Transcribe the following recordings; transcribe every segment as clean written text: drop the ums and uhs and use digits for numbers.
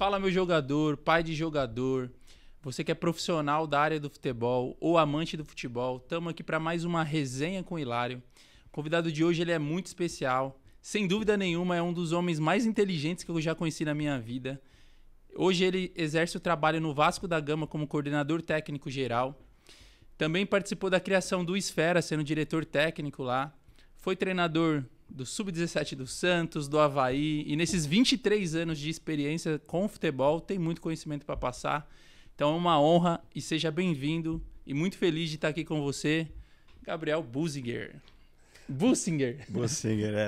Fala, meu jogador, pai de jogador, você que é profissional da área do futebol ou amante do futebol, estamos aqui para mais uma resenha com o Hilário. O convidado de hoje ele é muito especial, sem dúvida nenhuma é um dos homens mais inteligentes que eu já conheci na minha vida. Hoje ele exerce o trabalho no Vasco da Gama como coordenador técnico geral. Também participou da criação do Esfera, sendo diretor técnico lá. Foi treinador do Sub-17 do Santos, do Avaí. E nesses 23 anos de experiência com o futebol, tem muito conhecimento para passar. Então é uma honra e seja bem-vindo. E muito feliz de estar aqui com você, Gabriel Bussinger. Bussinger,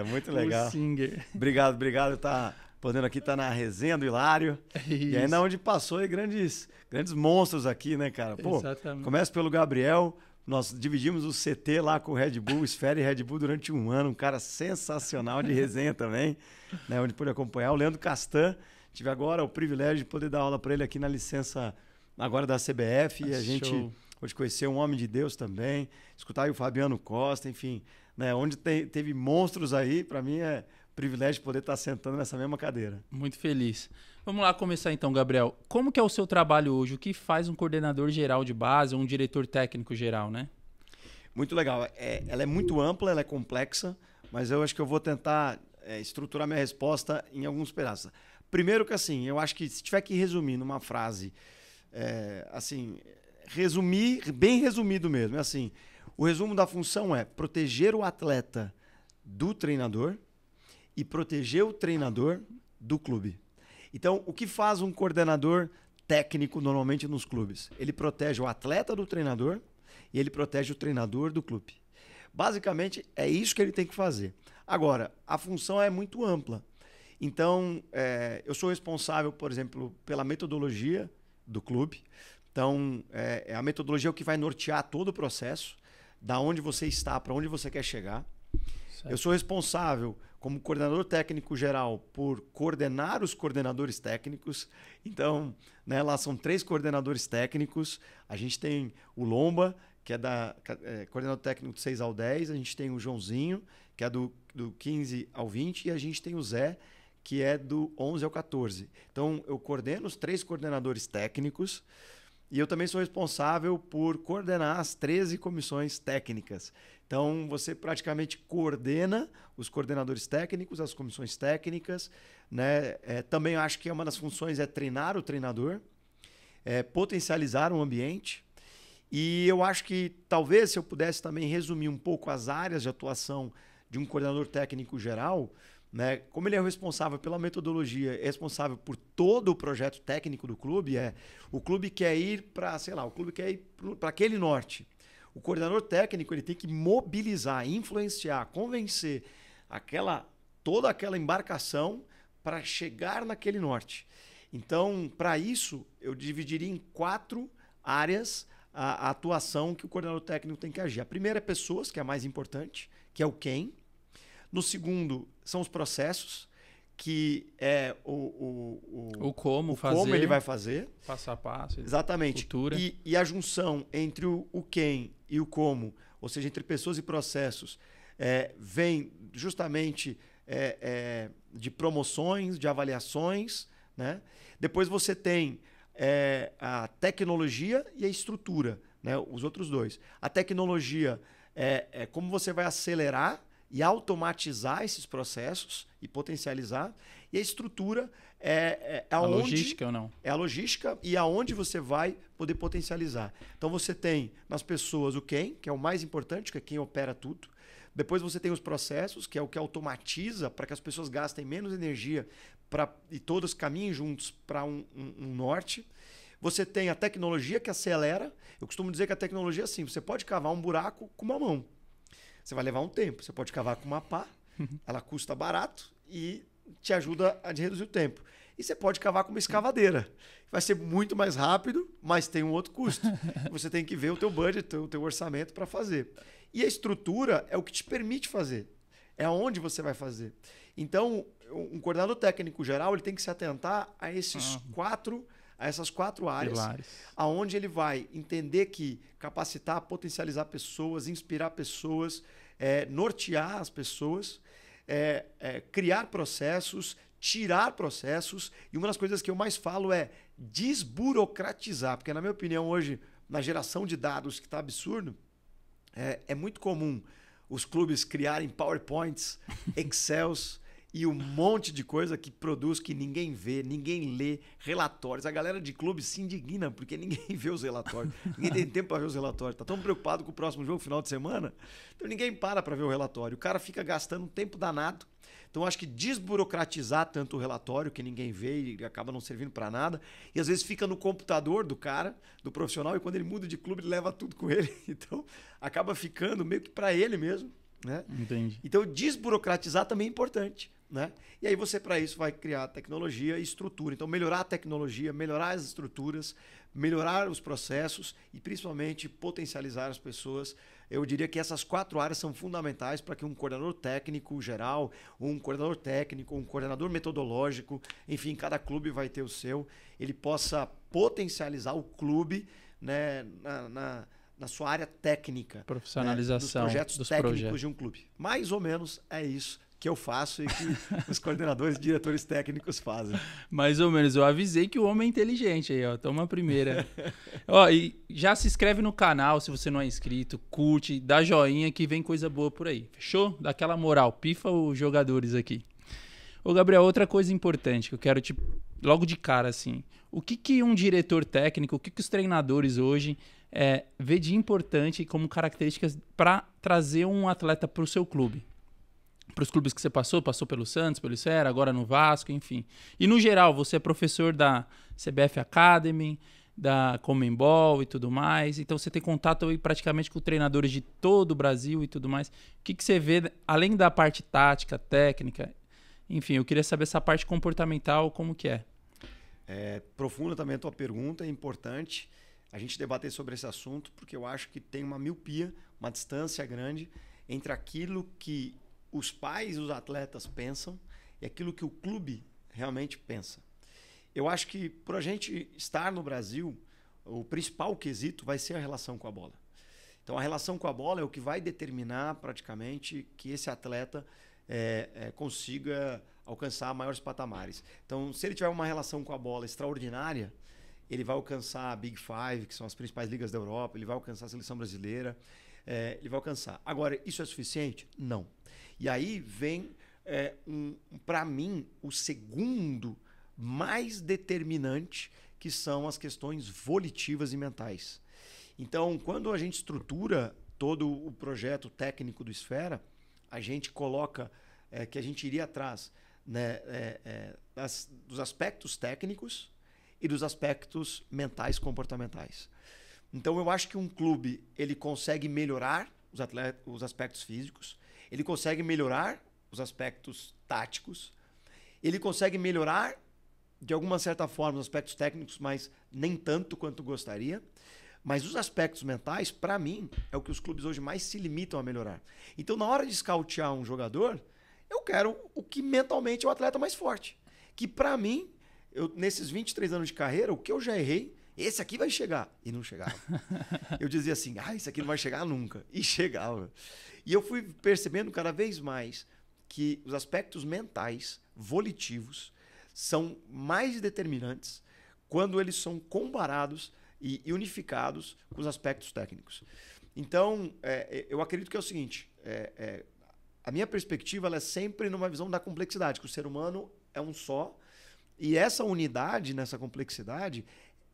muito legal. Bussinger. Obrigado. Podendo aqui estar na resenha do Hilário. E ainda onde passou aí grandes monstros aqui, né, cara? Pô, exatamente. Começa pelo Gabriel. Nós dividimos o CT lá com o Red Bull, Esfera e Red Bull durante um ano. Um cara sensacional de resenha também, né, onde pude acompanhar. O Leandro Castan. Tive agora o privilégio de poder dar aula para ele aqui na licença agora da CBF. E a gente pôde conhecer um homem de Deus também. Escutar aí o Fabiano Costa, enfim. Né, onde teve monstros aí, para mim é privilégio de poder estar sentando nessa mesma cadeira. Muito feliz. Vamos lá começar então, Gabriel. Como que é o seu trabalho hoje? O que faz um coordenador geral de base ou um diretor técnico geral, né? Muito legal. Ela é muito ampla, ela é complexa, mas eu acho que eu vou tentar estruturar minha resposta em alguns pedaços. Primeiro que assim, eu acho que se tiver que resumir numa frase, resumir, bem resumido mesmo, é assim, o resumo da função é proteger o atleta do treinador e proteger o treinador do clube. Então, o que faz um coordenador técnico normalmente nos clubes? Ele protege o atleta do treinador e ele protege o treinador do clube. Basicamente, é isso que ele tem que fazer. Agora, a função é muito ampla. Então, eu sou responsável, por exemplo, pela metodologia do clube. Então, a metodologia é o que vai nortear todo o processo, da onde você está, para onde você quer chegar. Certo. Eu sou responsável, como coordenador técnico geral, por coordenar os coordenadores técnicos. Então, né, lá são 3 coordenadores técnicos. A gente tem o Lomba, que é coordenador técnico do 6 ao 10. A gente tem o Joãozinho, que é do 15 ao 20. E a gente tem o Zé, que é do 11 ao 14. Então, eu coordeno os 3 coordenadores técnicos. E eu também sou responsável por coordenar as 13 comissões técnicas. Então, você praticamente coordena os coordenadores técnicos, as comissões técnicas. Né? Também acho que uma das funções é treinar o treinador, potencializar o ambiente. E eu acho que talvez se eu pudesse também resumir um pouco as áreas de atuação de um coordenador técnico geral, né? Como ele é o responsável pela metodologia, é responsável por todo o projeto técnico do clube, o clube quer ir para, o clube quer ir para aquele norte. O coordenador técnico ele tem que mobilizar, influenciar, convencer toda aquela embarcação para chegar naquele norte. Então, para isso, eu dividiria em 4 áreas a atuação que o coordenador técnico tem que agir. A primeira é pessoas, que é a mais importante, que é o quem. No segundo, são os processos, que é o como ele vai fazer. Passo a passo. Exatamente. Cultura. E a junção entre o quem e o como, ou seja, entre pessoas e processos, vem justamente de promoções, de avaliações. Né? Depois você tem a tecnologia e a estrutura, né? Os outros 2. A tecnologia é como você vai acelerar e automatizar esses processos e potencializar. E a estrutura a logística ou não? É a logística e aonde você vai poder potencializar. Então você tem nas pessoas o quem, que é o mais importante, que é quem opera tudo. Depois você tem os processos, que é o que automatiza para que as pessoas gastem menos energia e todos caminhem juntos para um norte. Você tem a tecnologia que acelera. Eu costumo dizer que a tecnologia é assim, você pode cavar um buraco com uma mão. Você vai levar um tempo. Você pode cavar com uma pá, ela custa barato e te ajuda a reduzir o tempo. E você pode cavar com uma escavadeira. Vai ser muito mais rápido, mas tem um outro custo. Você tem que ver o teu budget, o teu orçamento para fazer. E a estrutura é o que te permite fazer. É aonde você vai fazer. Então, um coordenador técnico geral ele tem que se atentar a essas 4 áreas, aonde ele vai entender que capacitar, potencializar pessoas, inspirar pessoas, nortear as pessoas, criar processos, tirar processos, e uma das coisas que eu mais falo é desburocratizar, porque na minha opinião hoje, na geração de dados que está absurdo, é muito comum os clubes criarem PowerPoints, Excels e um monte de coisa que produz que ninguém vê, ninguém lê, relatórios. A galera de clube se indigna porque ninguém vê os relatórios. Ninguém tem tempo para ver os relatórios. Está tão preocupado com o próximo jogo, final de semana, então ninguém para ver o relatório. O cara fica gastando um tempo danado. Então, eu acho que desburocratizar tanto o relatório, que ninguém vê e acaba não servindo para nada, e às vezes fica no computador do cara, do profissional, e quando ele muda de clube, ele leva tudo com ele. Então, acaba ficando meio que para ele mesmo. Né? Entendi. Então, desburocratizar também é importante. Né? E aí você, para isso, vai criar tecnologia e estrutura. Então, melhorar a tecnologia, melhorar as estruturas, melhorar os processos e, principalmente, potencializar as pessoas. Eu diria que essas 4 áreas são fundamentais para que um coordenador técnico geral, um coordenador técnico, um coordenador metodológico, enfim, cada clube vai ter o seu, ele possa potencializar o clube, né, na sua área técnica. Profissionalização, né, dos projetos técnicos de um clube. Mais ou menos é isso que eu faço e que os coordenadores e diretores técnicos fazem. Mais ou menos. Eu avisei que o homem é inteligente aí, ó. Toma a primeira. Ó, e já se inscreve no canal se você não é inscrito, curte, dá joinha que vem coisa boa por aí. Fechou? Dá aquela moral. Pifa os jogadores aqui. Ô, Gabriel, outra coisa importante que eu quero logo de cara, assim. O que um diretor técnico, o que os treinadores hoje vê de importante como características para trazer um atleta para o seu clube? Para os clubes que você passou pelo Santos, pelo Serra, agora no Vasco, enfim. E no geral, você é professor da CBF Academy, da Conmebol e tudo mais, então você tem contato aí praticamente com treinadores de todo o Brasil e tudo mais. O que você vê, além da parte tática, técnica, enfim, eu queria saber essa parte comportamental, como que é? Profunda também a tua pergunta, é importante a gente debater sobre esse assunto, porque eu acho que tem uma miopia, uma distância grande entre aquilo que os pais e os atletas pensam e aquilo que o clube realmente pensa. Eu acho que, por a gente estar no Brasil, o principal quesito vai ser a relação com a bola. Então, a relação com a bola é o que vai determinar, praticamente, que esse atleta consiga alcançar maiores patamares. Então, se ele tiver uma relação com a bola extraordinária, ele vai alcançar a Big Five, que são as principais ligas da Europa, ele vai alcançar a seleção brasileira, ele vai alcançar. Agora, isso é suficiente? Não. E aí vem, para mim, o segundo mais determinante, que são as questões volitivas e mentais. Então, quando a gente estrutura todo o projeto técnico do Esfera, a gente coloca que a gente iria atrás, né, dos aspectos técnicos e dos aspectos mentais comportamentais. Então, eu acho que um clube ele consegue melhorar os aspectos físicos, ele consegue melhorar os aspectos táticos, ele consegue melhorar, de alguma certa forma, os aspectos técnicos, mas nem tanto quanto gostaria. Mas os aspectos mentais, para mim, é o que os clubes hoje mais se limitam a melhorar. Então, na hora de scoutear um jogador, eu quero o que mentalmente é o atleta mais forte. Que, para mim, nesses 23 anos de carreira, o que eu já errei, esse aqui vai chegar. E não chegava. Eu dizia assim, esse aqui não vai chegar nunca. E chegava. E eu fui percebendo cada vez mais que os aspectos mentais, volitivos, são mais determinantes quando eles são comparados e unificados com os aspectos técnicos. Então, eu acredito que é o seguinte, a minha perspectiva ela é sempre numa visão da complexidade, que o ser humano é um só, e essa unidade, nessa complexidade,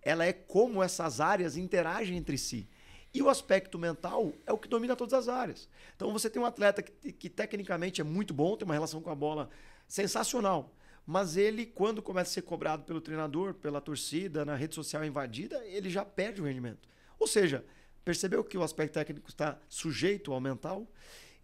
ela é como essas áreas interagem entre si. E o aspecto mental é o que domina todas as áreas. Então, você tem um atleta que tecnicamente é muito bom, tem uma relação com a bola sensacional, mas ele, quando começa a ser cobrado pelo treinador, pela torcida, na rede social invadida, ele já perde o rendimento. Ou seja, percebeu que o aspecto técnico está sujeito ao mental?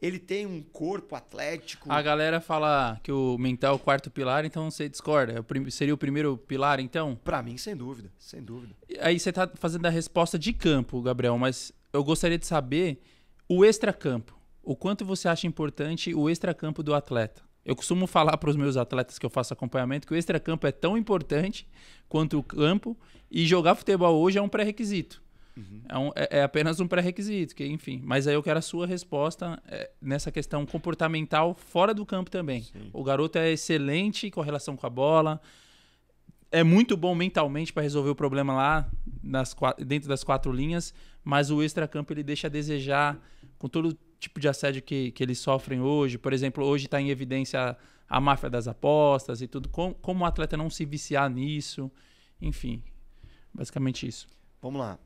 Ele tem um corpo atlético. A galera fala que o mental é o quarto pilar, então você discorda? Seria o primeiro pilar, então? Para mim, sem dúvida, sem dúvida. Aí você está fazendo a resposta de campo, Gabriel, mas eu gostaria de saber o extracampo. O quanto você acha importante o extracampo do atleta? Eu costumo falar para os meus atletas que eu faço acompanhamento que o extracampo é tão importante quanto o campo e jogar futebol hoje é um pré-requisito. É apenas um pré-requisito, que, enfim. Mas aí eu quero a sua resposta nessa questão comportamental fora do campo também. Sim. O garoto é excelente com relação com a bola, é muito bom mentalmente para resolver o problema lá dentro das 4 linhas, mas o extracampo ele deixa a desejar com todo tipo de assédio que eles sofrem hoje. Por exemplo, hoje está em evidência a máfia das apostas e tudo. Como o atleta não se viciar nisso? Enfim, basicamente isso. Vamos lá.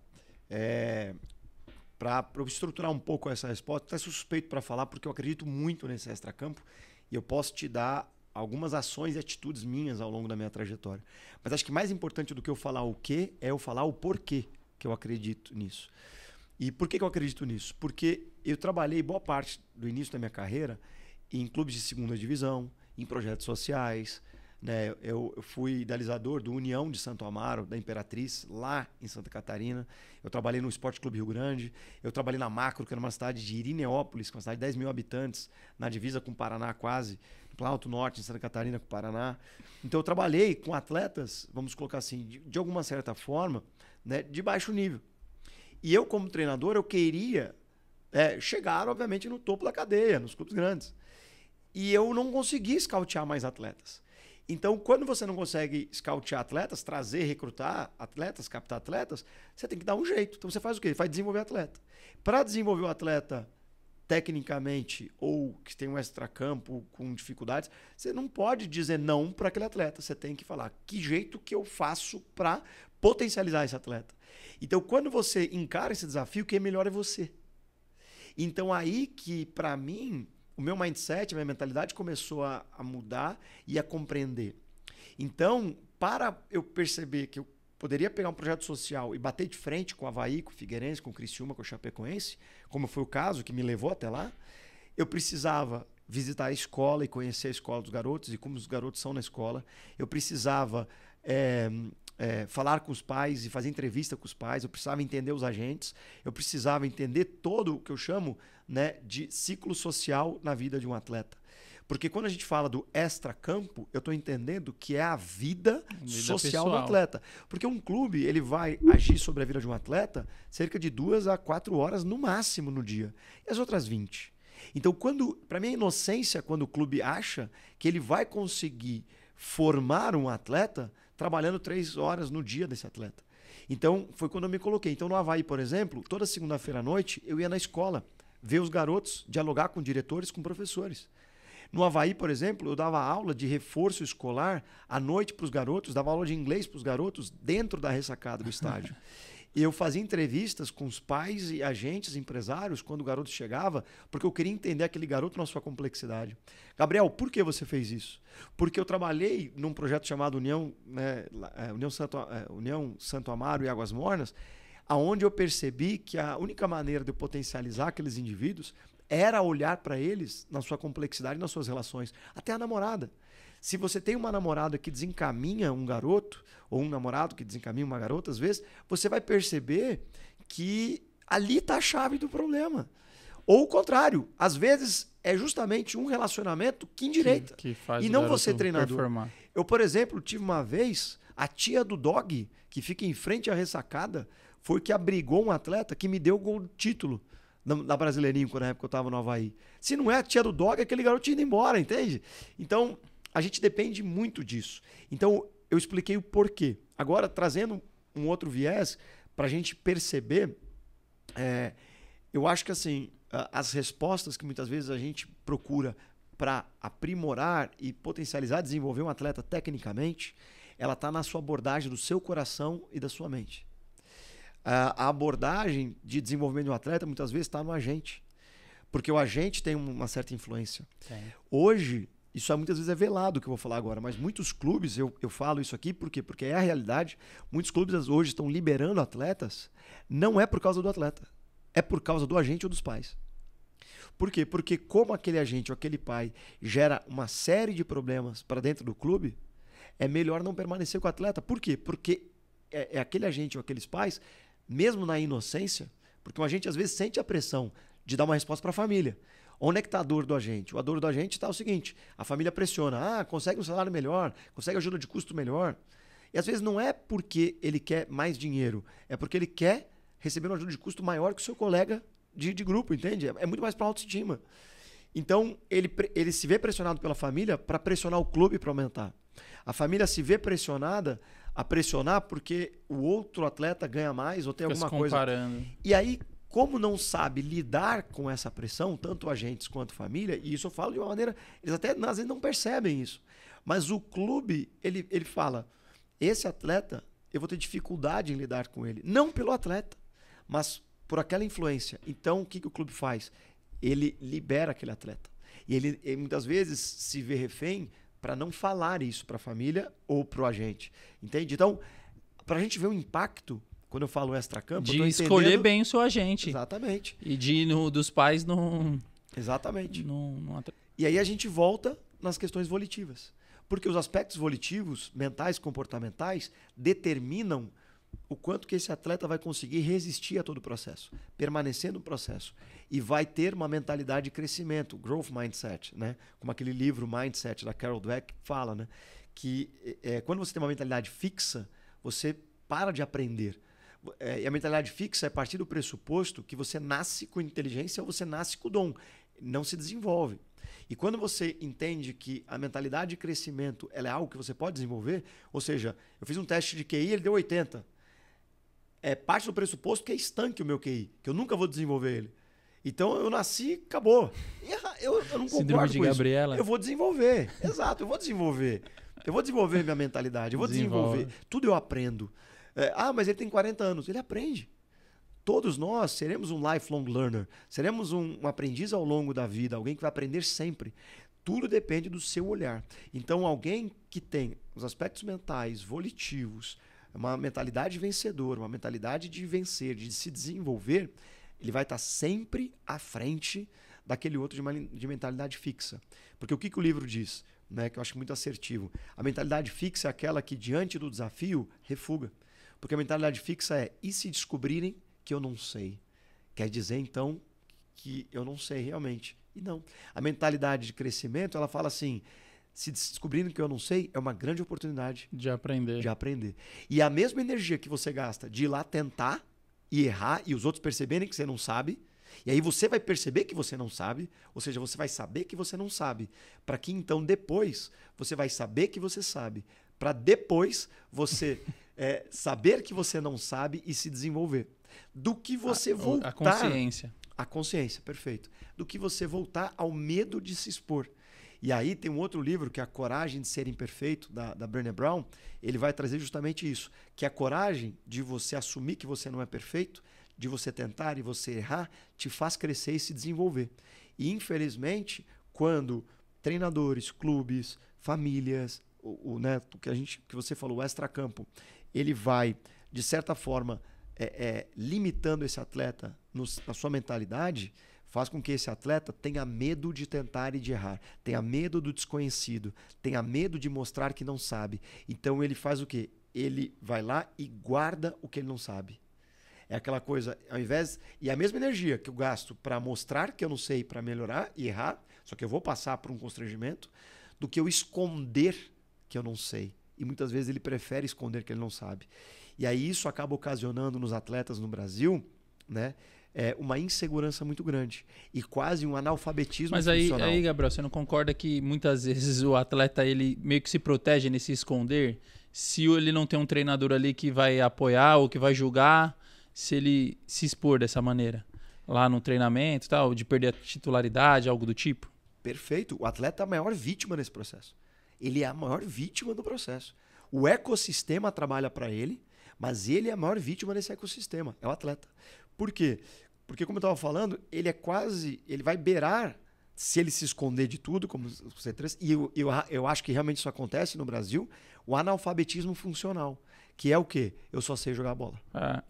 Para estruturar um pouco essa resposta, até suspeito para falar, porque eu acredito muito nesse extracampo e eu posso te dar algumas ações e atitudes minhas ao longo da minha trajetória. Mas acho que mais importante do que eu falar o que é eu falar o porquê que eu acredito nisso. E por que eu acredito nisso? Porque eu trabalhei boa parte do início da minha carreira em clubes de segunda divisão, em projetos sociais, né? Eu fui idealizador do União de Santo Amaro, da Imperatriz, lá em Santa Catarina. Eu trabalhei no Esporte Clube Rio Grande. Eu trabalhei na Macro, que era uma cidade de Irineópolis, que é uma cidade de 10 mil habitantes, na divisa com o Paraná quase, no Alto Norte, em Santa Catarina, com o Paraná. Então eu trabalhei com atletas, vamos colocar assim, de alguma certa forma, né, de baixo nível. E eu, como treinador, eu queria chegar, obviamente, no topo da cadeia, nos clubes grandes. E eu não consegui scoutear mais atletas. Então, quando você não consegue scoutear atletas, trazer, recrutar atletas, captar atletas, você tem que dar um jeito. Então, você faz o quê? Vai desenvolver atleta. Para desenvolver o atleta tecnicamente ou que tem um extracampo com dificuldades, você não pode dizer não para aquele atleta. Você tem que falar que jeito que eu faço para potencializar esse atleta. Então, quando você encara esse desafio, quem é melhor é você. Então, aí que, para mim, o meu mindset, a minha mentalidade começou a mudar e a compreender. Então, para eu perceber que eu poderia pegar um projeto social e bater de frente com o Avaí, com o Figueirense, com o Criciúma, com o Chapecoense, como foi o caso que me levou até lá, eu precisava visitar a escola e conhecer a escola dos garotos e como os garotos são na escola. Eu precisava falar com os pais e fazer entrevista com os pais. Eu precisava entender os agentes. Eu precisava entender todo o que eu chamo, né, de ciclo social na vida de um atleta. Porque quando a gente fala do extracampo, eu estou entendendo que é a vida social do atleta. Porque um clube ele vai agir sobre a vida de um atleta cerca de 2 a 4 horas no máximo no dia. E as outras 20. Então, para mim, a inocência, quando o clube acha que ele vai conseguir formar um atleta trabalhando 3 horas no dia desse atleta. Então, foi quando eu me coloquei. Então, no Avaí, por exemplo, toda segunda-feira à noite, eu ia na escola ver os garotos, dialogar com diretores, com professores. No Avaí, por exemplo, eu dava aula de reforço escolar à noite para os garotos, dava aula de inglês para os garotos dentro da ressacada do estádio. E eu fazia entrevistas com os pais e agentes, empresários, quando o garoto chegava, porque eu queria entender aquele garoto na sua complexidade. Gabriel, por que você fez isso? Porque eu trabalhei num projeto chamado União Santo Amaro e Águas Mornas, onde eu percebi que a única maneira de eu potencializar aqueles indivíduos era olhar para eles na sua complexidade, nas suas relações. Até a namorada. Se você tem uma namorada que desencaminha um garoto, ou um namorado que desencaminha uma garota, às vezes, você vai perceber que ali está a chave do problema. Ou o contrário. Às vezes, é justamente um relacionamento que endireita. Que faz e o não garoto você, treinador. performar. Eu, por exemplo, tive uma vez, a tia do dog, que fica em frente à ressacada, foi que abrigou um atleta que me deu o gol do título da Brasileirinho, quando na época eu estava no Avaí. Se não é a tia do dog, aquele garoto tinha ido embora, entende? Então, a gente depende muito disso. Então, eu expliquei o porquê. Agora, trazendo um outro viés, para a gente perceber, eu acho que assim, as respostas que muitas vezes a gente procura para aprimorar e potencializar, desenvolver um atleta tecnicamente, ela está na sua abordagem do seu coração e da sua mente. A abordagem de desenvolvimento de um atleta muitas vezes está no agente, porque o agente tem uma certa influência. Sim. Hoje, isso muitas vezes é velado o que eu vou falar agora, mas muitos clubes, eu falo isso aqui, por quê? Porque é a realidade, muitos clubes hoje estão liberando atletas, não é por causa do atleta, é por causa do agente ou dos pais. Por quê? Porque como aquele agente ou aquele pai gera uma série de problemas para dentro do clube, é melhor não permanecer com o atleta. Por quê? Porque é aquele agente ou aqueles pais, mesmo na inocência, porque o agente às vezes sente a pressão de dar uma resposta para a família. Onde é que está a dor do agente? A dor do agente está o seguinte, a família pressiona, consegue um salário melhor, consegue ajuda de custo melhor. E às vezes não é porque ele quer mais dinheiro, é porque ele quer recebendo ajuda de custo maior que o seu colega de grupo, entende? É muito mais para autoestima. Então, ele se vê pressionado pela família para pressionar o clube para aumentar. A família se vê pressionada a pressionar porque o outro atleta ganha mais ou tem alguma coisa. E aí, como não sabe lidar com essa pressão, tanto agentes quanto família, e isso eu falo de uma maneira, eles até às vezes não percebem isso, mas o clube, ele fala, esse atleta, eu vou ter dificuldade em lidar com ele. Não pelo atleta, mas por aquela influência. Então, o que o clube faz? Ele libera aquele atleta. E ele muitas vezes se vê refém para não falar isso para a família ou para o agente. Entende? Então, para a gente ver o impacto, quando eu falo extracampo... De escolher bem o seu agente. Exatamente. E dos pais não... Exatamente. Não... E aí a gente volta nas questões volitivas. Porque os aspectos volitivos, mentais, comportamentais, determinam o quanto que esse atleta vai conseguir resistir a todo o processo, permanecer no processo. E vai ter uma mentalidade de crescimento, growth mindset, né? Como aquele livro Mindset, da Carol Dweck, fala, né? Que quando você tem uma mentalidade fixa, você para de aprender. E a mentalidade fixa é a partir do pressuposto que você nasce com inteligência ou você nasce com o dom. Não se desenvolve. E quando você entende que a mentalidade de crescimento ela é algo que você pode desenvolver, ou seja, eu fiz um teste de QI, ele deu 80. É parte do pressuposto que é estanque o meu QI, que eu nunca vou desenvolver ele. Então eu nasci, acabou. Eu não concordo com Gabriela. Isso. Eu vou desenvolver. Exato, eu vou desenvolver. Eu vou desenvolver minha mentalidade, eu vou desenvolver. Tudo eu aprendo. Mas ele tem 40 anos. Ele aprende. Todos nós seremos um lifelong learner. Seremos um aprendiz ao longo da vida, alguém que vai aprender sempre. Tudo depende do seu olhar. Então, alguém que tem os aspectos mentais, volitivos, uma mentalidade vencedora, uma mentalidade de vencer, de se desenvolver, ele vai estar sempre à frente daquele outro de mentalidade fixa. Porque o que o livro diz, né, que eu acho muito assertivo? A mentalidade fixa é aquela que, diante do desafio, refuga. Porque a mentalidade fixa é, e se descobrirem que eu não sei? Quer dizer, então, que eu não sei realmente. E não. A mentalidade de crescimento, ela fala assim, se descobrindo que eu não sei, é uma grande oportunidade de aprender. E a mesma energia que você gasta de ir lá tentar e errar e os outros perceberem que você não sabe, e aí você vai perceber que você não sabe, ou seja, você vai saber que você não sabe, para que então depois você vai saber que você sabe, para depois você saber que você não sabe e se desenvolver. Do que você voltar... A consciência. A consciência, perfeito. Do que você voltar ao medo de se expor. E aí tem um outro livro, que é A Coragem de Ser Imperfeito, da Brené Brown. Ele vai trazer justamente isso, que a coragem de você assumir que você não é perfeito, de você tentar e você errar, te faz crescer e se desenvolver. E infelizmente, quando treinadores, clubes, famílias, né, que você falou, o extracampo, ele vai, de certa forma, limitando esse atleta na sua mentalidade, faz com que esse atleta tenha medo de tentar e de errar, tenha medo do desconhecido, tenha medo de mostrar que não sabe. Então ele faz o quê? Ele vai lá e guarda o que ele não sabe. É aquela coisa, ao invés... E a mesma energia que eu gasto para mostrar que eu não sei, para melhorar e errar, só que eu vou passar por um constrangimento, do que eu esconder que eu não sei. E muitas vezes ele prefere esconder que ele não sabe. E aí isso acaba ocasionando nos atletas no Brasil, né, uma insegurança muito grande e quase um analfabetismo funcional. Mas aí, Gabriel, você não concorda que muitas vezes o atleta ele meio que se protege nesse esconder? Se ele não tem um treinador ali que vai apoiar ou que vai julgar, se ele se expor dessa maneira, lá no treinamento, tal, de perder a titularidade, algo do tipo? Perfeito. O atleta é a maior vítima nesse processo. Ele é a maior vítima do processo. O ecossistema trabalha para ele, mas ele é a maior vítima desse ecossistema, é o atleta. Por quê? Porque, como eu estava falando, ele vai beirar, se ele se esconder de tudo, como você trouxe, e eu acho que realmente isso acontece no Brasil, o analfabetismo funcional, que é o quê? Eu só sei jogar bola.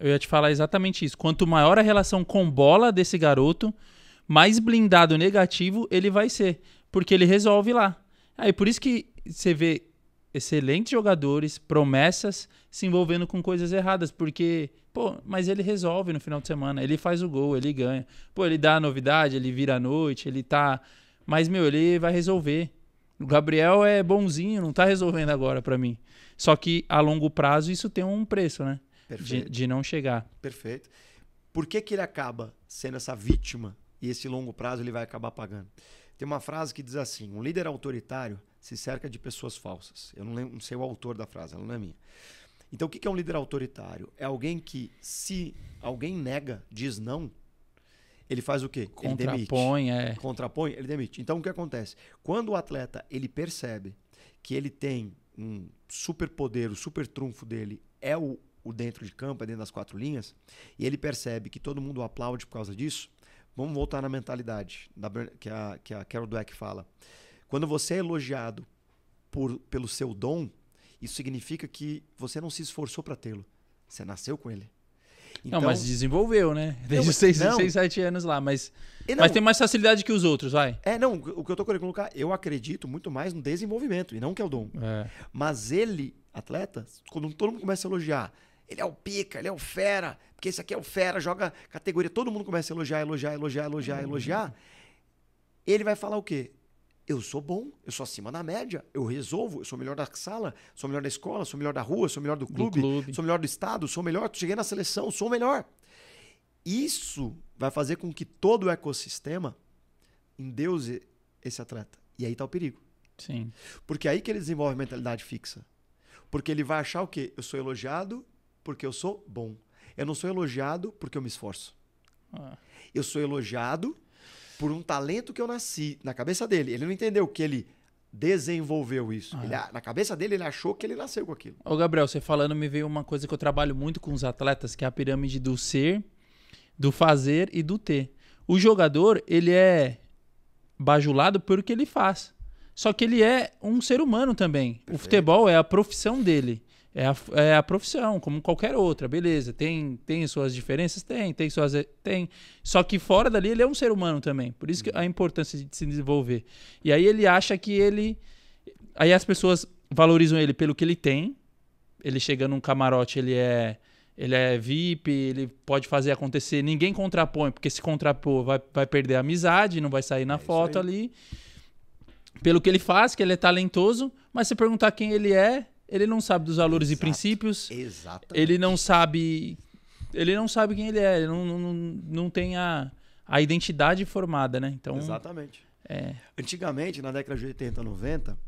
Eu ia te falar exatamente isso. Quanto maior a relação com bola desse garoto, mais blindado negativo ele vai ser, porque ele resolve lá. Aí por isso que você vê excelentes jogadores, promessas, se envolvendo com coisas erradas, porque, mas ele resolve no final de semana, ele faz o gol, ele ganha. Ele dá a novidade, ele vira a noite, ele tá... Mas, ele vai resolver. O Gabriel é bonzinho, não tá resolvendo agora pra mim. Só que, a longo prazo, isso tem um preço, né? De não chegar. Perfeito. por que ele acaba sendo essa vítima e esse longo prazo ele vai acabar pagando? Tem uma frase que diz assim, um líder autoritário se cerca de pessoas falsas. Eu não sei o autor da frase, ela não é minha. Então, o que é um líder autoritário? É alguém que, se alguém nega, diz não, ele faz o quê? Contrapõe, ele demite. Contrapõe, ele demite. Então, o que acontece? Quando o atleta ele percebe que ele tem um superpoder, o super trunfo dele é o dentro de campo, é dentro das 4 linhas, e ele percebe que todo mundo o aplaude por causa disso, vamos voltar na mentalidade que a Carol Dweck fala. Quando você é elogiado pelo seu dom, isso significa que você não se esforçou para tê-lo. Você nasceu com ele. Então, não, mas desenvolveu, né? Desde os 6, 7 anos lá. Mas tem mais facilidade que os outros, vai. O que eu tô querendo colocar, eu acredito muito mais no desenvolvimento e não que é o dom. Mas ele, atleta, quando todo mundo começa a elogiar, ele é o pica, ele é o fera, porque esse aqui é o fera, joga categoria, todo mundo começa a elogiar, ele vai falar o quê? Eu sou bom, eu sou acima da média, eu resolvo, eu sou o melhor da sala, sou o melhor da escola, sou o melhor da rua, sou o melhor do clube, sou o melhor do estado, sou o melhor, cheguei na seleção, sou o melhor. Isso vai fazer com que todo o ecossistema endeuse esse atleta. E aí tá o perigo. Sim. Porque é aí que ele desenvolve mentalidade fixa. Porque ele vai achar o quê? Eu sou elogiado porque eu sou bom. Eu não sou elogiado porque eu me esforço. Eu sou elogiado por um talento que eu nasci na cabeça dele. Ele não entendeu que ele desenvolveu isso. Na cabeça dele, ele achou que ele nasceu com aquilo. Ô, Gabriel, você falando, me veio uma coisa que eu trabalho muito com os atletas, que é a pirâmide do ser, do fazer e do ter. O jogador, ele é bajulado pelo que ele faz. Só que ele é um ser humano também. Perfeito. O futebol é a profissão dele. É a profissão, como qualquer outra, beleza. Tem suas diferenças? Tem. Só que fora dali ele é um ser humano também. Por isso que a importância de se desenvolver. E aí ele acha que ele... Aí as pessoas valorizam ele pelo que ele tem. Ele chega num camarote, ele é VIP, ele pode fazer acontecer. Ninguém contrapõe, porque se contrapor vai perder a amizade, não vai sair na foto ali. Pelo que ele faz, que ele é talentoso. Mas se perguntar quem ele é, ele não sabe dos valores e princípios. Exatamente. Ele não sabe quem ele é. Ele não tem a identidade formada, né? Então, exatamente. Antigamente, na década de 80, 90,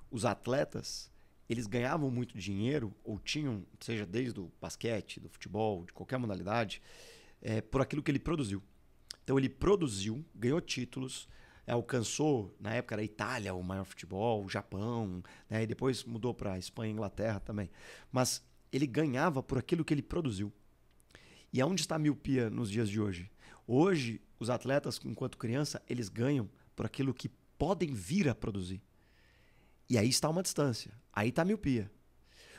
os atletas, eles ganhavam muito dinheiro, ou tinham, seja desde o basquete, do futebol, de qualquer modalidade, por aquilo que ele produziu. Então ele produziu, ganhou títulos, alcançou, na época era a Itália, o maior futebol, o Japão, né? E depois mudou para Espanha e Inglaterra também. Mas ele ganhava por aquilo que ele produziu. E aonde está a miopia nos dias de hoje? Hoje, os atletas, enquanto criança, eles ganham por aquilo que podem vir a produzir. E aí está uma distância. Aí está a miopia.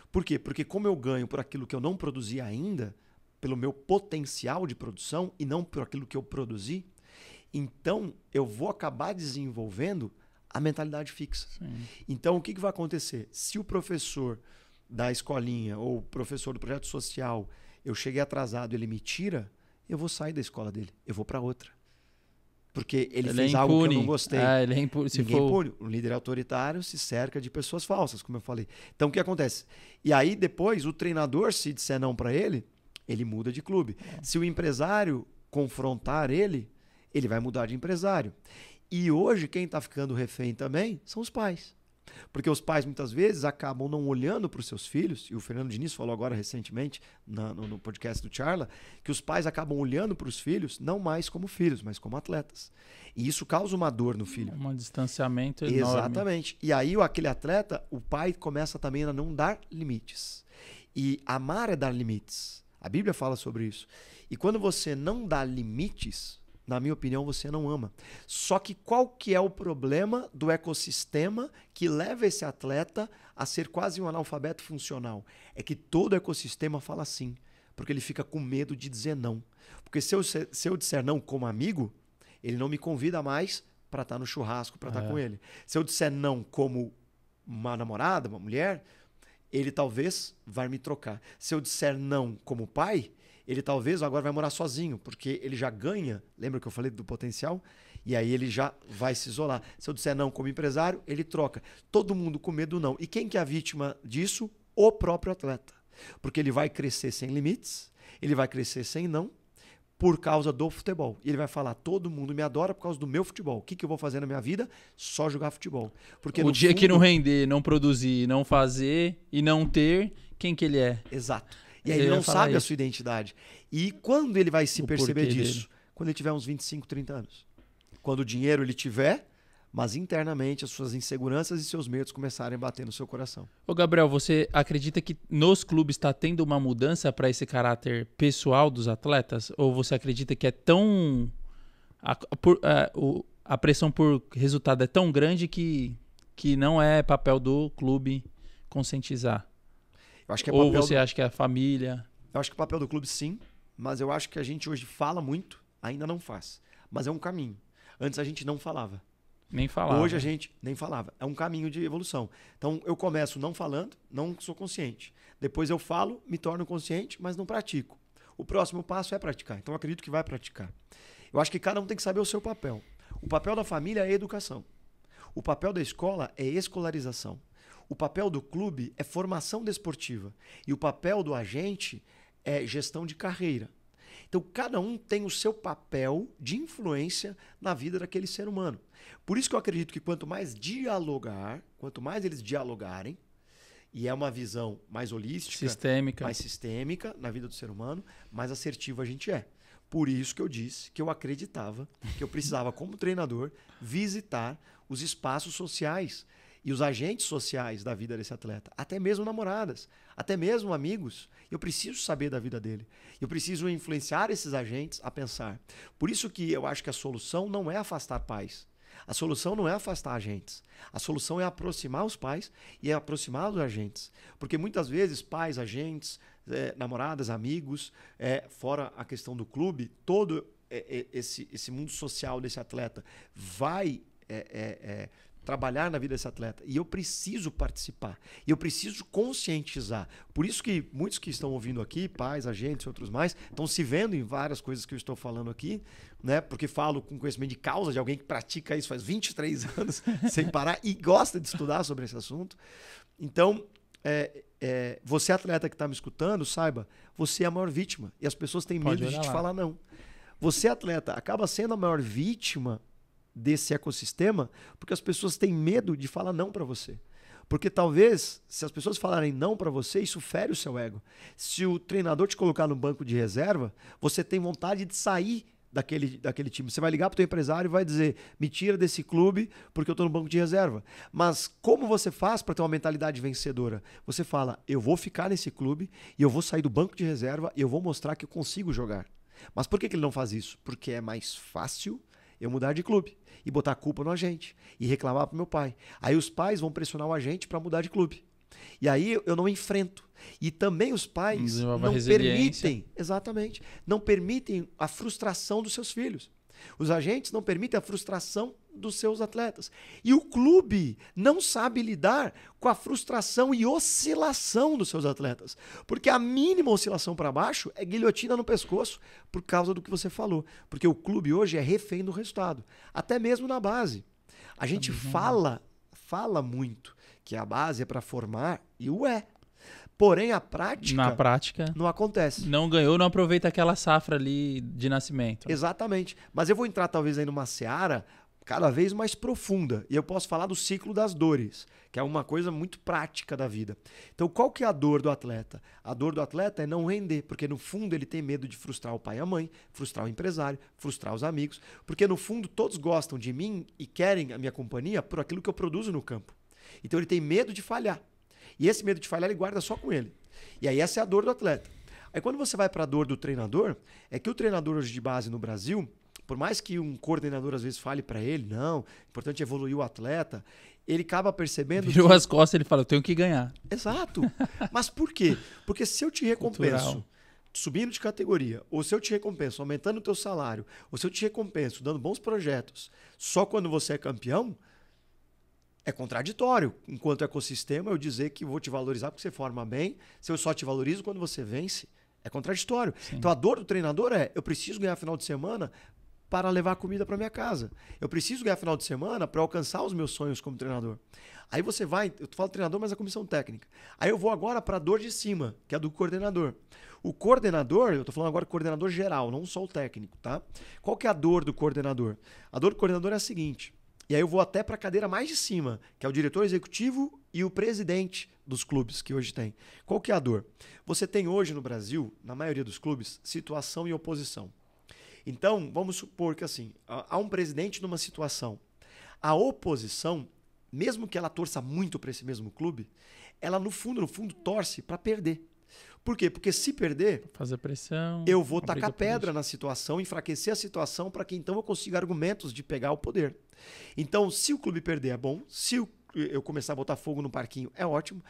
Por quê? Porque como eu ganho por aquilo que eu não produzi ainda, pelo meu potencial de produção e não por aquilo que eu produzi, então eu vou acabar desenvolvendo a mentalidade fixa. Sim. Então o que vai acontecer? Se o professor da escolinha ou o professor do projeto social, eu cheguei atrasado, ele me tira, eu vou sair da escola dele, eu vou para outra. Porque ele fez algo que eu não gostei. Ele é impune. Ninguém impune. O líder autoritário se cerca de pessoas falsas, como eu falei. Então o que acontece? E aí depois o treinador, se disser não para ele muda de clube. Se o empresário confrontar ele vai mudar de empresário. E hoje quem está ficando refém também são os pais. Porque os pais muitas vezes acabam não olhando para os seus filhos, e o Fernando Diniz falou agora recentemente no podcast do Charla, que os pais acabam olhando para os filhos não mais como filhos, mas como atletas. E isso causa uma dor no filho. Um distanciamento enorme. Exatamente. E aí aquele atleta, o pai começa também a não dar limites. E amar é dar limites. A Bíblia fala sobre isso. E quando você não dá limites, na minha opinião, você não ama. Só que qual que é o problema do ecossistema que leva esse atleta a ser quase um analfabeto funcional? É que todo ecossistema fala sim, porque ele fica com medo de dizer não. Porque se eu disser não como amigo, ele não me convida mais para estar no churrasco, para estar com ele. Se eu disser não como uma namorada, uma mulher, ele talvez vai me trocar. Se eu disser não como pai, ele talvez agora vai morar sozinho, porque ele já ganha, lembra que eu falei do potencial? E aí ele já vai se isolar. Se eu disser não como empresário, ele troca. Todo mundo com medo não. E quem que é a vítima disso? O próprio atleta. Porque ele vai crescer sem limites, ele vai crescer sem não, por causa do futebol. E ele vai falar, todo mundo me adora por causa do meu futebol. O que eu vou fazer na minha vida? Só jogar futebol. Porque o dia que não render, não produzir, não fazer e não ter, quem que ele é? Exato. E aí ele não sabe a sua identidade. E quando ele vai se perceber disso? Quando ele tiver uns 25, 30 anos. Quando o dinheiro ele tiver, mas internamente as suas inseguranças e seus medos começarem a bater no seu coração. Ô Gabriel, você acredita que nos clubes está tendo uma mudança para esse caráter pessoal dos atletas? Ou você acredita que é tão... A pressão por resultado é tão grande que não é papel do clube conscientizar? Eu acho que é ou você acha que é a família? Eu acho que o papel do clube sim, mas eu acho que a gente hoje fala muito, ainda não faz. Mas é um caminho. Antes a gente não falava. Nem falava. Hoje a gente nem falava. É um caminho de evolução. Então eu começo não falando, não sou consciente. Depois eu falo, me torno consciente, mas não pratico. O próximo passo é praticar. Então eu acredito que vai praticar. Eu acho que cada um tem que saber o seu papel. O papel da família é educação. O papel da escola é escolarização. O papel do clube é formação desportiva. E o papel do agente é gestão de carreira. Então, cada um tem o seu papel de influência na vida daquele ser humano. Por isso que eu acredito que quanto mais dialogar, quanto mais eles dialogarem, e é uma visão mais holística, mais sistêmica na vida do ser humano, mais assertivo a gente é. Por isso que eu disse que eu acreditava que eu precisava, como treinador, visitar os espaços sociais e os agentes sociais da vida desse atleta, até mesmo namoradas, até mesmo amigos. Eu preciso saber da vida dele. Eu preciso influenciar esses agentes a pensar. Por isso que eu acho que a solução não é afastar pais. A solução não é afastar agentes. A solução é aproximar os pais e aproximar os agentes. Porque muitas vezes pais, agentes, namoradas, amigos, fora a questão do clube, todo esse mundo social desse atleta vai trabalhar na vida desse atleta. E eu preciso participar. E eu preciso conscientizar. Por isso que muitos que estão ouvindo aqui, pais, agentes e outros mais, estão se vendo em várias coisas que eu estou falando aqui, né? Porque falo com conhecimento de causa de alguém que pratica isso faz 23 anos sem parar e gosta de estudar sobre esse assunto. Então, você atleta que está me escutando, saiba, você é a maior vítima. E as pessoas têm medo de te falar não. Você atleta acaba sendo a maior vítima desse ecossistema, porque as pessoas têm medo de falar não para você. Porque talvez, se as pessoas falarem não para você, isso fere o seu ego. Se o treinador te colocar no banco de reserva, você tem vontade de sair daquele time. Você vai ligar para o teu empresário e vai dizer, me tira desse clube porque eu estou no banco de reserva. Mas como você faz para ter uma mentalidade vencedora? Você fala, eu vou ficar nesse clube e eu vou sair do banco de reserva e eu vou mostrar que eu consigo jogar. Mas por que ele não faz isso? Porque é mais fácil eu mudar de clube e botar a culpa no agente e reclamar pro meu pai. Aí os pais vão pressionar o agente para mudar de clube. E aí eu não enfrento. E também os pais não permitem, exatamente, não permitem a frustração dos seus filhos. Os agentes não permitem a frustração dos seus atletas. E o clube não sabe lidar com a frustração e oscilação dos seus atletas. Porque a mínima oscilação para baixo é guilhotina no pescoço por causa do que você falou. Porque o clube hoje é refém do resultado. Até mesmo na base. A gente fala muito que a base é para formar e o é. Porém, na prática não acontece. Não ganhou, não aproveita aquela safra ali de nascimento. Exatamente. Mas eu vou entrar talvez aí numa seara cada vez mais profunda. E eu posso falar do ciclo das dores, que é uma coisa muito prática da vida. Então, qual que é a dor do atleta? A dor do atleta é não render, porque no fundo ele tem medo de frustrar o pai e a mãe, frustrar o empresário, frustrar os amigos, porque no fundo todos gostam de mim e querem a minha companhia por aquilo que eu produzo no campo. Então ele tem medo de falhar. E esse medo de falhar ele guarda só com ele. E aí essa é a dor do atleta. Aí quando você vai para a dor do treinador, é que o treinador hoje de base no Brasil, por mais que um coordenador às vezes fale para ele, não, importante é evoluir o atleta, ele acaba percebendo... Virou as costas e ele fala, eu tenho que ganhar. Exato. Mas por quê? Porque se eu te recompenso subindo de categoria, ou se eu te recompenso aumentando o teu salário, ou se eu te recompenso dando bons projetos, só quando você é campeão, é contraditório, enquanto ecossistema, eu dizer que vou te valorizar porque você forma bem, se eu só te valorizo quando você vence, é contraditório. Sim. Então a dor do treinador é, eu preciso ganhar final de semana para levar comida para minha casa. Eu preciso ganhar final de semana para alcançar os meus sonhos como treinador. Aí você vai, eu falo treinador, mas é a comissão técnica. Aí eu vou agora para a dor de cima, que é a do coordenador. O coordenador, eu estou falando agora coordenador geral, não só o técnico, tá? Qual que é a dor do coordenador? A dor do coordenador é a seguinte, e aí eu vou até para a cadeira mais de cima, que é o diretor executivo e o presidente dos clubes que hoje tem. Qual que é a dor? Você tem hoje no Brasil, na maioria dos clubes, situação e oposição. Então, vamos supor que assim, há um presidente numa situação. A oposição, mesmo que ela torça muito para esse mesmo clube, ela no fundo torce para perder. Por quê? Porque se perder, fazer pressão, eu vou tacar pedra na situação, enfraquecer a situação para que então eu consiga argumentos de pegar o poder. Então, se o clube perder é bom, se eu começar a botar fogo no parquinho é ótimo.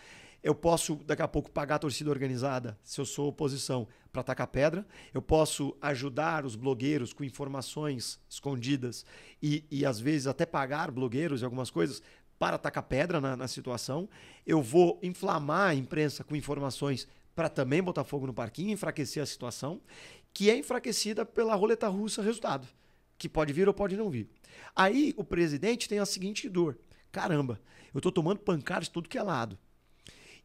Eu posso, daqui a pouco, pagar a torcida organizada, se eu sou oposição, para tacar pedra. Eu posso ajudar os blogueiros com informações escondidas e às vezes, até pagar blogueiros e algumas coisas para tacar pedra na situação. Eu vou inflamar a imprensa com informações para também botar fogo no parquinho, enfraquecer a situação, que é enfraquecida pela roleta russa resultado, que pode vir ou pode não vir. Aí o presidente tem a seguinte dor. Caramba, eu estou tomando pancadas de tudo que é lado.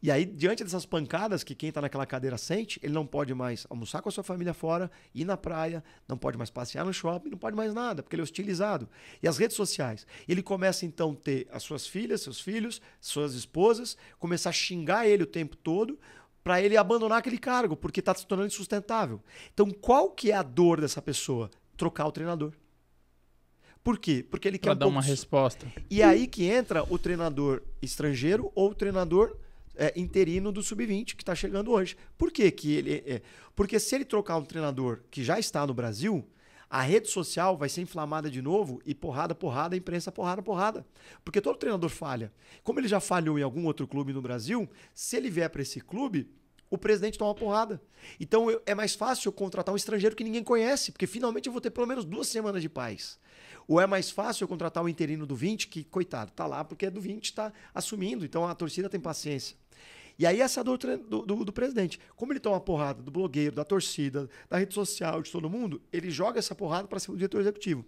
E aí, diante dessas pancadas que quem está naquela cadeira sente, ele não pode mais almoçar com a sua família fora, ir na praia, não pode mais passear no shopping, não pode mais nada, porque ele é hostilizado. E as redes sociais. Ele começa então a ter as suas filhas, seus filhos, suas esposas, começar a xingar ele o tempo todo para ele abandonar aquele cargo, porque está se tornando insustentável. Então, qual que é a dor dessa pessoa? Trocar o treinador. Por quê? Porque ele quer dar uma resposta. E aí que entra o treinador estrangeiro ou o treinador interino do Sub-20 que está chegando hoje. Por quê que ele Porque se ele trocar um treinador que já está no Brasil, a rede social vai ser inflamada de novo e porrada, a imprensa porrada. Porque todo treinador falha. Como ele já falhou em algum outro clube no Brasil, se ele vier para esse clube, o presidente toma uma porrada. Então é mais fácil eu contratar um estrangeiro que ninguém conhece, porque finalmente eu vou ter pelo menos 2 semanas de paz. Ou é mais fácil eu contratar o interino do 20, que, coitado, tá lá porque é do 20, está assumindo, então a torcida tem paciência. E aí essa é a dor do presidente. Como ele toma uma porrada do blogueiro, da torcida, da rede social, de todo mundo, ele joga essa porrada para cima do diretor executivo,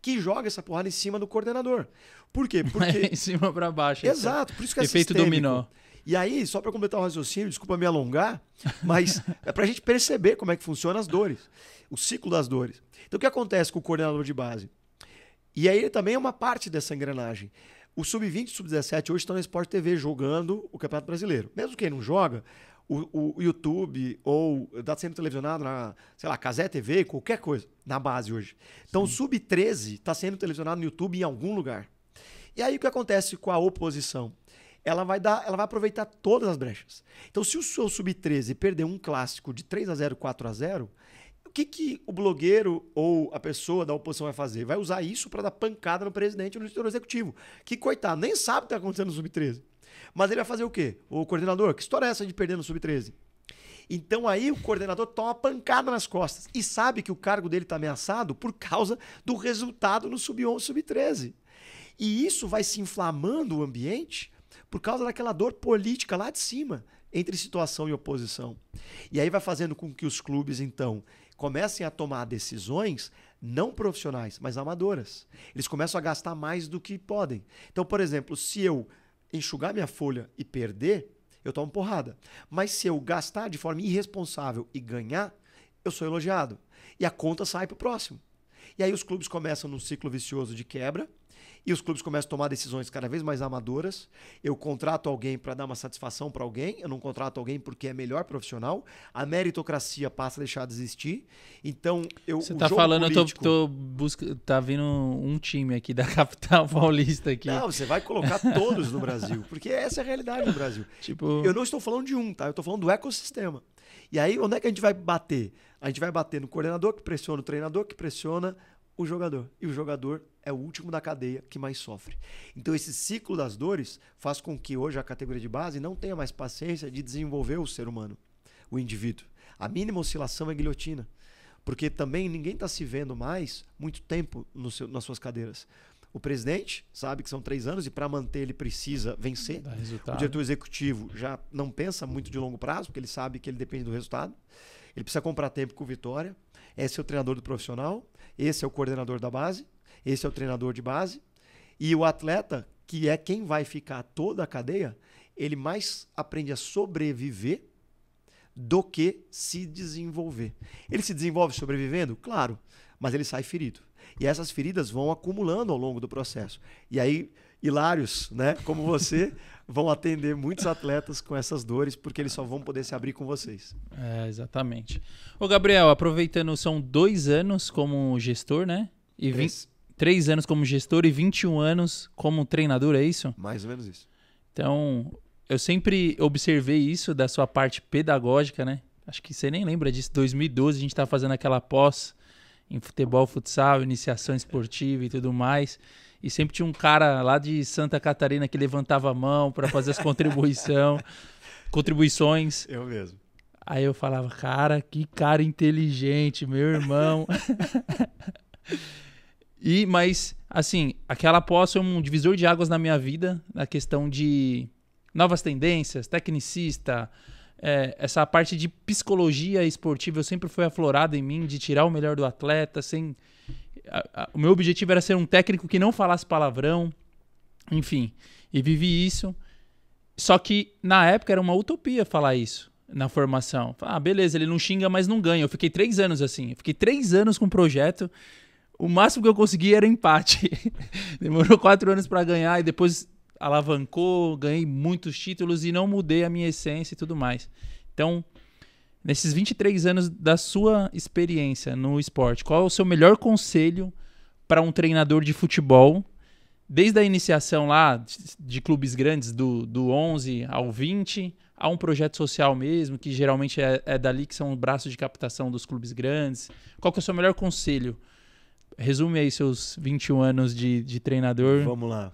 que joga essa porrada em cima do coordenador. Por quê? Porque em cima para baixo. Exato, por isso que é efeito sistêmico. dominó. E aí, só para completar o raciocínio, desculpa me alongar, mas é para a gente perceber como é que funciona as dores, o ciclo das dores. Então o que acontece com o coordenador de base? E aí ele também é uma parte dessa engrenagem. O Sub-20 e o Sub-17 hoje estão na Sport TV jogando o Campeonato Brasileiro. Mesmo quem não joga, o YouTube ou está sendo televisionado na, sei lá, Cazé TV, qualquer coisa, na base hoje. Então o Sub-13 está sendo televisionado no YouTube em algum lugar. E aí o que acontece com a oposição? Ela vai aproveitar todas as brechas. Então se o seu Sub-13 perder um clássico de 3-0, 4-0, o que o blogueiro ou a pessoa da oposição vai fazer? Vai usar isso para dar pancada no presidente ou no diretor executivo. Que, coitado, nem sabe o que está acontecendo no Sub-13. Mas ele vai fazer o quê? O coordenador, que história é essa de perder no Sub-13? Então aí o coordenador toma uma pancada nas costas e sabe que o cargo dele está ameaçado por causa do resultado no Sub-11 e Sub-13. E isso vai se inflamando o ambiente por causa daquela dor política lá de cima, entre situação e oposição. E aí vai fazendo com que os clubes, então, comecem a tomar decisões não profissionais, mas amadoras. Eles começam a gastar mais do que podem. Então, por exemplo, se eu enxugar minha folha e perder, eu tomo porrada. Mas se eu gastar de forma irresponsável e ganhar, eu sou elogiado. E a conta sai para o próximo. E aí os clubes começam num ciclo vicioso de quebra, e os clubes começam a tomar decisões cada vez mais amadoras. Eu contrato alguém para dar uma satisfação para alguém, eu não contrato alguém porque é melhor profissional. A meritocracia passa a deixar de existir. Então, você está falando, político... tá vindo um time aqui da capital paulista aqui. Não, você vai colocar todos no Brasil, porque essa é a realidade no Brasil. Eu não estou falando de um, tá? Eu estou falando do ecossistema. E aí, onde é que a gente vai bater? A gente vai bater no coordenador que pressiona o treinador, que pressiona o jogador. E o jogador é o último da cadeia que mais sofre. Então esse ciclo das dores faz com que hoje a categoria de base não tenha mais paciência de desenvolver o ser humano, o indivíduo. A mínima oscilação é guilhotina. Porque também ninguém está se vendo mais muito tempo nas suas cadeiras. O presidente sabe que são 3 anos e para manter ele precisa vencer. O diretor executivo já não pensa muito de longo prazo, porque ele sabe que ele depende do resultado. Ele precisa comprar tempo com vitória. Esse é o treinador do profissional, esse é o coordenador da base, esse é o treinador de base. E o atleta, que é quem vai ficar toda a cadeia, ele mais aprende a sobreviver do que se desenvolver. Ele se desenvolve sobrevivendo? Claro, mas ele sai ferido. E essas feridas vão acumulando ao longo do processo. E aí, hilários, né, como você, vão atender muitos atletas com essas dores, porque eles só vão poder se abrir com vocês. Exatamente. Ô, Gabriel, aproveitando, são 2 anos como gestor, né? E 3 anos como gestor e 21 anos como treinador, é isso? Mais ou menos isso. Então, eu sempre observei isso da sua parte pedagógica, né? Acho que você nem lembra disso. 2012 a gente estava fazendo aquela pós em futebol, futsal, iniciação esportiva e tudo mais. E sempre tinha um cara lá de Santa Catarina que levantava a mão para fazer as contribuições. Eu mesmo. Aí eu falava, cara, que cara inteligente, meu irmão. Mas, assim, aquela pós foi um divisor de águas na minha vida, na questão de novas tendências, tecnicista, essa parte de psicologia esportiva eu sempre foi aflorada em mim, de tirar o melhor do atleta, o meu objetivo era ser um técnico que não falasse palavrão, enfim, e vivi isso. Só que, na época, era uma utopia falar isso na formação. Beleza, ele não xinga, mas não ganha. Eu fiquei 3 anos assim, eu fiquei 3 anos com o projeto. O máximo que eu consegui era empate. Demorou 4 anos para ganhar e depois alavancou, ganhei muitos títulos e não mudei a minha essência e tudo mais. Então, nesses 23 anos da sua experiência no esporte, qual é o seu melhor conselho para um treinador de futebol, desde a iniciação lá de clubes grandes, do 11 ao 20, a um projeto social mesmo, que geralmente é dali que são os braços de captação dos clubes grandes? Qual que é o seu melhor conselho? Resume aí seus 21 anos de treinador. Vamos lá.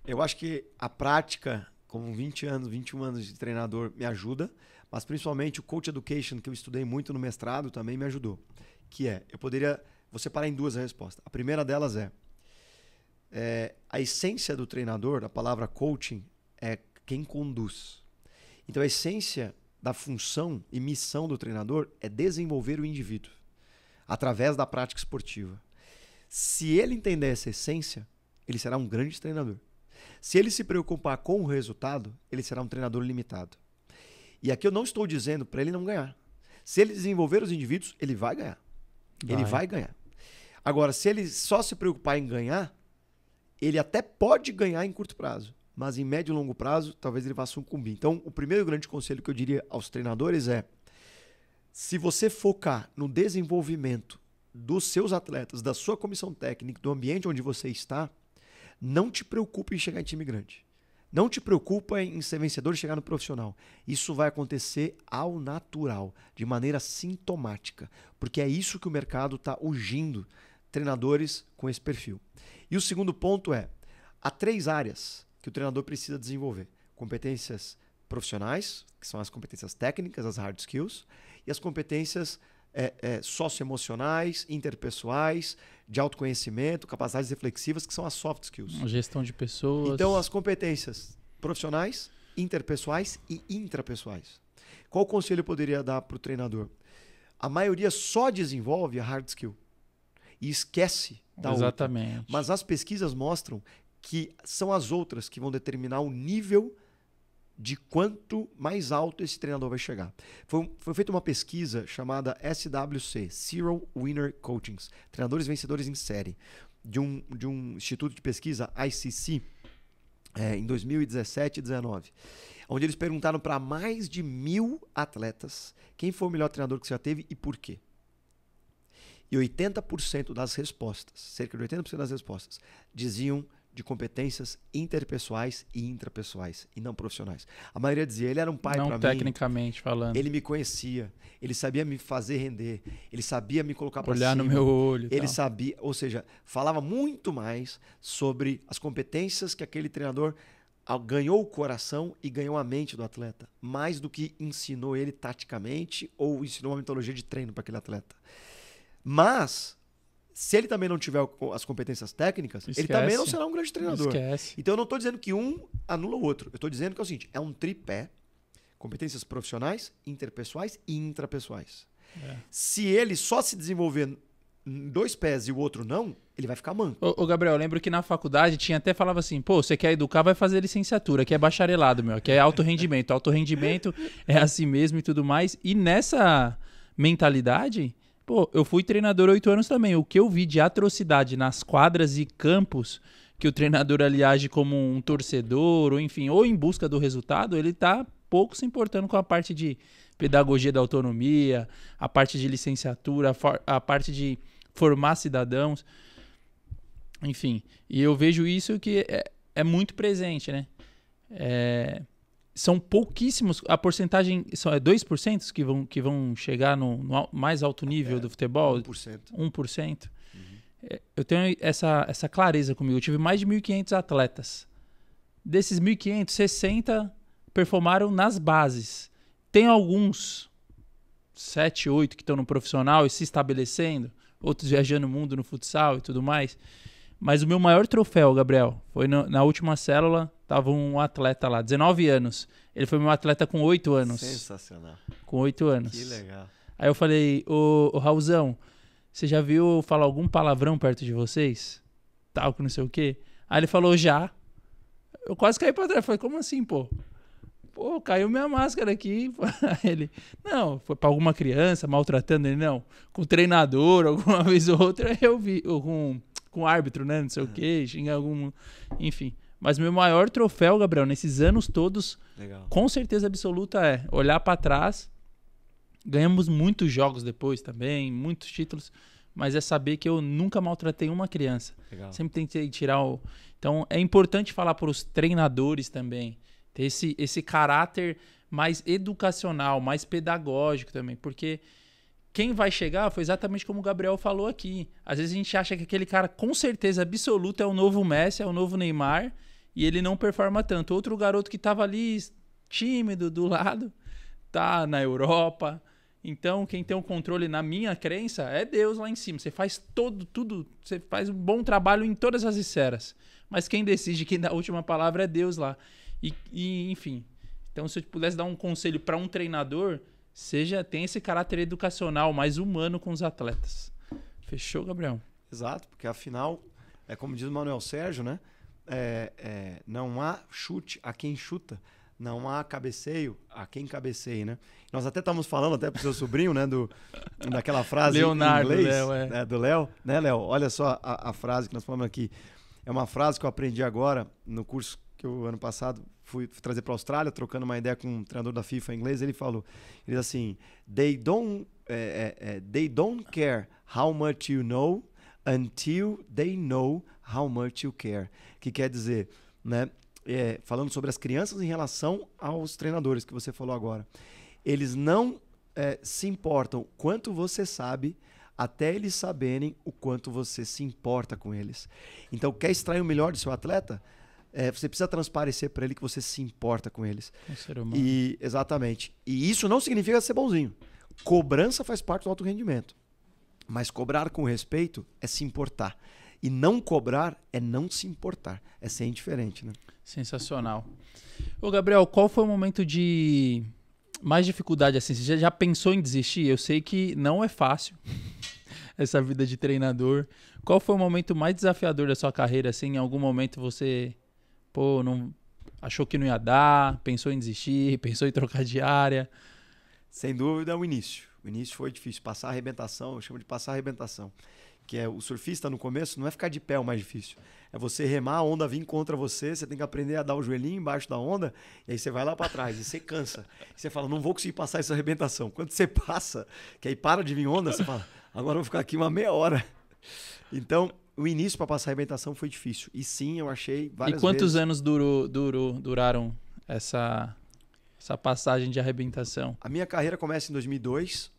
Eu acho que a prática, como 21 anos de treinador, me ajuda, mas principalmente o Coach Education, que eu estudei muito no mestrado, também me ajudou. Que vou separar em 2 a resposta. A primeira delas a essência do treinador, a palavra coaching, é quem conduz. Então a essência da função e missão do treinador é desenvolver o indivíduo através da prática esportiva. Se ele entender essa essência, ele será um grande treinador. Se ele se preocupar com o resultado, ele será um treinador limitado. E aqui eu não estou dizendo para ele não ganhar. Se ele desenvolver os indivíduos, ele vai ganhar. Ele vai ganhar. Agora, se ele só se preocupar em ganhar, ele até pode ganhar em curto prazo, mas em médio e longo prazo, talvez ele vá sucumbir. Então, o primeiro grande conselho que eu diria aos treinadores é: se você focar no desenvolvimento dos seus atletas, da sua comissão técnica, do ambiente onde você está, não te preocupe em chegar em time grande. Não te preocupa em ser vencedor e chegar no profissional. Isso vai acontecer ao natural, de maneira sintomática, porque é isso que o mercado está urgindo treinadores com esse perfil. E o segundo ponto há 3 áreas que o treinador precisa desenvolver: competências profissionais, que são as competências técnicas, as hard skills, e as competências socioemocionais, interpessoais, de autoconhecimento, capacidades reflexivas, que são as soft skills. Gestão de pessoas. Então, as competências profissionais, interpessoais e intrapessoais. Qual conselho eu poderia dar para o treinador? A maioria só desenvolve a hard skill e esquece da outra. Exatamente. Mas as pesquisas mostram que são as outras que vão determinar o nível de quanto mais alto esse treinador vai chegar. Foi feita uma pesquisa chamada SWC, Serial Winner Coachings, treinadores vencedores em série, de um instituto de pesquisa, ICC, em 2017 e 2019, onde eles perguntaram para mais de 1.000 atletas quem foi o melhor treinador que você já teve e por quê. E 80% das respostas, cerca de 80% das respostas, diziam de competências interpessoais e intrapessoais, e não profissionais. A maioria dizia: ele era um pai para mim. Não tecnicamente falando. Ele me conhecia, ele sabia me fazer render, ele sabia me colocar para cima. Olhar no meu olho. Ele sabia, ou seja, falava muito mais sobre as competências que aquele treinador ganhou o coração e ganhou a mente do atleta, mais do que ensinou ele taticamente ou ensinou uma metodologia de treino para aquele atleta. Mas se ele também não tiver as competências técnicas, ele também não será um grande treinador. Esquece. Então eu não estou dizendo que um anula o outro. Eu estou dizendo que é o seguinte: é um tripé: competências profissionais, interpessoais e intrapessoais. Se ele só se desenvolver em 2 pés e o outro não, ele vai ficar manco. Ô Gabriel, eu lembro que na faculdade tinha até falava assim, pô, você quer educar, vai fazer licenciatura, que é bacharelado, meu, que é alto rendimento. Alto rendimento é assim mesmo e tudo mais. E nessa mentalidade, pô, eu fui treinador 8 anos também. O que eu vi de atrocidade nas quadras e campos, que o treinador ali age como um torcedor, ou enfim, ou em busca do resultado, ele tá pouco se importando com a parte de pedagogia da autonomia, a parte de licenciatura, a parte de formar cidadãos, enfim. E eu vejo isso que é muito presente, né? São pouquíssimos, a porcentagem é 2% que vão chegar no mais alto nível do futebol? 1%. 1%. Eu tenho essa clareza comigo. Eu tive mais de 1.500 atletas. Desses 1.500, 60 performaram nas bases. Tem alguns, 7, 8 que estão no profissional e se estabelecendo, outros viajando o mundo no futsal e tudo mais. Mas o meu maior troféu, Gabriel, foi na última célula, tava um atleta lá, 19 anos. Ele foi meu atleta com 8 anos. Sensacional. Com 8 anos. Que legal. Aí eu falei, ô Raulzão, você já viu falar algum palavrão perto de vocês? Tal, que não sei o quê. Aí ele falou, já. Eu quase caí pra trás. Falei, como assim, pô? Pô, caiu minha máscara aqui. Ele, não, foi pra alguma criança maltratando ele, não. Com o treinador, alguma vez ou outra, eu vi. Ou com o árbitro, né? Não sei o quê, xinga algum. Enfim. Mas meu maior troféu, Gabriel, nesses anos todos, legal, com certeza absoluta, é olhar pra trás. Ganhamos muitos jogos depois também, muitos títulos, mas é saber que eu nunca maltratei uma criança. Legal. Sempre tentei tirar o... Então, é importante falar para os treinadores também, ter esse caráter mais educacional, mais pedagógico também, porque quem vai chegar foi exatamente como o Gabriel falou aqui. Às vezes a gente acha que aquele cara, com certeza absoluta, é o novo Messi, é o novo Neymar, e ele não performa tanto. Outro garoto que estava ali, tímido, do lado, tá na Europa. Então, quem tem o controle, na minha crença, é Deus lá em cima. Você faz tudo, você faz um bom trabalho em todas as esferas. Mas quem decide, quem dá a última palavra é Deus lá. E enfim. Então, se eu pudesse dar um conselho para um treinador, tem esse caráter educacional mais humano com os atletas. Fechou, Gabriel? Exato, porque afinal, como diz o Manuel Sérgio, né? Não há chute a quem chuta. Não há cabeceio a quem cabeceie, né? Nós até estávamos falando até pro seu sobrinho, né? Daquela frase Leonardo, em inglês, Léo, do Léo. Né, Léo? Olha só a frase que nós falamos aqui. É uma frase que eu aprendi agora no curso que eu, ano passado, fui trazer para a Austrália, trocando uma ideia com um treinador da FIFA em inglês. Ele diz assim, they don't care how much you know until they know how much you care. Que quer dizer, né? Falando sobre as crianças em relação aos treinadores que você falou agora. Eles não se importam quanto você sabe, até eles saberem o quanto você se importa com eles. Então, quer extrair o melhor do seu atleta? Você precisa transparecer para ele que você se importa com eles. Um ser humano. Exatamente. E isso não significa ser bonzinho. Cobrança faz parte do alto rendimento. Mas cobrar com respeito é se importar. E não cobrar é não se importar. É ser indiferente, né? Sensacional. Ô, Gabriel, qual foi o momento de mais dificuldade assim? Você já pensou em desistir? Eu sei que não é fácil essa vida de treinador. Qual foi o momento mais desafiador da sua carreira? Assim, em algum momento você não achou que não ia dar, pensou em desistir, pensou em trocar de área? Sem dúvida, o início. O início foi difícil. Passar a arrebentação, eu chamo de passar a arrebentação. Que o surfista no começo não é ficar de pé o mais difícil. É você remar, a onda vir contra você, você tem que aprender a dar o joelhinho embaixo da onda, e aí você vai lá para trás, e você cansa. E você fala, não vou conseguir passar essa arrebentação. Quando você passa, que aí para de vir onda, você fala, agora eu vou ficar aqui uma meia hora. Então, o início para passar a arrebentação foi difícil. E sim, eu achei várias vezes... E quantos anos duraram essa passagem de arrebentação? A minha carreira começa em 2002,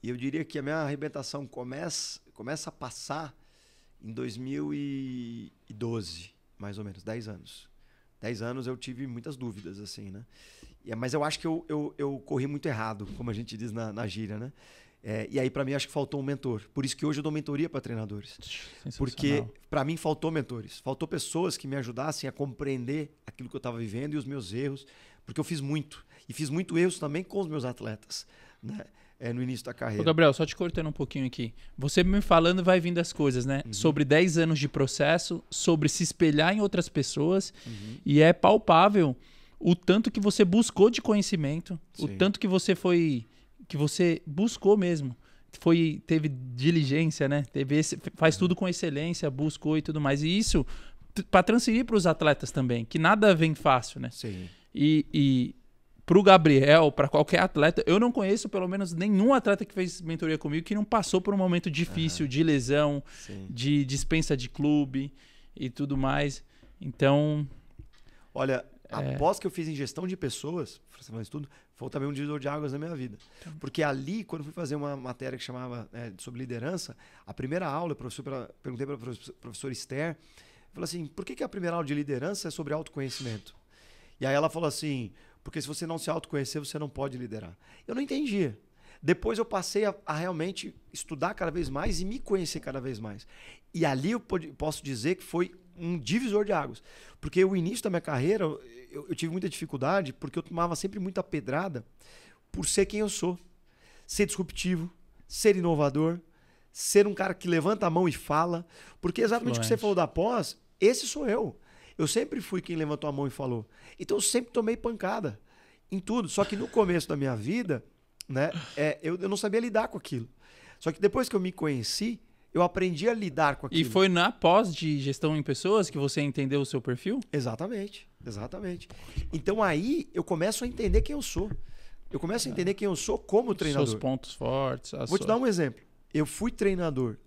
e eu diria que a minha arrebentação começa a passar em 2012, mais ou menos, 10 anos. 10 anos eu tive muitas dúvidas, assim, né? Mas eu acho que eu corri muito errado, como a gente diz na gíria, né? E aí, para mim, acho que faltou um mentor. Por isso que hoje eu dou mentoria para treinadores. Porque, para mim, faltou mentores. Faltou pessoas que me ajudassem a compreender aquilo que eu estava vivendo e os meus erros. Porque eu fiz muito. E fiz muito erros também com os meus atletas. né? No início da Ô, carreira. Gabriel, só te cortando um pouquinho aqui. Você me falando vai vindo as coisas, né? Sobre 10 anos de processo, sobre se espelhar em outras pessoas. E é palpável o tanto que você buscou de conhecimento, o Sim. tanto que você foi... que você buscou mesmo. Teve diligência, né? Faz tudo com excelência, buscou e tudo mais. E isso para transferir para os atletas também, que nada vem fácil, né? Sim. E para o Gabriel, para qualquer atleta, eu não conheço pelo menos nenhum atleta que fez mentoria comigo que não passou por um momento difícil de lesão, Sim. de dispensa de clube e tudo mais. Então, Olha, após que eu fiz em gestão de pessoas, tudo, foi também um divisor de águas na minha vida. Porque ali, quando eu fui fazer uma matéria que chamava sobre liderança, a primeira aula, perguntei para a professora Esther, falei assim, por que a primeira aula de liderança é sobre autoconhecimento? E aí ela falou assim, porque se você não se autoconhecer, você não pode liderar. Eu não entendia. Depois eu passei a realmente estudar cada vez mais e me conhecer cada vez mais. E ali eu posso dizer que foi um divisor de águas. Porque o início da minha carreira, eu tive muita dificuldade, porque eu tomava sempre muita pedrada por ser quem eu sou. Ser disruptivo, ser inovador, ser um cara que levanta a mão e fala. Porque exatamente o que você falou da pós, esse sou eu. Eu sempre fui quem levantou a mão e falou. Então eu sempre tomei pancada em tudo. Só que no começo da minha vida, né, eu não sabia lidar com aquilo. Só que depois que eu me conheci, eu aprendi a lidar com aquilo. E foi na pós de gestão em pessoas que você entendeu o seu perfil? Exatamente, exatamente. Então aí eu começo a entender quem eu sou. Eu começo a entender quem eu sou como treinador. Seus pontos fortes. Vou te dar um exemplo. Eu fui treinador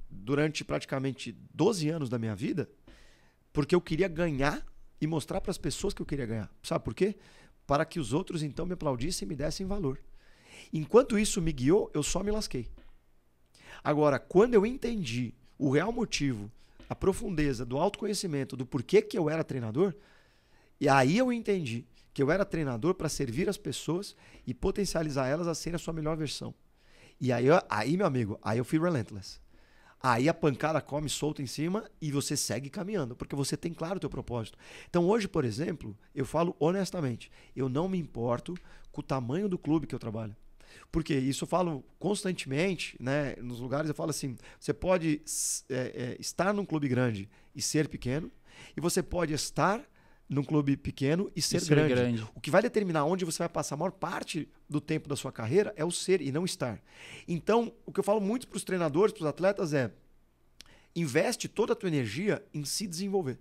durante praticamente 12 anos da minha vida porque eu queria ganhar e mostrar para as pessoas que eu queria ganhar. Sabe por quê? Para que os outros então me aplaudissem e me dessem valor. Enquanto isso me guiou, eu só me lasquei. Agora, quando eu entendi o real motivo, a profundeza do autoconhecimento, do porquê que eu era treinador, e aí eu entendi que eu era treinador para servir as pessoas e potencializar elas a serem a sua melhor versão. E aí, meu amigo, aí eu fui relentless. Aí a pancada come solta em cima e você segue caminhando, porque você tem claro o teu propósito. Então hoje, por exemplo, eu falo honestamente, eu não me importo com o tamanho do clube que eu trabalho. Porque isso eu falo constantemente, né? Nos lugares eu falo assim, você pode estar num clube grande e ser pequeno, e você pode estar num clube pequeno e ser grande. O que vai determinar onde você vai passar a maior parte do tempo da sua carreira é o ser e não estar. Então, o que eu falo muito para os treinadores, para os atletas é, investe toda a tua energia em se desenvolver,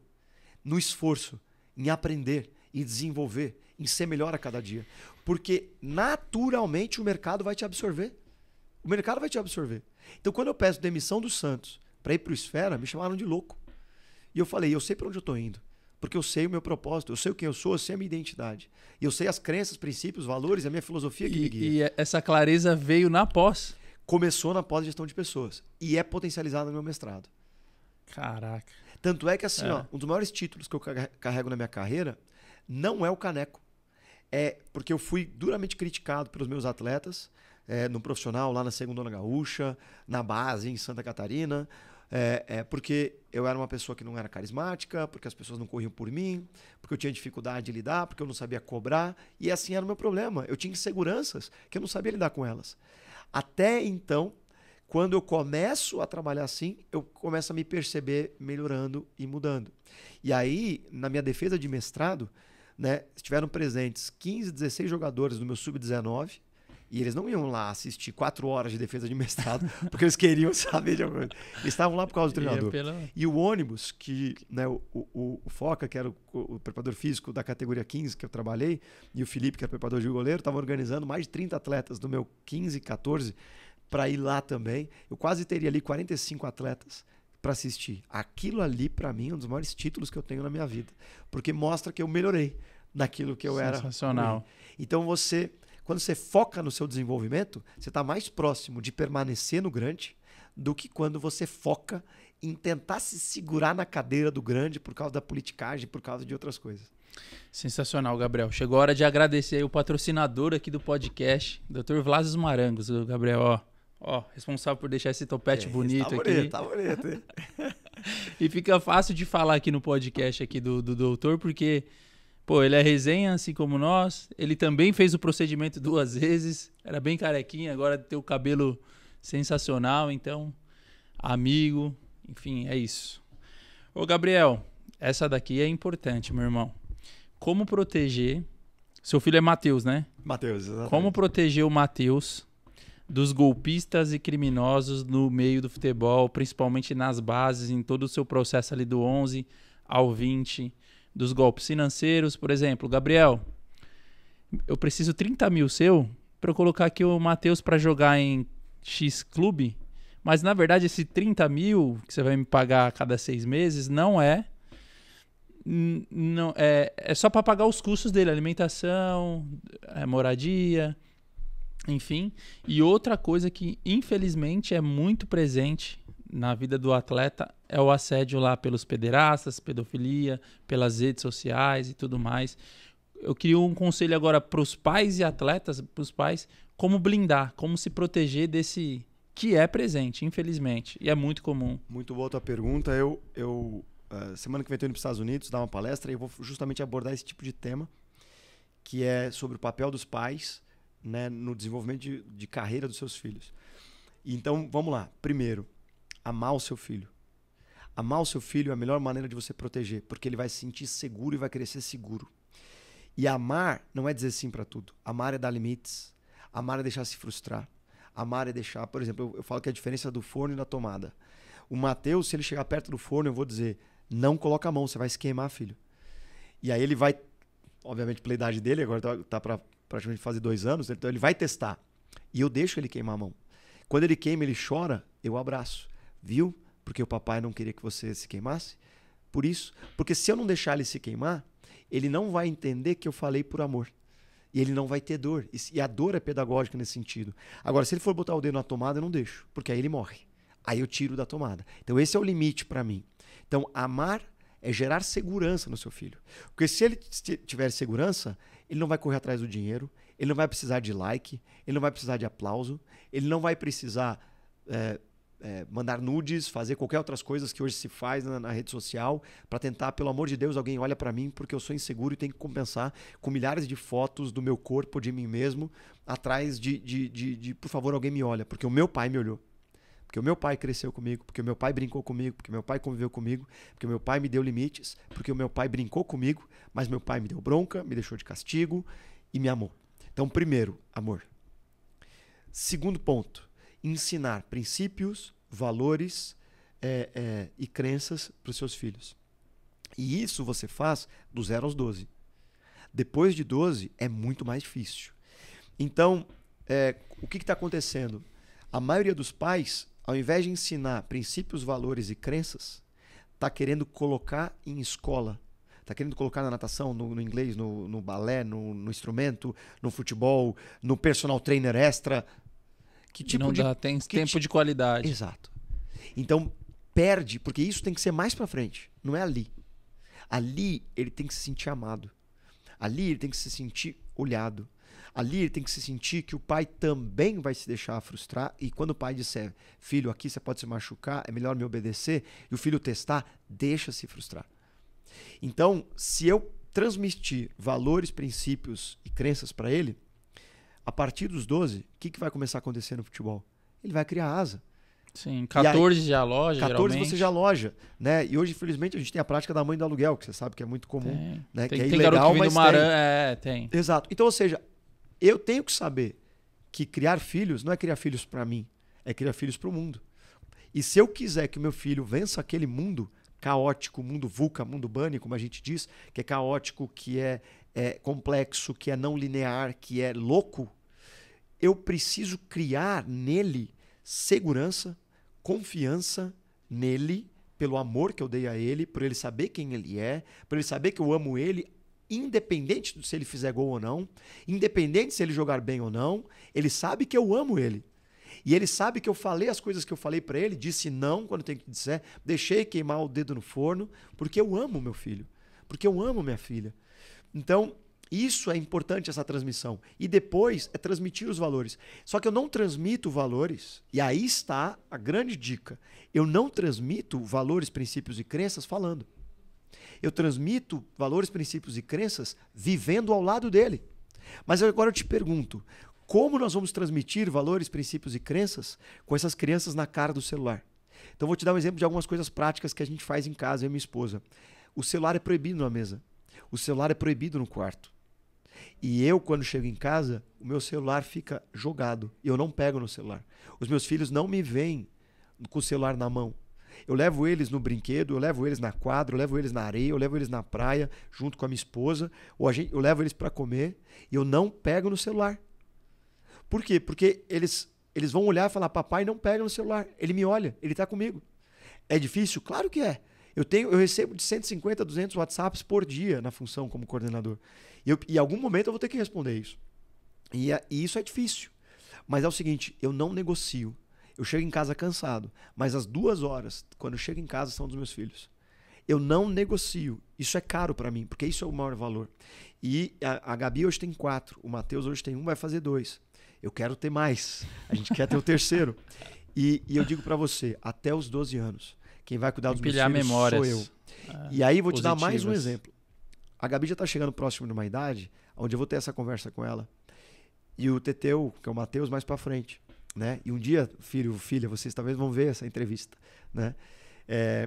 no esforço, em aprender e desenvolver, em ser melhor a cada dia. Porque naturalmente o mercado vai te absorver. O mercado vai te absorver. Então, quando eu peço demissão do Santos para ir para o Esfera, me chamaram de louco. E eu falei, eu sei para onde eu estou indo. Porque eu sei o meu propósito, eu sei quem eu sou, eu sei a minha identidade. E eu sei as crenças, princípios, valores, a minha filosofia que me guia. E essa clareza veio na pós? Começou na pós-gestão de pessoas. E é potencializado no meu mestrado. Caraca. Tanto é que assim, ó, um dos maiores títulos que eu carrego na minha carreira não é o caneco. É porque eu fui duramente criticado pelos meus atletas, no profissional, lá na Segundona Gaúcha, na base, em Santa Catarina, porque eu era uma pessoa que não era carismática, porque as pessoas não corriam por mim, porque eu tinha dificuldade de lidar, porque eu não sabia cobrar, e assim era o meu problema. Eu tinha inseguranças que eu não sabia lidar com elas. Até então, quando eu começo a trabalhar assim, eu começo a me perceber melhorando e mudando. E aí, na minha defesa de mestrado, né, estiveram presentes 15, 16 jogadores do meu sub-19, e eles não iam lá assistir 4 horas de defesa de mestrado, porque eles queriam saber de alguma coisa. Eles estavam lá por causa do treinador. E o ônibus, que, né, o Foca, que era o preparador físico da categoria 15 que eu trabalhei, e o Felipe, que era o preparador de goleiro, estavam organizando mais de 30 atletas do meu 15 e 14 para ir lá também. Eu quase teria ali 45 atletas para assistir. Aquilo ali, para mim, é um dos maiores títulos que eu tenho na minha vida, porque mostra que eu melhorei naquilo que eu era. Sensacional. Então quando você foca no seu desenvolvimento, você está mais próximo de permanecer no grande do que quando você foca em tentar se segurar na cadeira do grande por causa da politicagem, por causa de outras coisas. Sensacional, Gabriel. Chegou a hora de agradecer aí o patrocinador aqui do podcast, Dr. Vlasos Marangos, o Gabriel, responsável por deixar esse topete bonito aqui. Tá bonito, E fica fácil de falar aqui no podcast aqui do doutor, porque Pô, ele é resenha, assim como nós. Ele também fez o procedimento 2 vezes. Era bem carequinha, agora tem o cabelo sensacional. Então, amigo, enfim, é isso. Ô, Gabriel, essa daqui é importante, meu irmão. Como proteger... Seu filho é Matheus, né? Matheus, exatamente. Como proteger o Matheus dos golpistas e criminosos no meio do futebol, principalmente nas bases, em todo o seu processo ali do 11 ao 20, dos golpes financeiros, por exemplo. Gabriel, eu preciso 30 mil seu para eu colocar aqui o Matheus para jogar em X clube, mas na verdade esse 30 mil que você vai me pagar a cada 6 meses não é só para pagar os custos dele, alimentação, moradia, enfim. E outra coisa que infelizmente é muito presente na vida do atleta é o assédio lá pelos pederastas, pedofilia, pelas redes sociais e tudo mais. Eu queria um conselho agora para os pais e atletas, para os pais, como blindar, como se proteger desse que é presente, infelizmente, e é muito comum. Muito boa a tua pergunta. Semana que vem estou indo para os Estados Unidos dar uma palestra e eu vou justamente abordar esse tipo de tema, que é sobre o papel dos pais, né, no desenvolvimento de carreira dos seus filhos. Então, vamos lá. Primeiro, amar o seu filho. Amar o seu filho é a melhor maneira de você proteger, porque ele vai se sentir seguro e vai crescer seguro. E amar não é dizer sim para tudo. Amar é dar limites. Amar é deixar se frustrar. Amar é deixar... Por exemplo, eu falo que é a diferença do forno e da tomada. O Matheus, se ele chegar perto do forno, eu vou dizer, não coloca a mão, você vai se queimar, filho. E aí ele vai, obviamente pela idade dele, agora tá para praticamente fazer 2 anos, então ele vai testar. E eu deixo ele queimar a mão. Quando ele queima, ele chora, eu abraço. Viu? Porque o papai não queria que você se queimasse. Por isso. Porque se eu não deixar ele se queimar, ele não vai entender que eu falei por amor. E ele não vai ter dor. E a dor é pedagógica nesse sentido. Agora, se ele for botar o dedo na tomada, eu não deixo. Porque aí ele morre. Aí eu tiro da tomada. Então esse é o limite para mim. Então amar é gerar segurança no seu filho. Porque se ele tiver segurança, ele não vai correr atrás do dinheiro, ele não vai precisar de like, ele não vai precisar de aplauso, ele não vai precisar mandar nudes, fazer qualquer outras coisas que hoje se faz na rede social para tentar, pelo amor de Deus, alguém olha para mim porque eu sou inseguro e tenho que compensar com milhares de fotos do meu corpo, de mim mesmo, atrás de por favor, alguém me olha, porque o meu pai me olhou. Porque o meu pai cresceu comigo, porque o meu pai brincou comigo, porque o meu pai conviveu comigo, porque o meu pai me deu limites, porque o meu pai brincou comigo, mas meu pai me deu bronca, me deixou de castigo e me amou. Então, primeiro, amor. Segundo ponto, ensinar princípios, valores e crenças para os seus filhos. E isso você faz do 0 aos 12. Depois de 12 é muito mais difícil. Então, o que está acontecendo? A maioria dos pais, ao invés de ensinar princípios, valores e crenças, está querendo colocar em escola. Está querendo colocar na natação, no inglês, no balé, no instrumento, no futebol, no personal trainer extra. Que tipo não dá tempo de qualidade. Exato. Então, perde, porque isso tem que ser mais para frente, não é ali. Ali, ele tem que se sentir amado. Ali, ele tem que se sentir olhado. Ali ele tem que se sentir que o pai também vai se deixar frustrar e quando o pai disser, filho, aqui você pode se machucar, é melhor me obedecer, e o filho testar, deixa se frustrar. Então, se eu transmitir valores, princípios e crenças para ele, a partir dos 12, o que vai começar a acontecer no futebol? Ele vai criar asa. Sim, 14 aí, já loja, 14 geralmente. Você já loja, né? E hoje, infelizmente, a gente tem a prática da mãe do aluguel, que você sabe que é muito comum. Né? Tem, que é tem ilegal, garoto que vem mas do Maran, tem. Exato. Então, ou seja, eu tenho que saber que criar filhos não é criar filhos para mim, é criar filhos para o mundo. E se eu quiser que o meu filho vença aquele mundo caótico, mundo VUCA, mundo bunny, como a gente diz, que é caótico, que é complexo, que é não linear, que é louco, eu preciso criar nele segurança, confiança nele, pelo amor que eu dei a ele, por ele saber quem ele é, por ele saber que eu amo ele, independente de se ele fizer gol ou não, independente se ele jogar bem ou não, ele sabe que eu amo ele. E ele sabe que eu falei as coisas que eu falei para ele, disse não quando tem que dizer, deixei queimar o dedo no forno, porque eu amo meu filho, porque eu amo minha filha. Então, isso é importante, essa transmissão. E depois é transmitir os valores. Só que eu não transmito valores, e aí está a grande dica. Eu não transmito valores, princípios e crenças falando. Eu transmito valores, princípios e crenças vivendo ao lado dele. Mas agora eu te pergunto, como nós vamos transmitir valores, princípios e crenças com essas crianças na cara do celular? Então vou te dar um exemplo de algumas coisas práticas que a gente faz em casa, eu e minha esposa. O celular é proibido na mesa. O celular é proibido no quarto. E eu, quando chego em casa, o meu celular fica jogado. E eu não pego no celular. Os meus filhos não me veem com o celular na mão. Eu levo eles no brinquedo, eu levo eles na quadra, eu levo eles na areia, eu levo eles na praia, junto com a minha esposa, eu levo eles para comer e eu não pego no celular. Por quê? Porque eles vão olhar e falar, papai não pega no celular. Ele me olha, ele está comigo. É difícil? Claro que é. Eu recebo de 150 a 200 WhatsApps por dia na função como coordenador. E em algum momento eu vou ter que responder isso. E isso é difícil. Mas é o seguinte, eu não negocio. Eu chego em casa cansado, mas as 2 horas, quando eu chego em casa, são dos meus filhos. Eu não negocio. Isso é caro para mim, porque isso é o maior valor. E a Gabi hoje tem 4, o Matheus hoje tem 1, vai fazer 2. Eu quero ter mais. A gente quer ter o terceiro. E eu digo para você, até os 12 anos, quem vai cuidar dos meus filhos memórias, sou eu. E aí vou te dar positivas. mais um exemplo. A Gabi já está chegando próximo de uma idade onde eu vou ter essa conversa com ela. E o Teteu, que é o Matheus, mais para frente. Né? E um dia, filho, filha, vocês talvez vão ver essa entrevista, né?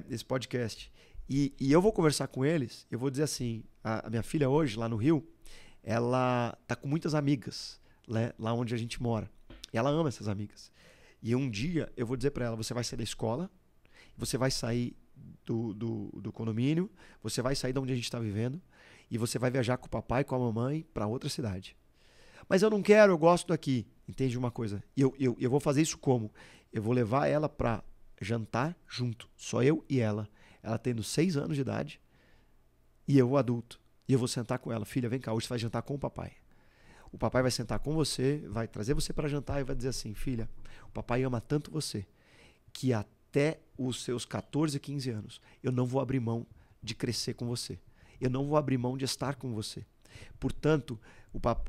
Esse podcast. E eu vou conversar com eles, eu vou dizer assim, a minha filha hoje, lá no Rio, ela tá com muitas amigas, né? Lá onde a gente mora. E ela ama essas amigas. E um dia eu vou dizer para ela, você vai sair da escola, você vai sair do condomínio, você vai sair de onde a gente está vivendo e você vai viajar com o papai e com a mamãe para outra cidade. Mas eu não quero, eu gosto daqui. Entende uma coisa? E eu vou fazer isso como? Eu vou levar ela para jantar junto. Só eu e ela. Ela tendo 6 anos de idade e eu adulto. E eu vou sentar com ela. Filha, vem cá, hoje você vai jantar com o papai. O papai vai sentar com você, vai trazer você para jantar e vai dizer assim, filha, o papai ama tanto você que até os seus 14, 15 anos eu não vou abrir mão de crescer com você. Eu não vou abrir mão de estar com você. Portanto,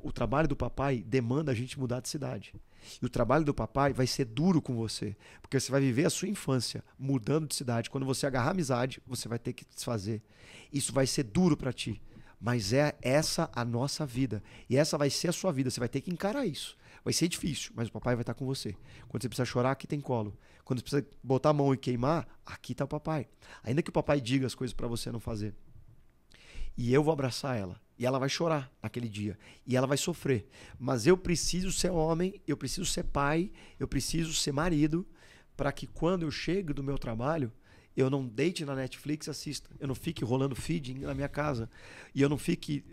o trabalho do papai demanda a gente mudar de cidade. E o trabalho do papai vai ser duro com você, porque você vai viver a sua infância mudando de cidade. Quando você agarrar amizade, você vai ter que desfazer. Isso vai ser duro para ti, mas é essa a nossa vida. E essa vai ser a sua vida, você vai ter que encarar isso. Vai ser difícil, mas o papai vai estar com você. Quando você precisa chorar, aqui tem colo. Quando você precisa botar a mão e queimar, aqui está o papai. Ainda que o papai diga as coisas para você não fazer. E eu vou abraçar ela. E ela vai chorar naquele dia. E ela vai sofrer. Mas eu preciso ser homem, eu preciso ser pai, eu preciso ser marido, para que quando eu chego do meu trabalho, eu não deite na Netflix e assista. Eu não fique rolando feed na minha casa. E eu não fique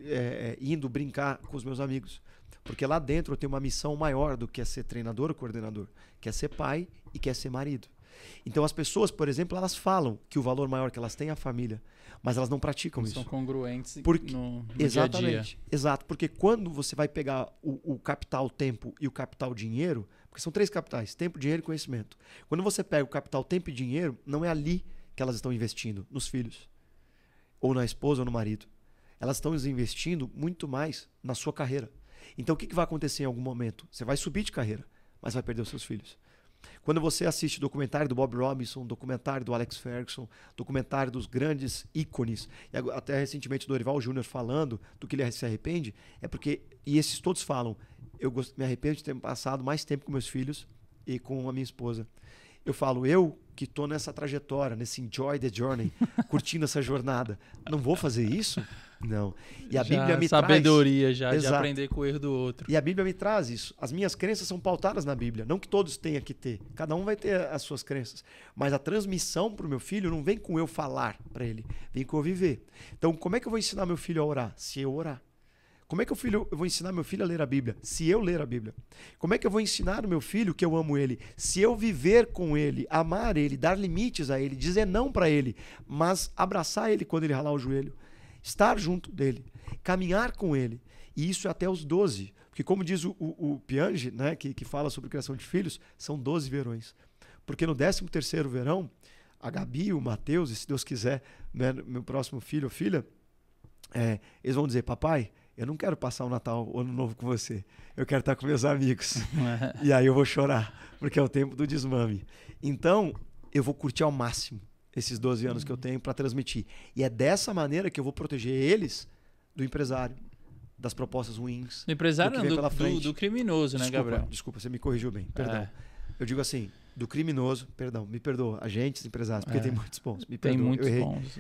indo brincar com os meus amigos. Porque lá dentro eu tenho uma missão maior do que é ser treinador ou coordenador. Que é ser pai e que é ser marido. Então as pessoas, por exemplo, elas falam que o valor maior que elas têm é a família, mas elas não praticam isso. São congruentes no exatamente, dia a dia. Exato, porque quando você vai pegar o capital tempo e o capital dinheiro, porque são 3 capitais, tempo, dinheiro e conhecimento. Quando você pega o capital tempo e dinheiro, não é ali que elas estão investindo, nos filhos, ou na esposa ou no marido. Elas estão investindo muito mais na sua carreira. Então o que vai acontecer em algum momento? Você vai subir de carreira, mas vai perder os seus filhos. Quando você assiste documentário do Bob Robinson, documentário do Alex Ferguson, documentário dos grandes ícones, e até recentemente do Dorival Júnior falando do que ele se arrepende, é porque, e esses todos falam, me arrependo de ter passado mais tempo com meus filhos e com a minha esposa. Eu falo, eu que estou nessa trajetória, nesse enjoy the journey, curtindo essa jornada, não vou fazer isso? Não. E a Bíblia me sabedoria já Exato. De aprender com o erro do outro. E a Bíblia me traz isso. As minhas crenças são pautadas na Bíblia. Não que todos tenham que ter. Cada um vai ter as suas crenças. Mas a transmissão para o meu filho não vem com eu falar para ele. Vem com eu viver. Então, como é que eu vou ensinar meu filho a orar? Se eu orar. Como é que eu vou ensinar meu filho a ler a Bíblia? Se eu ler a Bíblia. Como é que eu vou ensinar o meu filho que eu amo ele? Se eu viver com ele, amar ele, dar limites a ele, dizer não para ele, mas abraçar ele quando ele ralar o joelho. Estar junto dele, caminhar com ele. E isso é até os 12. Porque como diz o Piaget, né, que fala sobre criação de filhos, são 12 verões. Porque no 13º verão, a Gabi, o Matheus, e se Deus quiser, né, meu próximo filho ou filha, eles vão dizer, papai, eu não quero passar o Natal ou Ano Novo com você. Eu quero estar com meus amigos. E aí eu vou chorar, porque é o tempo do desmame. Então, eu vou curtir ao máximo esses 12 anos que eu tenho para transmitir. E é dessa maneira que eu vou proteger eles do empresário, das propostas ruins. Do empresário do que vem pela não, frente. do criminoso, né, Gabriel? Desculpa, você me corrigiu bem, perdão. É. Eu digo assim, do criminoso, perdão, me perdoa, agentes, empresários, porque tem muitos bons, me perdoa, Tem muitos eu errei. bons.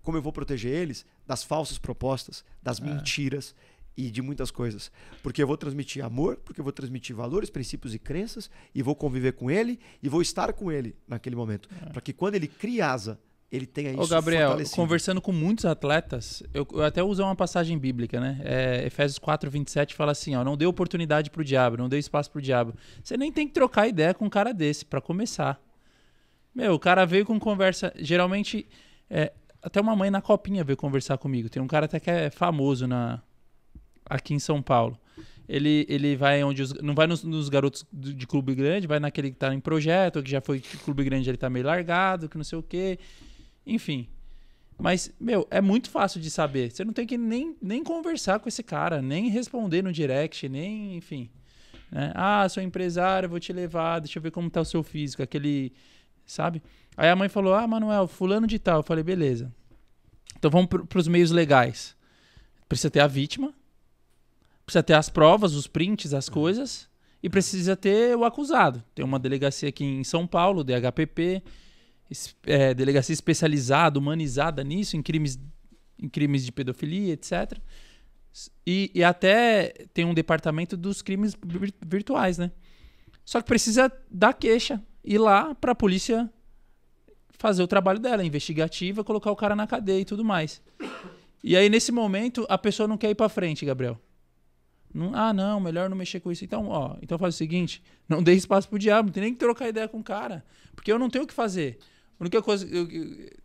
Como eu vou proteger eles das falsas propostas, das mentiras e de muitas coisas. Porque eu vou transmitir amor, porque eu vou transmitir valores, princípios e crenças, e vou conviver com ele, e vou estar com ele naquele momento. Para que quando ele cria asa, ele tenha isso Gabriel, fortalecido. conversando com muitos atletas, eu até uso uma passagem bíblica, né? Efésios 4:27 fala assim, ó, não dê oportunidade pro diabo, não dê espaço pro diabo. Você nem tem que trocar ideia com um cara desse, para começar. O cara veio com conversa, geralmente, até uma mãe na copinha veio conversar comigo. Tem um cara até que é famoso aqui em São Paulo. Ele vai onde não vai nos garotos de clube grande, vai naquele que tá em projeto, que já foi clube grande, ele tá meio largado, que não sei o quê. Enfim. Mas, é muito fácil de saber. Você não tem que nem conversar com esse cara, nem responder no direct, nem, enfim. Né? Sou empresário, vou te levar, deixa eu ver como tá o seu físico, aquele, sabe? Aí a mãe falou, Manuel, fulano de tal. Eu falei, beleza. Então vamos pros meios legais. Precisa ter a vítima, precisa ter as provas, os prints, as coisas, e precisa ter o acusado. Tem uma delegacia aqui em São Paulo, DHPP, delegacia especializada, humanizada nisso, em crimes de pedofilia, etc. E até tem um departamento dos crimes virtuais, né? Só que precisa dar queixa, ir lá para a polícia fazer o trabalho dela, investigativa, colocar o cara na cadeia e tudo mais. E aí, nesse momento, a pessoa não quer ir para frente, Gabriel. Não, melhor não mexer com isso. Então faz o seguinte, não dê espaço pro diabo, não tem nem que trocar ideia com o cara, porque eu não tenho o que fazer. A única coisa,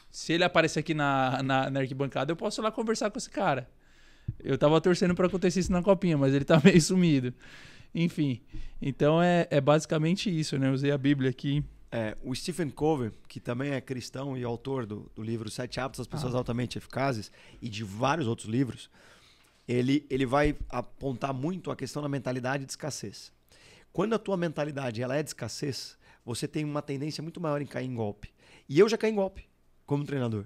se ele aparecer aqui na arquibancada, eu posso ir lá conversar com esse cara. Eu tava torcendo para acontecer isso na copinha, mas ele tá meio sumido. Enfim, então é basicamente isso, né? Eu usei a Bíblia aqui. O Stephen Covey, que também é cristão e autor do livro 7 Hábitos das Pessoas Altamente Eficazes e de vários outros livros, ele vai apontar muito a questão da mentalidade de escassez. Quando a tua mentalidade ela é de escassez, você tem uma tendência muito maior em cair em golpe. E eu já caí em golpe como treinador.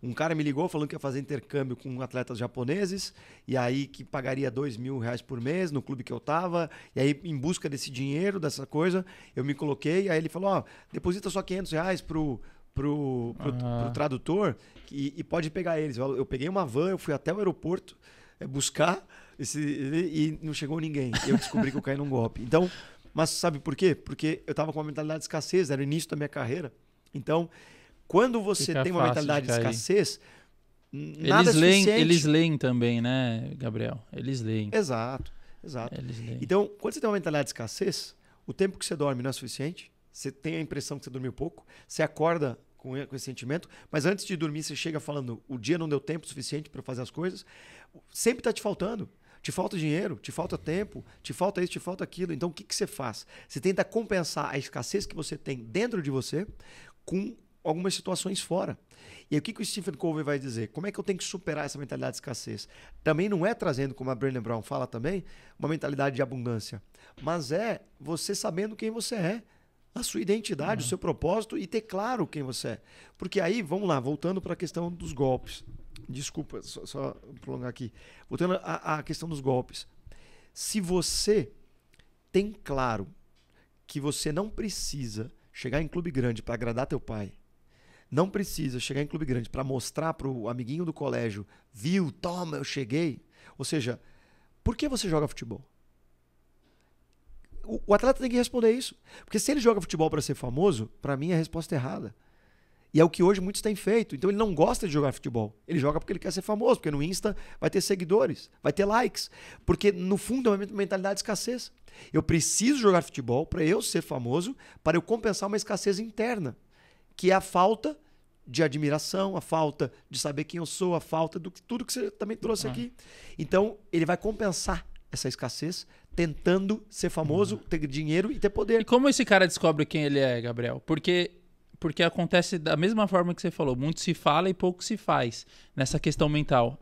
Um cara me ligou falando que ia fazer intercâmbio com atletas japoneses, e aí que pagaria R$2.000 por mês no clube que eu tava, e aí em busca desse dinheiro, dessa coisa, eu me coloquei, aí ele falou, deposita só R$500 pro tradutor e pode pegar eles. Eu peguei uma van, eu fui até o aeroporto buscar e não chegou ninguém. Eu descobri que eu caí num golpe. Então, mas sabe por quê? Porque eu tava com uma mentalidade de escassez, era o início da minha carreira. Então, quando você tem uma mentalidade de escassez, nada é suficiente. Eles leem também, né, Gabriel? Eles leem. Exato. Eles leem. Então, quando você tem uma mentalidade de escassez, o tempo que você dorme não é suficiente, você tem a impressão que você dormiu pouco, você acorda com esse sentimento, mas antes de dormir você chega falando, o dia não deu tempo suficiente para fazer as coisas, sempre está te faltando. Te falta dinheiro, te falta tempo, te falta isso, te falta aquilo. Então, o que você faz? Você tenta compensar a escassez que você tem dentro de você com algumas situações fora. E aí, o que o Stephen Covey vai dizer? Como é que eu tenho que superar essa mentalidade de escassez? Também não é trazendo, como a Brené Brown fala também, uma mentalidade de abundância. Mas é você sabendo quem você é, a sua identidade, o seu propósito e ter claro quem você é. Porque aí, vamos lá, voltando para a questão dos golpes. Desculpa, só prolongar aqui. Voltando à questão dos golpes. Se você tem claro que você não precisa chegar em clube grande para agradar teu pai, não precisa chegar em clube grande para mostrar para o amiguinho do colégio, viu, toma, eu cheguei. Ou seja, por que você joga futebol? O atleta tem que responder isso. Porque se ele joga futebol para ser famoso, para mim a resposta é errada. E é o que hoje muitos têm feito. Então ele não gosta de jogar futebol. Ele joga porque ele quer ser famoso, porque no Insta vai ter seguidores, vai ter likes. Porque no fundo é uma mentalidade de escassez. Eu preciso jogar futebol para eu ser famoso, para eu compensar uma escassez interna, que é a falta de admiração, a falta de saber quem eu sou, a falta de tudo que você também trouxe aqui. Então ele vai compensar essa escassez tentando ser famoso, ter dinheiro e ter poder. E como esse cara descobre quem ele é, Gabriel? Porque porque acontece da mesma forma que você falou, muito se fala e pouco se faz nessa questão mental.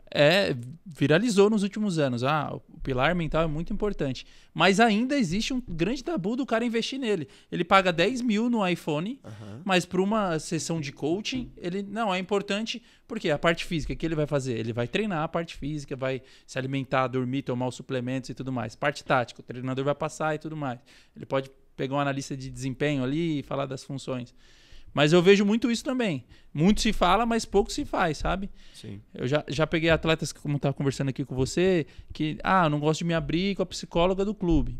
Viralizou nos últimos anos. O pilar mental é muito importante. Mas ainda existe um grande tabu do cara investir nele. Ele paga 10 mil no iPhone, mas para uma sessão de coaching, ele não é importante, porque a parte física, o que ele vai fazer? Ele vai treinar a parte física, vai se alimentar, dormir, tomar os suplementos e tudo mais. Parte tática, o treinador vai passar e tudo mais. Ele pode pegar um analista de desempenho ali e falar das funções. Mas eu vejo muito isso também. Muito se fala, mas pouco se faz, sabe? Sim. Eu já peguei atletas, como eu estava conversando aqui com você, que, eu não gosto de me abrir com a psicóloga do clube.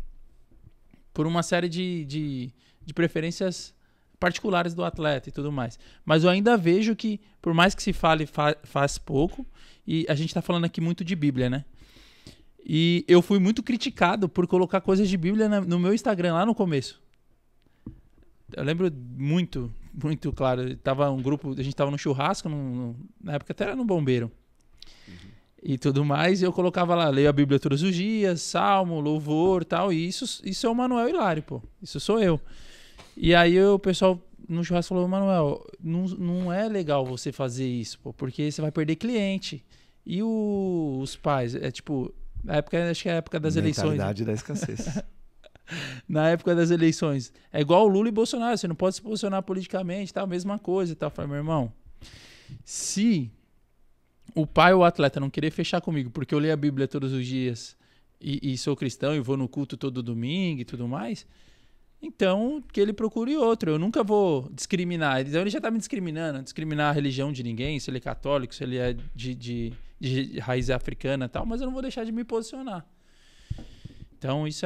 Por uma série de preferências particulares do atleta e tudo mais. Mas eu ainda vejo que, por mais que se fale, faz pouco. E a gente está falando aqui muito de Bíblia, né? E eu fui muito criticado por colocar coisas de Bíblia no meu Instagram, lá no começo. Eu lembro muito claro. Tava um grupo, a gente tava no churrasco, na época até era no bombeiro. E tudo mais, e eu colocava lá, leio a Bíblia todos os dias, salmo, louvor e tal. E isso é o Manuel Hilário, pô. Isso sou eu. E aí o pessoal no churrasco falou, Manuel, não é legal você fazer isso, pô, porque você vai perder cliente. E os pais, na época, acho que é a época das eleições. Mentalidade da escassez. Na época das eleições. É igual o Lula e Bolsonaro, você não pode se posicionar politicamente, tá? Mesma coisa e tal. Eu falei, meu irmão, se o pai ou o atleta não querer fechar comigo porque eu leio a Bíblia todos os dias e sou cristão e vou no culto todo domingo e tudo mais, então que ele procure outro. Eu nunca vou discriminar. Então ele já tá me discriminar a religião de ninguém, se ele é católico, se ele é de raiz africana e tal, mas eu não vou deixar de me posicionar. Então isso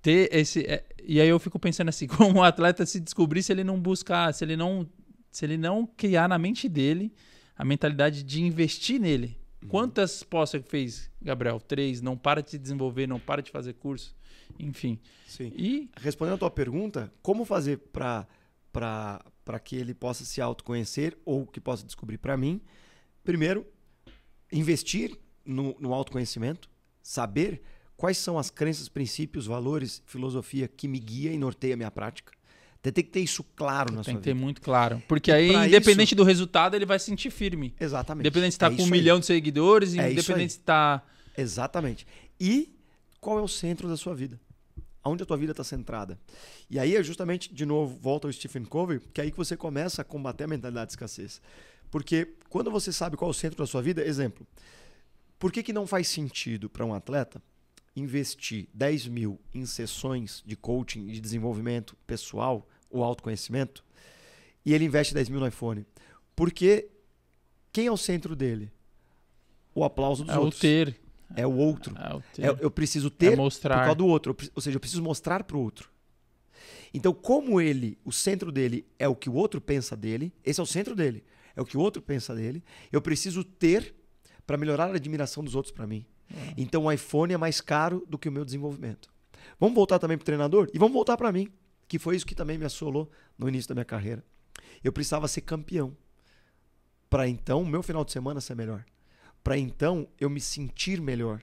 ter esse... e aí eu fico pensando assim, como o atleta se descobrir se ele não buscar, se ele não criar na mente dele a mentalidade de investir nele. Quantas postas que fez, Gabriel? 3, não para de se desenvolver, não para de fazer curso, enfim. Sim. E respondendo a tua pergunta, como fazer para que ele possa se autoconhecer ou que possa descobrir para mim? Primeiro, investir no autoconhecimento, saber quais são as crenças, princípios, valores, filosofia que me guia e norteia a minha prática. Tem que ter isso claro na sua vida. Tem que ter muito claro. Porque E aí, pra independente do resultado, ele vai se sentir firme. Exatamente. Independente se está com 1 isso milhão aí. de seguidores, É isso independente aí. se está... Exatamente. E qual é o centro da sua vida? Aonde a tua vida está centrada? E aí é justamente, de novo, volta ao Stephen Covey, que é aí que você começa a combater a mentalidade de escassez. Porque quando você sabe qual é o centro da sua vida, exemplo, por que não faz sentido para um atleta investir 10 mil em sessões de coaching e de desenvolvimento pessoal ou autoconhecimento e ele investe 10 mil no iPhone? Porque quem é o centro dele? O aplauso dos outros. o ter. É o outro. o ter. Eu preciso ter mostrar. por causa do outro. Ou seja, eu preciso mostrar para o outro. Então, como o centro dele é o que o outro pensa dele, esse é o centro dele, é o que o outro pensa dele, eu preciso ter para melhorar a admiração dos outros para mim. Então o iPhone é mais caro do que o meu desenvolvimento. Vamos voltar também para o treinador? E vamos voltar para mim, que foi isso que também me assolou no início da minha carreira. Eu precisava ser campeão para então o meu final de semana ser melhor. Para então eu me sentir melhor.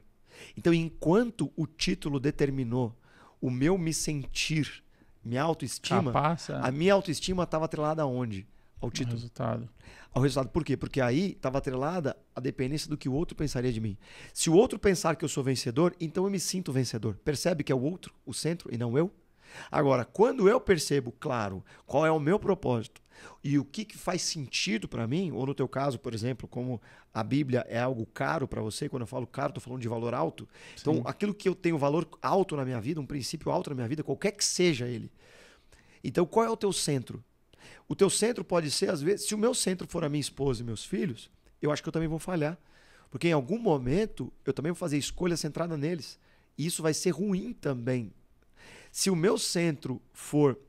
Então enquanto o título determinou o meu me sentir, minha autoestima, a minha autoestima estava atrelada aonde? Ao título. Ao resultado. Por quê? Porque aí estava atrelada a dependência do que o outro pensaria de mim. Se o outro pensar que eu sou vencedor, então eu me sinto vencedor. Percebe que é o outro, o centro, e não eu? Agora, quando eu percebo, claro, qual é o meu propósito e o que faz sentido para mim, ou no teu caso, por exemplo, como a Bíblia é algo caro para você, quando eu falo caro, estou falando de valor alto. Sim. Então, aquilo que eu tenho valor alto na minha vida, um princípio alto na minha vida, qualquer que seja ele. Então, qual é o teu centro? O teu centro pode ser, às vezes, se o meu centro for a minha esposa e meus filhos, eu acho que eu também vou falhar. Porque em algum momento eu também vou fazer escolha centrada neles. E isso vai ser ruim também. Se o meu centro for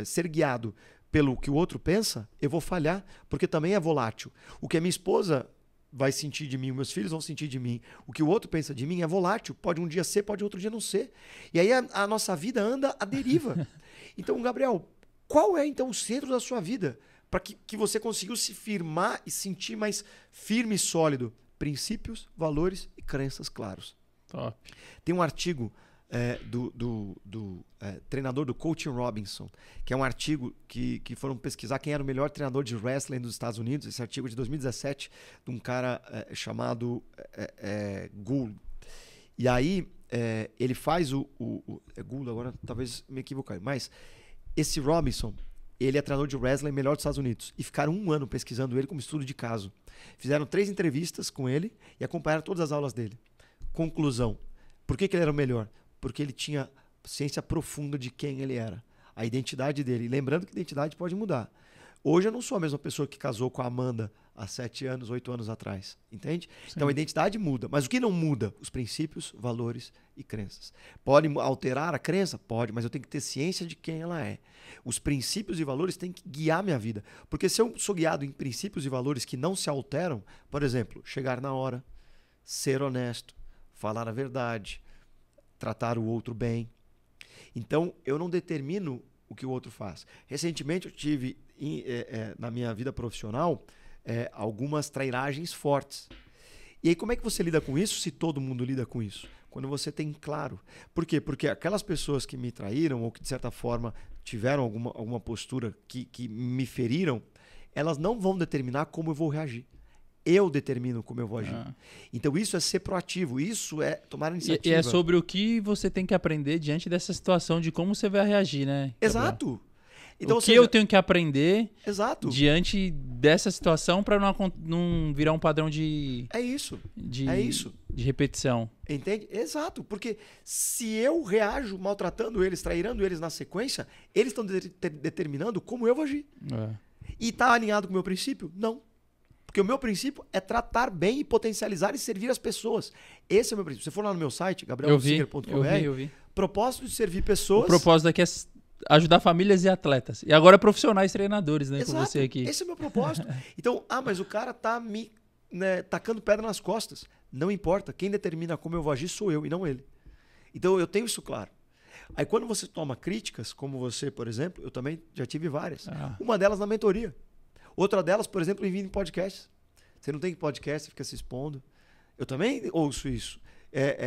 ser guiado pelo que o outro pensa, eu vou falhar, porque também é volátil. O que a minha esposa vai sentir de mim, os meus filhos vão sentir de mim, o que o outro pensa de mim é volátil. Pode um dia ser, pode outro dia não ser. E aí a nossa vida anda à deriva. Então, Gabriel, qual é então o centro da sua vida? Para que você conseguiu se firmar e sentir mais firme e sólido. Princípios, valores e crenças claros. Top. Tem um artigo do treinador do Coaching Robinson, que é um artigo que foram pesquisar quem era o melhor treinador de wrestling dos Estados Unidos. Esse artigo é de 2017, de um cara chamado Gould. E aí ele faz o Gould, agora talvez me equivocar, mas esse Robinson, ele é treinador de wrestling melhor dos Estados Unidos. E ficaram 1 ano pesquisando ele como estudo de caso. Fizeram 3 entrevistas com ele e acompanharam todas as aulas dele. Conclusão. Por que ele era o melhor? Porque ele tinha ciência profunda de quem ele era. A identidade dele. E lembrando que a identidade pode mudar. Hoje eu não sou a mesma pessoa que casou com a Amanda há 7 anos, 8 anos atrás. Entende? Sim. Então a identidade muda. Mas o que não muda? Os princípios, valores e crenças. Pode alterar a crença? Pode, mas eu tenho que ter ciência de quem ela é. Os princípios e valores têm que guiar minha vida. Porque se eu sou guiado em princípios e valores que não se alteram, por exemplo, chegar na hora, ser honesto, falar a verdade, tratar o outro bem. Então, eu não determino o que o outro faz. Recentemente, eu tive, na minha vida profissional, algumas trairagens fortes. E aí, como é que você lida com isso se todo mundo lida com isso? Quando você tem claro. Por quê? Porque aquelas pessoas que me traíram ou que, de certa forma, tiveram alguma postura que me feriram, elas não vão determinar como eu vou reagir. Eu determino como eu vou agir. Então, isso é ser proativo. Isso é tomar iniciativa. E é sobre o que você tem que aprender diante dessa situação, de como você vai reagir, né? Exato. Então, o que eu tenho que aprender diante dessa situação para não virar um padrão de... É isso. De repetição. Entende? Exato. Porque se eu reajo maltratando eles, trairando eles na sequência, eles estão determinando como eu vou agir. E está alinhado com o meu princípio? Não. Porque o meu princípio é tratar bem e potencializar e servir as pessoas. Esse é o meu princípio. Se você for lá no meu site, gabrielsinger.com.br, propósito de servir pessoas... O propósito aqui é ajudar famílias e atletas. E agora profissionais treinadores, né? Exato. Com você aqui. Esse é o meu propósito. Então, mas o cara tá me tacando pedra nas costas. Não importa. Quem determina como eu vou agir sou eu e não ele. Então, eu tenho isso claro. Aí, quando você toma críticas, como você, por exemplo, eu também já tive várias. Uma delas na mentoria. Outra delas, por exemplo, em vir em podcasts. Você não tem podcast, você fica se expondo. Eu também ouço isso.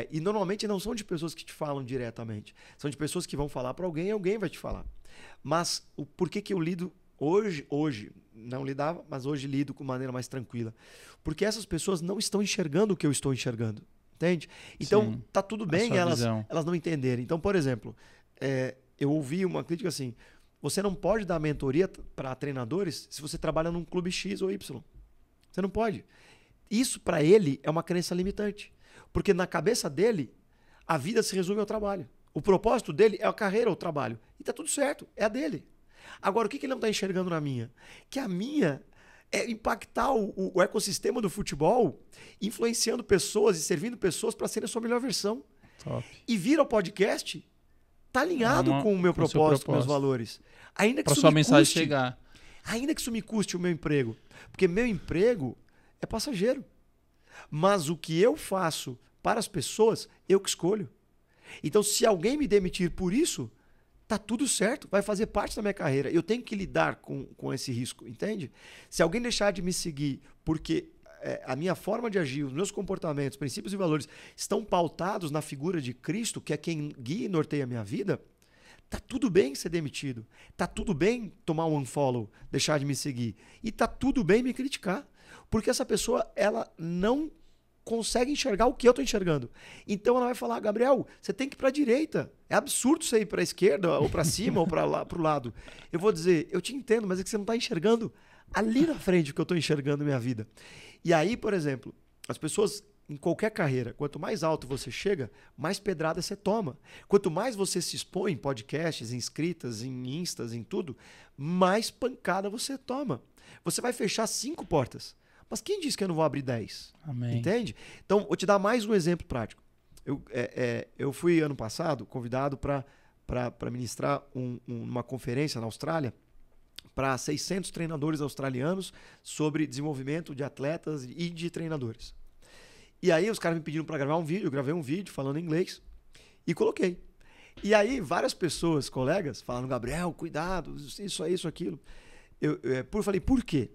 E normalmente não são de pessoas que te falam diretamente. São de pessoas que vão falar para alguém e alguém vai te falar. Mas por que eu lido hoje, não lidava, mas hoje lido com maneira mais tranquila? Porque essas pessoas não estão enxergando o que eu estou enxergando. Entende? Então, Sim, tá tudo bem elas não entenderem. Então, por exemplo, eu ouvi uma crítica assim: você não pode dar mentoria para treinadores se você trabalha num clube X ou Y. Você não pode. Isso, para ele, é uma crença limitante. Porque na cabeça dele, a vida se resume ao trabalho. O propósito dele é a carreira ou o trabalho. E tá tudo certo, é a dele. Agora, o que ele não está enxergando na minha? Que a minha é impactar o ecossistema do futebol, influenciando pessoas e servindo pessoas para serem a sua melhor versão. Top. E vir ao podcast, tá alinhado com o meu propósito, com meus valores. Ainda que pra isso sua me mensagem custe, chegar. ainda que isso me custe o meu emprego. Porque meu emprego é passageiro. Mas o que eu faço para as pessoas, eu que escolho. Então, se alguém me demitir por isso, tá tudo certo, vai fazer parte da minha carreira. Eu tenho que lidar com esse risco, entende? Se alguém deixar de me seguir porque a minha forma de agir, os meus comportamentos, princípios e valores estão pautados na figura de Cristo, que é quem guia e norteia a minha vida, tá tudo bem ser demitido. Tá tudo bem tomar um unfollow, deixar de me seguir. E tá tudo bem me criticar. Porque essa pessoa, ela não consegue enxergar o que eu estou enxergando. Então ela vai falar: Gabriel, você tem que ir para a direita. É absurdo você ir para a esquerda, ou para cima, ou para o lado. Eu vou dizer: eu te entendo, mas é que você não está enxergando ali na frente o que eu estou enxergando na minha vida. E aí, por exemplo, as pessoas em qualquer carreira, quanto mais alto você chega, mais pedrada você toma. Quanto mais você se expõe em podcasts, em escritas, em instas, em tudo, mais pancada você toma. Você vai fechar 5 portas. Mas quem disse que eu não vou abrir 10? Amém. Entende? Então, vou te dar mais um exemplo prático. Eu fui, ano passado, convidado para ministrar uma conferência na Austrália para 600 treinadores australianos sobre desenvolvimento de atletas e de treinadores. E aí os caras me pediram para gravar um vídeo, eu gravei um vídeo falando inglês e coloquei. E aí várias pessoas, colegas, falaram: Gabriel, cuidado, isso, aquilo. Eu falei: por quê?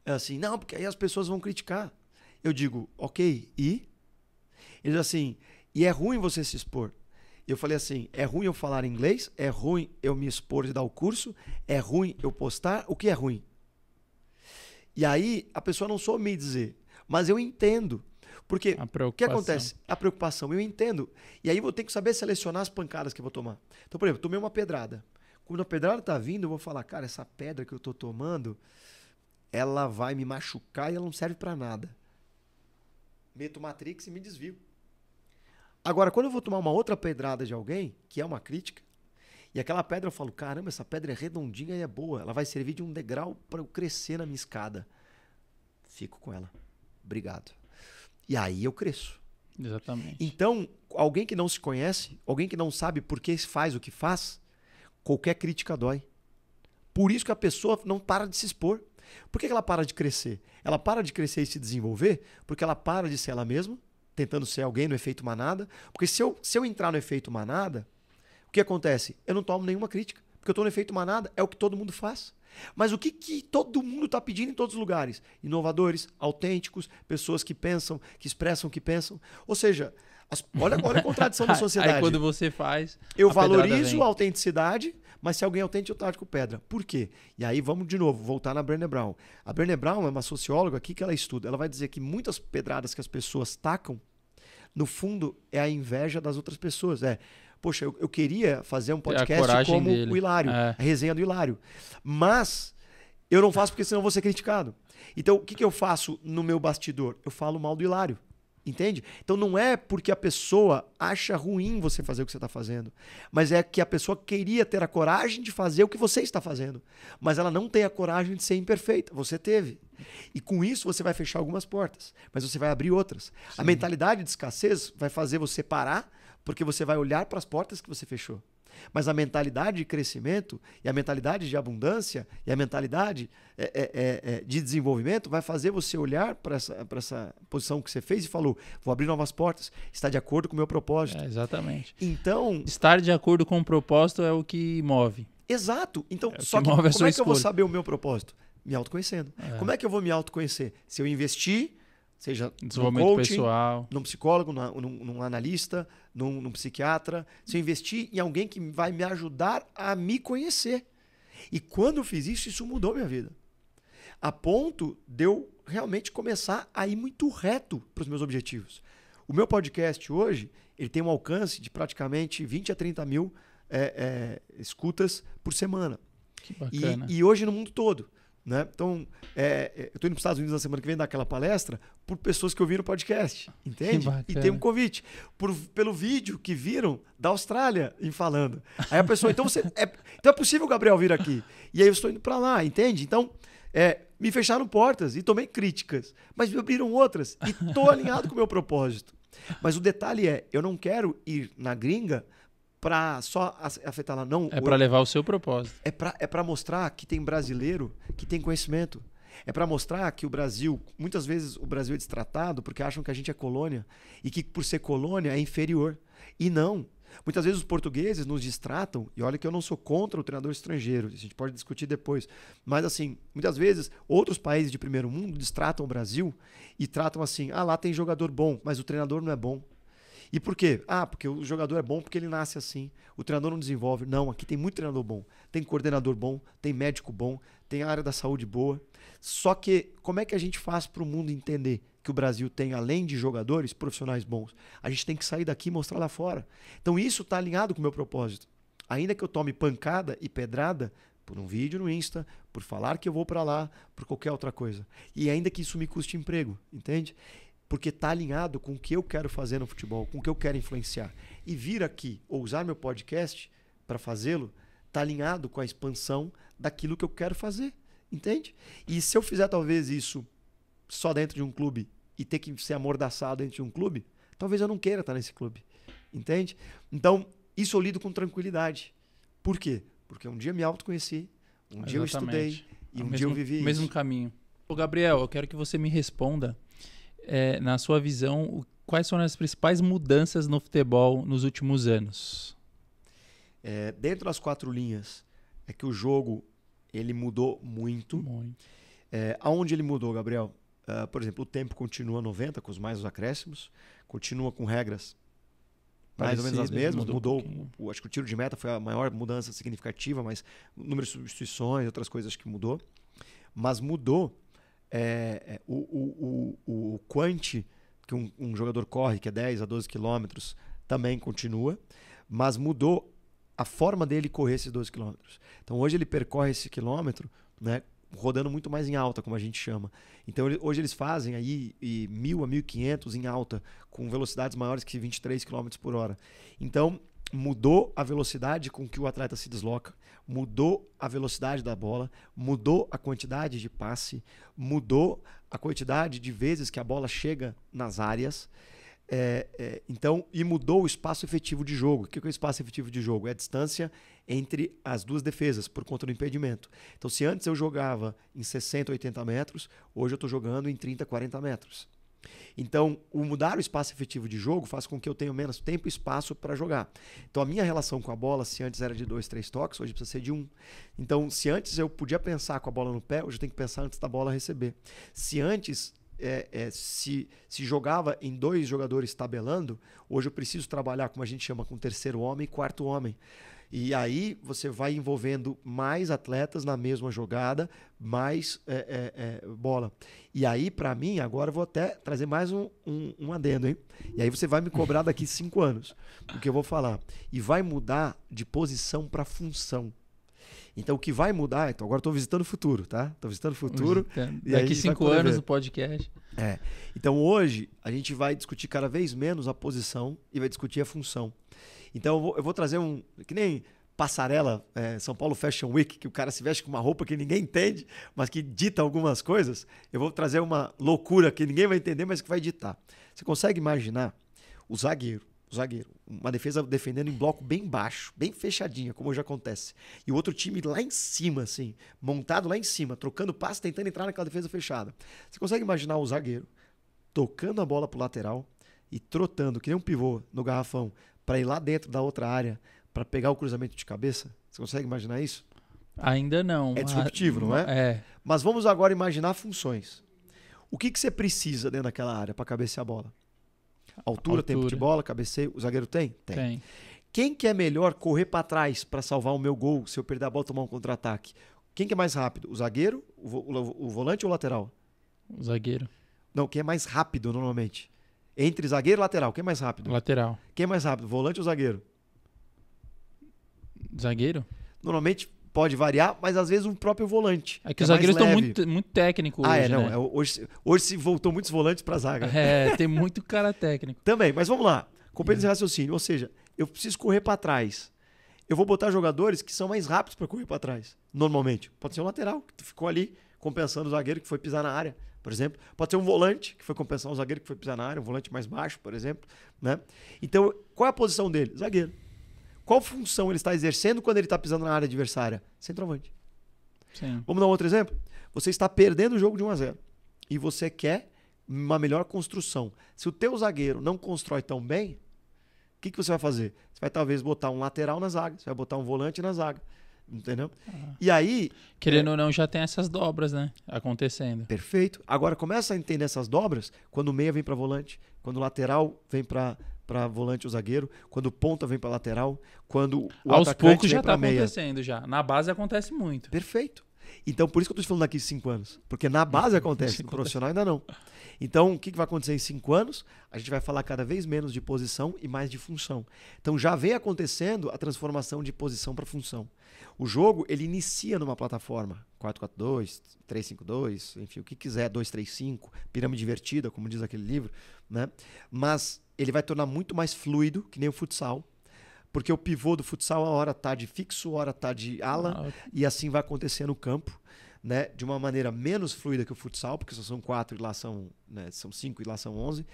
Assim, não, porque aí as pessoas vão criticar. Eu digo: ok, e? Eles assim: e é ruim você se expor. Eu falei assim, é ruim eu falar inglês? É ruim eu me expor e dar o curso? É ruim eu postar? O que é ruim? E aí a pessoa não soube me dizer, mas eu entendo. Porque o que acontece? A preocupação, eu entendo. E aí eu vou ter que saber selecionar as pancadas que eu vou tomar. Então, por exemplo, tomei uma pedrada. Quando a pedrada tá vindo, eu vou falar, cara, essa pedra que eu tô tomando, ela vai me machucar e ela não serve pra nada. Meto Matrix e me desvio. Agora, quando eu vou tomar uma outra pedrada de alguém, que é uma crítica, e aquela pedra eu falo, caramba, essa pedra é redondinha e é boa, ela vai servir de um degrau para eu crescer na minha escada. Fico com ela. Obrigado. E aí eu cresço. Exatamente. Então, alguém que não se conhece, alguém que não sabe por que faz o que faz, qualquer crítica dói. Por isso que a pessoa não para de se expor. Por que ela para de crescer? Ela para de crescer e se desenvolver porque ela para de ser ela mesma, tentando ser alguém no efeito manada. Porque se eu entrar no efeito manada, o que acontece? Eu não tomo nenhuma crítica. Porque eu estou no efeito manada, é o que todo mundo faz. Mas o que todo mundo está pedindo em todos os lugares? Inovadores, autênticos, pessoas que pensam, que expressam o que pensam. Ou seja, olha a contradição da sociedade. Aí quando você faz, eu valorizo a autenticidade, mas se alguém é autêntico, eu taco pedra. Por quê? E aí vamos de novo, voltar na Brené Brown. A Brené Brown é uma socióloga aqui que ela estuda. Ela vai dizer que muitas pedradas que as pessoas tacam, no fundo, é a inveja das outras pessoas. Poxa, eu queria fazer um podcast como dele. O Hilário, a resenha do Hilário. Mas eu não faço porque senão eu vou ser criticado. Então, o que eu faço no meu bastidor? Eu falo mal do Hilário. Entende? Então não é porque a pessoa acha ruim você fazer o que você está fazendo, mas é que a pessoa queria ter a coragem de fazer o que você está fazendo, mas ela não tem a coragem de ser imperfeita. Você teve. E com isso você vai fechar algumas portas, mas você vai abrir outras. Sim. A mentalidade de escassez vai fazer você parar, porque você vai olhar para as portas que você fechou. Mas a mentalidade de crescimento e a mentalidade de abundância e a mentalidade de desenvolvimento vai fazer você olhar para essa posição que você fez e falou, vou abrir novas portas, está de acordo com o meu propósito. Exatamente. Então, estar de acordo com o propósito é o que move. Exato. Então, só que como é que eu vou saber o meu propósito? Me autoconhecendo. Como é que eu vou me autoconhecer? Se eu investir, seja num coaching, pessoal, num psicólogo, num analista, num psiquiatra, se eu investir em alguém que vai me ajudar a me conhecer. E quando eu fiz isso, isso mudou minha vida. A ponto de eu realmente começar a ir muito reto para os meus objetivos. O meu podcast hoje, ele tem um alcance de praticamente 20 a 30 mil escutas por semana. Que bacana. E hoje no mundo todo. Né? Então, eu estou indo para os Estados Unidos na semana que vem dar aquela palestra por pessoas que ouviram o podcast, entende? E tem um convite pelo vídeo que viram da Austrália em falando. Aí a pessoa, então é possível o Gabriel vir aqui. E aí eu estou indo para lá, entende? Então, me fecharam portas e tomei críticas, mas me abriram outras e estou alinhado com o meu propósito. Mas o detalhe eu não quero ir na gringa para só afetar lá, não. É para levar o seu propósito. É para mostrar que tem brasileiro que tem conhecimento. É para mostrar que o Brasil, muitas vezes o Brasil é destratado porque acham que a gente é colônia e que por ser colônia é inferior. E não. Muitas vezes os portugueses nos distratam, e olha que eu não sou contra o treinador estrangeiro, a gente pode discutir depois. Mas assim, muitas vezes outros países de primeiro mundo distratam o Brasil e tratam assim, lá tem jogador bom, mas o treinador não é bom. E por quê? Porque o jogador é bom porque ele nasce assim. O treinador não desenvolve. Não, aqui tem muito treinador bom. Tem coordenador bom, tem médico bom, tem a área da saúde boa. Só que como é que a gente faz para o mundo entender que o Brasil tem, além de jogadores, profissionais bons? A gente tem que sair daqui e mostrar lá fora. Então isso está alinhado com o meu propósito. Ainda que eu tome pancada e pedrada por um vídeo no Insta, por falar que eu vou para lá, por qualquer outra coisa. E ainda que isso me custe emprego, entende? Porque está alinhado com o que eu quero fazer no futebol, com o que eu quero influenciar. E vir aqui ou usar meu podcast para fazê-lo, está alinhado com a expansão daquilo que eu quero fazer. Entende? E se eu fizer talvez isso só dentro de um clube e ter que ser amordaçado dentro de um clube, talvez eu não queira estar nesse clube. Entende? Então, isso eu lido com tranquilidade. Por quê? Porque um dia me autoconheci, dia eu estudei e dia eu vivi isso. O mesmo caminho. Ô Gabriel, eu quero que você me responda na sua visão, quais foram as principais mudanças no futebol nos últimos anos? Dentro das 4 linhas, é que o jogo ele mudou muito. Aonde ele mudou, Gabriel? Por exemplo, o tempo continua 90, com os mais os acréscimos, continua com regras mais ou menos as mesmas. Mudou um acho que o tiro de meta foi a maior mudança significativa, mas o número de substituições, outras coisas que mudou. Mas mudou o quant que um jogador corre, que é 10 a 12 quilômetros, também continua, mas mudou a forma dele correr esses 12 quilômetros. Então hoje ele percorre esse quilômetro, né, rodando muito mais em alta, como a gente chama. Então hoje eles fazem aí 1.000 a 1.500 em alta, com velocidades maiores que 23 km por hora. Então mudou a velocidade com que o atleta se desloca, mudou a velocidade da bola, mudou a quantidade de passe, mudou a quantidade de vezes que a bola chega nas áreas. Então, e mudou o espaço efetivo de jogo. O que é o espaço efetivo de jogo? É a distância entre as duas defesas, por conta do impedimento. Então, se antes eu jogava em 60, 80 metros, hoje eu estou jogando em 30, 40 metros. Então, o mudar o espaço efetivo de jogo faz com que eu tenha menos tempo e espaço para jogar. Então, a minha relação com a bola, se antes era de 2, 3 toques, hoje precisa ser de 1. Então, se antes eu podia pensar com a bola no pé, hoje eu tenho que pensar antes da bola receber. Se antes se jogava em 2 jogadores tabelando, hoje eu preciso trabalhar, como a gente chama, com terceiro homem e quarto homem. E aí você vai envolvendo mais atletas na mesma jogada, mais bola. E aí, para mim, agora eu vou até trazer mais um adendo, hein? E aí você vai me cobrar daqui 5 anos o que eu vou falar. E vai mudar de posição para função. Então, o que vai mudar... Então, agora eu estou visitando o futuro, tá? Estou visitando o futuro. Daqui 5 anos no podcast. Então, hoje, a gente vai discutir cada vez menos a posição e vai discutir a função. Então, eu vou trazer que nem passarela, São Paulo Fashion Week, que o cara se veste com uma roupa que ninguém entende, mas que dita algumas coisas. Eu vou trazer uma loucura que ninguém vai entender, mas que vai ditar. Você consegue imaginar o zagueiro, uma defesa defendendo em bloco bem baixo, bem fechadinha, como hoje acontece. E o outro time lá em cima, assim, montado lá em cima, trocando passe, tentando entrar naquela defesa fechada. Você consegue imaginar o zagueiro tocando a bola pro lateral e trotando, que nem um pivô no garrafão, para ir lá dentro da outra área, para pegar o cruzamento de cabeça? Você consegue imaginar isso? Ainda não. É disruptivo, não é? Mas vamos agora imaginar funções. O que você precisa dentro daquela área para cabecear a bola? Altura, tempo de bola, cabeceio. O zagueiro tem? Tem. Quem que é melhor correr para trás para salvar o meu gol se eu perder a bola e tomar um contra-ataque? Quem que é mais rápido? O zagueiro, o volante ou o lateral? O zagueiro. Não, quem é mais rápido normalmente? Entre zagueiro e lateral, quem é mais rápido? Lateral. Quem é mais rápido, volante ou zagueiro? Zagueiro? Normalmente pode variar, mas às vezes um próprio volante. É que os zagueiros estão muito técnicos hoje, não. Né? Hoje se voltou muitos volantes para zaga. Tem muito cara técnico. Também, mas vamos lá. Compreende esse raciocínio. Ou seja, eu preciso correr para trás. Eu vou botar jogadores que são mais rápidos para correr para trás. Normalmente. Pode ser um lateral, que ficou ali compensando o zagueiro que foi pisar na área, por exemplo. Pode ser um volante, que foi compensar um zagueiro que foi pisar na área, um volante mais baixo, por exemplo. Né? Então, qual é a posição dele? Zagueiro. Qual função ele está exercendo quando ele está pisando na área adversária? Centroavante. Sim. Vamos dar um outro exemplo? Você está perdendo o jogo de 1-0 e você quer uma melhor construção. Se o teu zagueiro não constrói tão bem, o que você vai fazer? Você vai talvez botar um lateral na zaga, você vai botar um volante na zaga. Entendeu? E aí... Querendo ou não, já tem essas dobras, né? Acontecendo. Perfeito. Agora, começa a entender essas dobras quando o meia vem para volante, quando o lateral vem para volante o zagueiro, quando o ponta vem para lateral, quando o aos atacante poucos já está acontecendo já. Na base acontece muito. Perfeito. Então, por isso que eu estou te falando daqui 5 anos. Porque na base acontece, no profissional ainda não. Então, o que vai acontecer em 5 anos? A gente vai falar cada vez menos de posição e mais de função. Então, já vem acontecendo a transformação de posição para função. O jogo, ele inicia numa plataforma 4-4-2, 3-5-2, enfim, o que quiser, 2-3-5, pirâmide invertida, como diz aquele livro, né? Mas ele vai tornar muito mais fluido, que nem o futsal, porque o pivô do futsal a hora está de fixo, a hora está de ala, e assim vai acontecer no campo, né? De uma maneira menos fluida que o futsal, porque só são 4 e lá são, né, são 5 e lá são 11,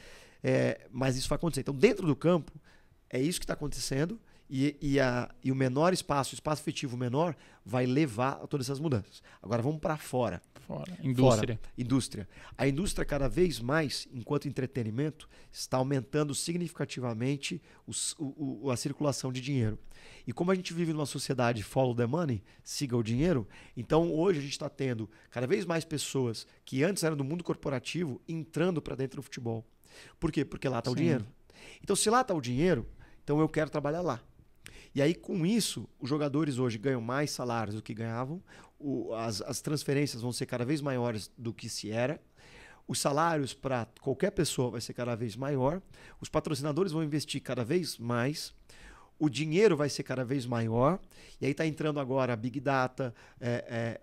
mas isso vai acontecer. Então, dentro do campo, é isso que está acontecendo, e o menor espaço, o espaço efetivo menor, vai levar a todas essas mudanças. Agora vamos para fora. Indústria. Indústria. A indústria cada vez mais, enquanto entretenimento, está aumentando significativamente a circulação de dinheiro. E como a gente vive numa sociedade follow the money, siga o dinheiro, então hoje a gente está tendo cada vez mais pessoas que antes eram do mundo corporativo entrando para dentro do futebol. Por quê? Porque lá está o dinheiro. Então se lá está o dinheiro, então eu quero trabalhar lá. E aí, com isso, os jogadores hoje ganham mais salários do que ganhavam, as transferências vão ser cada vez maiores do que se era, os salários para qualquer pessoa vai ser cada vez maior, os patrocinadores vão investir cada vez mais, o dinheiro vai ser cada vez maior, e aí está entrando agora a Big Data,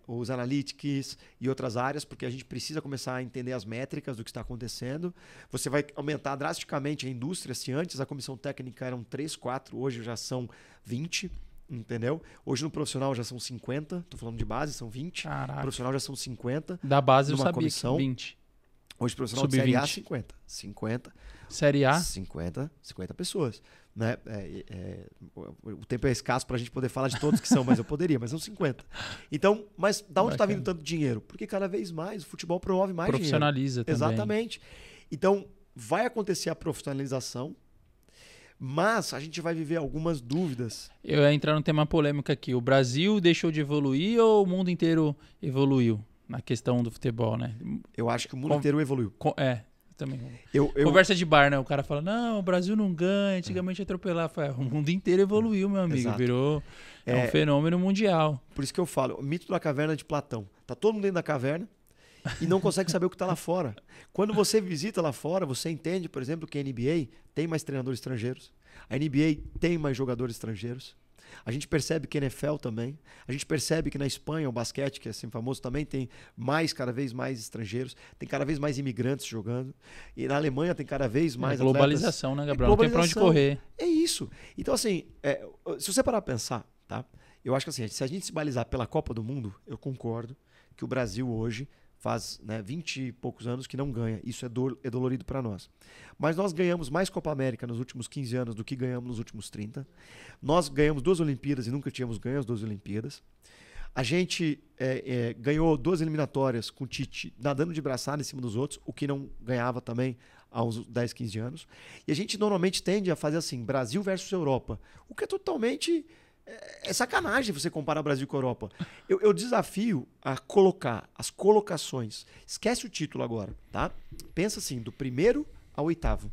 os Analytics e outras áreas, porque a gente precisa começar a entender as métricas do que está acontecendo. Você vai aumentar drasticamente a indústria, se antes a comissão técnica eram 3, 4, hoje já são 20, entendeu? Hoje no profissional já são 50, estou falando de base, são 20, Caraca. no profissional já são 50. Da base eu numa sabia comissão, que 20. Hoje profissional de Série A, 50. Série A? 50 pessoas. Né? O tempo é escasso para a gente poder falar de todos que são, mas eu poderia, mas são 50. Então, mas da onde está vindo tanto dinheiro? Porque cada vez mais o futebol promove mais dinheiro. Profissionaliza também. Exatamente. Então, vai acontecer a profissionalização, mas a gente vai viver algumas dúvidas. Eu ia entrar num tema polêmico aqui. O Brasil deixou de evoluir ou o mundo inteiro evoluiu na questão do futebol, né? Eu acho que o mundo inteiro evoluiu. Também. Eu... Conversa de bar, né? O cara fala, não, o Brasil não ganha, antigamente atropelar. O mundo inteiro evoluiu, meu amigo. Exato. Virou um fenômeno mundial. Por isso que eu falo, o mito da caverna de Platão. Tá todo mundo dentro da caverna e não consegue saber o que está lá fora. Quando você visita lá fora, você entende, por exemplo, que a NBA tem mais treinadores estrangeiros. A NBA tem mais jogadores estrangeiros. A gente percebe que a NFL também. A gente percebe que na Espanha o basquete, que é assim famoso, também tem cada vez mais estrangeiros. Tem cada vez mais imigrantes jogando. E na Alemanha tem cada vez mais globalização, atletas. Né, Gabriel? Não tem pra onde correr. É isso. Então, assim, se você parar pra pensar, tá? Eu acho que assim, se a gente se balizar pela Copa do Mundo, eu concordo que o Brasil hoje faz 20 e poucos anos que não ganha. Isso é dolorido para nós. Mas nós ganhamos mais Copa América nos últimos 15 anos do que ganhamos nos últimos 30. Nós ganhamos 2 Olimpíadas e nunca tínhamos ganho as 2 Olimpíadas. A gente ganhou 2 eliminatórias com o Tite nadando de braçada em cima dos outros, o que não ganhava também há uns 10, 15 anos. E a gente normalmente tende a fazer assim, Brasil versus Europa, o que é totalmente... É sacanagem você comparar Brasil com a Europa. Eu desafio a colocar as colocações. Esquece o título agora, tá? Pensa assim, do 1º ao 8º.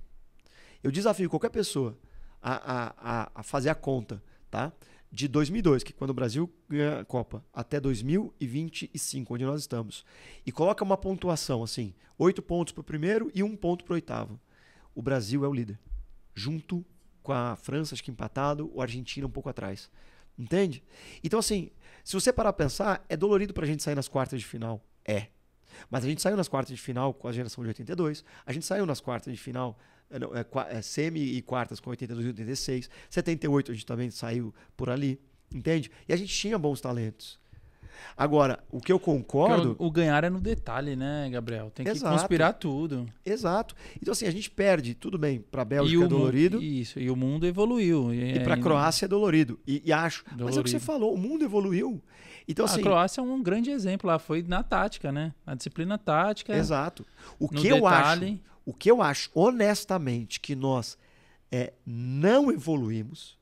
Eu desafio qualquer pessoa a fazer a conta, tá? De 2002, que é quando o Brasil ganha a Copa, até 2025, onde nós estamos. E coloca uma pontuação assim, 8 pontos para o 1º e 1 ponto para o 8º. O Brasil é o líder. Junto com a França, acho que empatado, o Argentina um pouco atrás. Entende? Então, assim, se você parar a pensar, é dolorido pra gente sair nas quartas de final. Mas a gente saiu nas quartas de final com a geração de 82, a gente saiu nas quartas de final, semi e quartas com 82 e 86, 78 a gente também saiu por ali, entende? E a gente tinha bons talentos. Agora, o que eu concordo... Porque o ganhar é no detalhe, né, Gabriel? Tem que conspirar tudo. Exato. Então, assim, a gente perde, tudo bem, pra Bélgica é dolorido. Isso, e o mundo evoluiu. E pra Croácia é dolorido. E acho... Dolorido. Mas é o que você falou, o mundo evoluiu. Então, assim, a Croácia é um grande exemplo lá, foi na tática, né? Na disciplina tática. Exato. O que eu acho, honestamente, que nós não evoluímos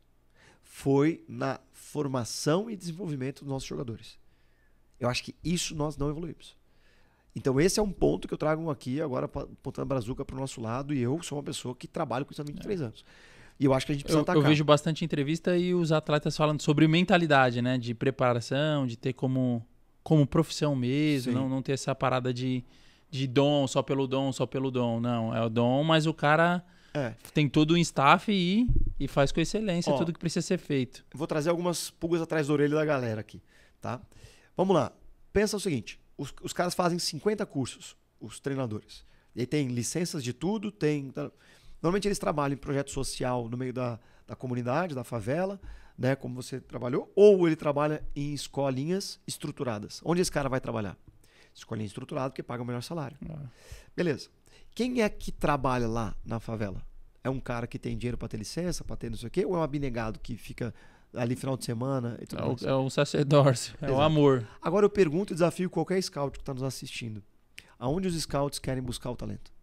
foi na formação e desenvolvimento dos nossos jogadores. Eu acho que isso nós não evoluímos. Então esse é um ponto que eu trago aqui agora apontando a brazuca para o nosso lado, e eu sou uma pessoa que trabalho com isso há 23 anos. E eu acho que a gente precisa atacar. Eu vejo bastante entrevista e os atletas falando sobre mentalidade, né? De preparação, de ter como profissão mesmo, não ter essa parada de dom, só pelo dom. Não, é o dom, mas o cara tem todo um staff e faz com excelência tudo que precisa ser feito. Vou trazer algumas pulgas atrás da orelha da galera aqui, tá? Vamos lá. Pensa o seguinte, os caras fazem 50 cursos, os treinadores. E aí tem licenças de tudo, Normalmente eles trabalham em projeto social no meio da comunidade, da favela, né, como você trabalhou, ou ele trabalha em escolinhas estruturadas. Onde esse cara vai trabalhar? Escolinha estruturada, porque paga o melhor salário. Beleza. Quem é que trabalha lá na favela? É um cara que tem dinheiro para ter licença, para ter não sei o quê, ou é um abnegado que fica ali final de semana e tudo mais? É o sacerdócio, é o amor. Agora eu pergunto e desafio qualquer scout que está nos assistindo. Aonde os scouts querem buscar o talento?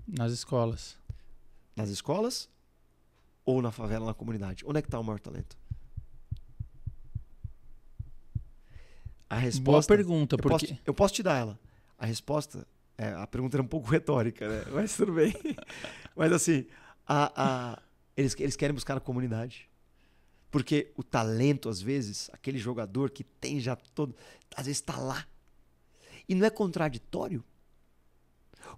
Nas escolas. Nas escolas ou na favela, na comunidade? Onde é que está o maior talento? A resposta... Boa pergunta. Eu posso te dar ela. A resposta... a pergunta era um pouco retórica, né? Mas tudo bem. Mas assim, Eles querem buscar a comunidade. Porque o talento, às vezes, aquele jogador que tem já todo... Às vezes está lá. E não é contraditório?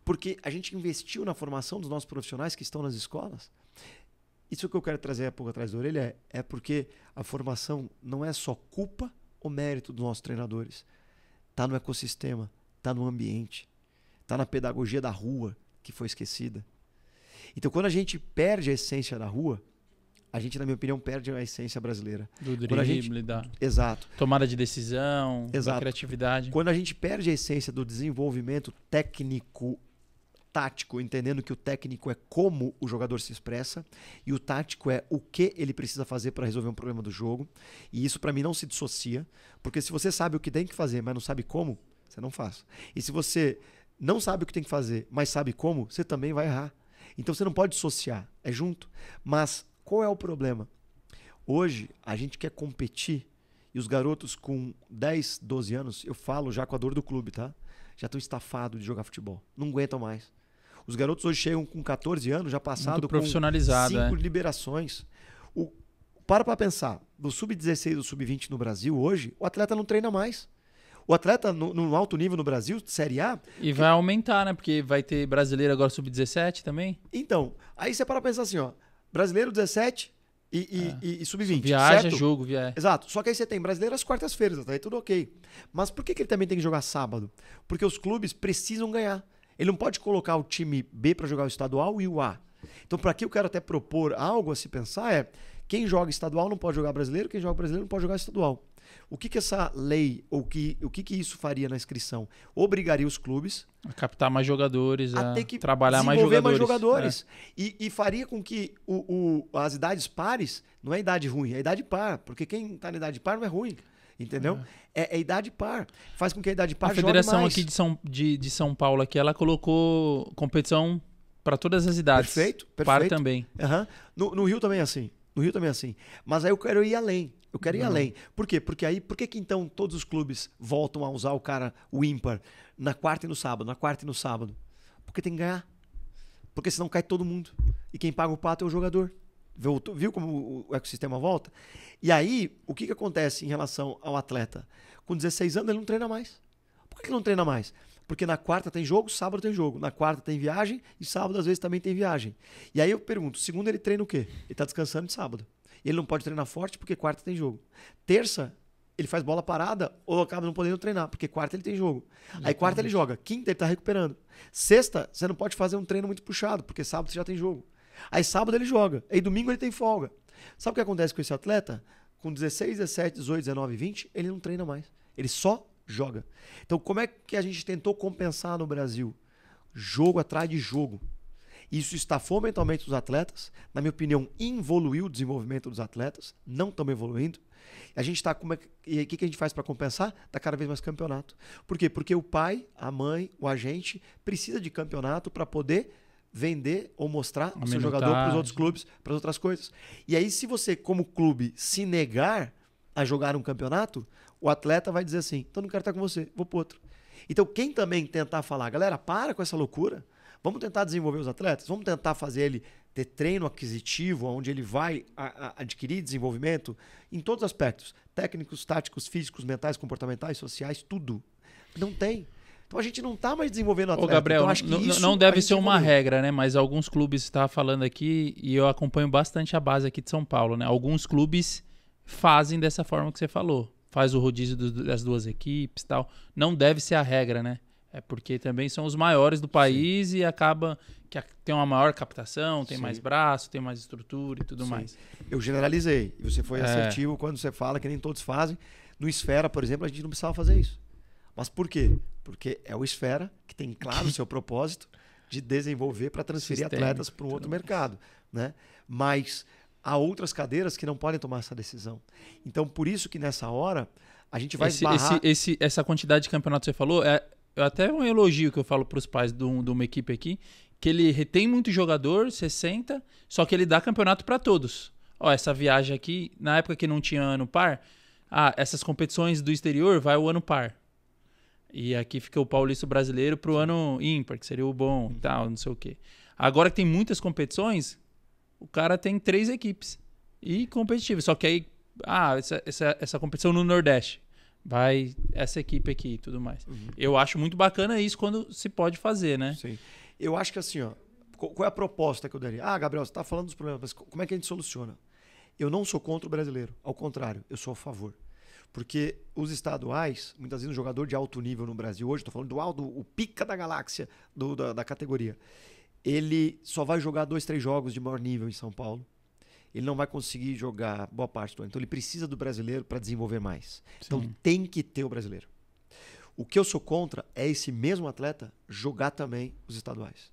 Porque a gente investiu na formação dos nossos profissionais que estão nas escolas. Isso que eu quero trazer a pouco atrás da orelha é porque a formação não é só culpa ou mérito dos nossos treinadores. Está no ecossistema, está no ambiente, está na pedagogia da rua que foi esquecida. Então, quando a gente perde a essência da rua, a gente, na minha opinião, perde a essência brasileira. Do drible, da Exato. tomada de decisão, Exato. da criatividade. Quando a gente perde a essência do desenvolvimento técnico, tático, entendendo que o técnico é como o jogador se expressa e o tático é o que ele precisa fazer para resolver um problema do jogo. E isso, para mim, não se dissocia, porque se você sabe o que tem que fazer, mas não sabe como, você não faz. E se você não sabe o que tem que fazer, mas sabe como, você também vai errar. Então você não pode dissociar, é junto. Mas qual é o problema? Hoje, a gente quer competir e os garotos com 10, 12 anos, eu falo já com a dor do clube, tá? Já estão estafados de jogar futebol. Não aguentam mais. Os garotos hoje chegam com 14 anos, já passado com 5 liberações. Para pensar, do sub-16 do sub-20 no Brasil hoje, o atleta não treina mais. O atleta no alto nível no Brasil, Série A... E vai aumentar, né? Porque vai ter brasileiro agora sub-17 também. Então, aí você para pensar assim, ó. Brasileiro 17 e sub-20. Viaja, certo? jogo, viaja. Exato. Só que aí você tem brasileiro às quartas-feiras, tá aí tudo ok. Mas por que ele também tem que jogar sábado? Porque os clubes precisam ganhar. Ele não pode colocar o time B para jogar o estadual e o A. Então, para que eu quero até propor algo a se pensar é quem joga estadual não pode jogar brasileiro, quem joga brasileiro não pode jogar estadual. O que essa lei, ou o que isso faria na inscrição? Obrigaria os clubes a captar mais jogadores, a ter que trabalhar mais jogadores. E faria com que as idades pares, não é idade ruim, é idade par. Porque quem está na idade par não é ruim. Entendeu? É idade par. Faz com que a idade par jogue mais. A federação aqui de São Paulo, aqui, ela colocou competição para todas as idades. Perfeito. Par também. Uhum. No Rio também é assim. Mas aí eu quero ir além. Por quê? Porque aí, por que então todos os clubes voltam a usar o ímpar na quarta e no sábado? Porque tem que ganhar. Porque senão cai todo mundo. E quem paga o pato é o jogador. Viu como o ecossistema volta? E aí, o que acontece em relação ao atleta? Com 16 anos, ele não treina mais. Por que ele não treina mais? Porque na quarta tem jogo, sábado tem jogo. Na quarta tem viagem e sábado às vezes também tem viagem. E aí eu pergunto, segunda ele treina o quê? Ele está descansando de sábado. Ele não pode treinar forte porque quarta tem jogo. Terça, ele faz bola parada ou acaba não podendo treinar, porque quarta ele tem jogo. Exatamente. Aí quarta ele joga, quinta ele está recuperando. Sexta, você não pode fazer um treino muito puxado, porque sábado você já tem jogo. Aí sábado ele joga, aí domingo ele tem folga. Sabe o que acontece com esse atleta? Com 16, 17, 18, 19, 20, ele não treina mais. Ele só joga. Então como é que a gente tentou compensar no Brasil? Jogo atrás de jogo. Isso estafou mentalmente os atletas. Na minha opinião, involuiu o desenvolvimento dos atletas. Não estamos evoluindo. A gente está... E o que a gente faz para compensar? Dá cada vez mais campeonato. Por quê? Porque o pai, a mãe, o agente precisa de campeonato para poder vender ou mostrar o seu jogador para os outros clubes, para as outras coisas. E aí, se você, como clube, se negar a jogar um campeonato, o atleta vai dizer assim, então não quero estar com você, vou para outro. Então, quem também tentar falar, galera, para com essa loucura, vamos tentar desenvolver os atletas, vamos tentar fazer ele ter treino aquisitivo, onde ele vai adquirir desenvolvimento em todos os aspectos, técnicos, táticos, físicos, mentais, comportamentais, sociais, tudo. Não tem. Então a gente não está mais desenvolvendo atleta. Ô, Gabriel, então, acho que não deve ser uma regra, né? Mas alguns clubes estavam falando aqui, e eu acompanho bastante a base aqui de São Paulo, né? Alguns clubes fazem dessa forma que você falou. Faz o rodízio das duas equipes e tal. Não deve ser a regra, né? É porque também são os maiores do país. Sim. E acaba que tem uma maior captação, tem Sim. mais braço, tem mais estrutura e tudo Sim. mais. Eu generalizei. E você foi assertivo quando você fala que nem todos fazem. No Esfera, por exemplo, a gente não precisava fazer isso. Mas por quê? Porque é o Esfera que tem claro o seu propósito de desenvolver para transferir atletas para um outro mercado, né? Mas há outras cadeiras que não podem tomar essa decisão. Então, por isso que nessa hora a gente vai esbarrar... Essa quantidade de campeonatos que você falou, até um elogio que eu falo para os pais de uma equipe aqui, que ele retém muito jogador, 60, só que ele dá campeonato para todos. Ó, essa viagem aqui, na época que não tinha ano par, essas competições do exterior vai o ano par. E aqui fica o Paulista Brasileiro pro ano ímpar, que seria o bom e tal, não sei o quê. Agora que tem muitas competições, o cara tem 3 equipes e competitivo. Só que aí, essa competição no Nordeste, vai essa equipe aqui e tudo mais. Eu acho muito bacana isso quando se pode fazer, né? Sim. Eu acho que assim, ó, qual é a proposta que eu daria? Gabriel, você está falando dos problemas, mas como é que a gente soluciona? Eu não sou contra o brasileiro, ao contrário, eu sou a favor. Porque os estaduais, muitas vezes um jogador de alto nível no Brasil hoje, estou falando do alto, o pica da galáxia da categoria, ele só vai jogar 2, 3 jogos de maior nível em São Paulo. Ele não vai conseguir jogar boa parte do ano. Então ele precisa do brasileiro para desenvolver mais. Sim. Então tem que ter o brasileiro. O que eu sou contra é esse mesmo atleta jogar também os estaduais.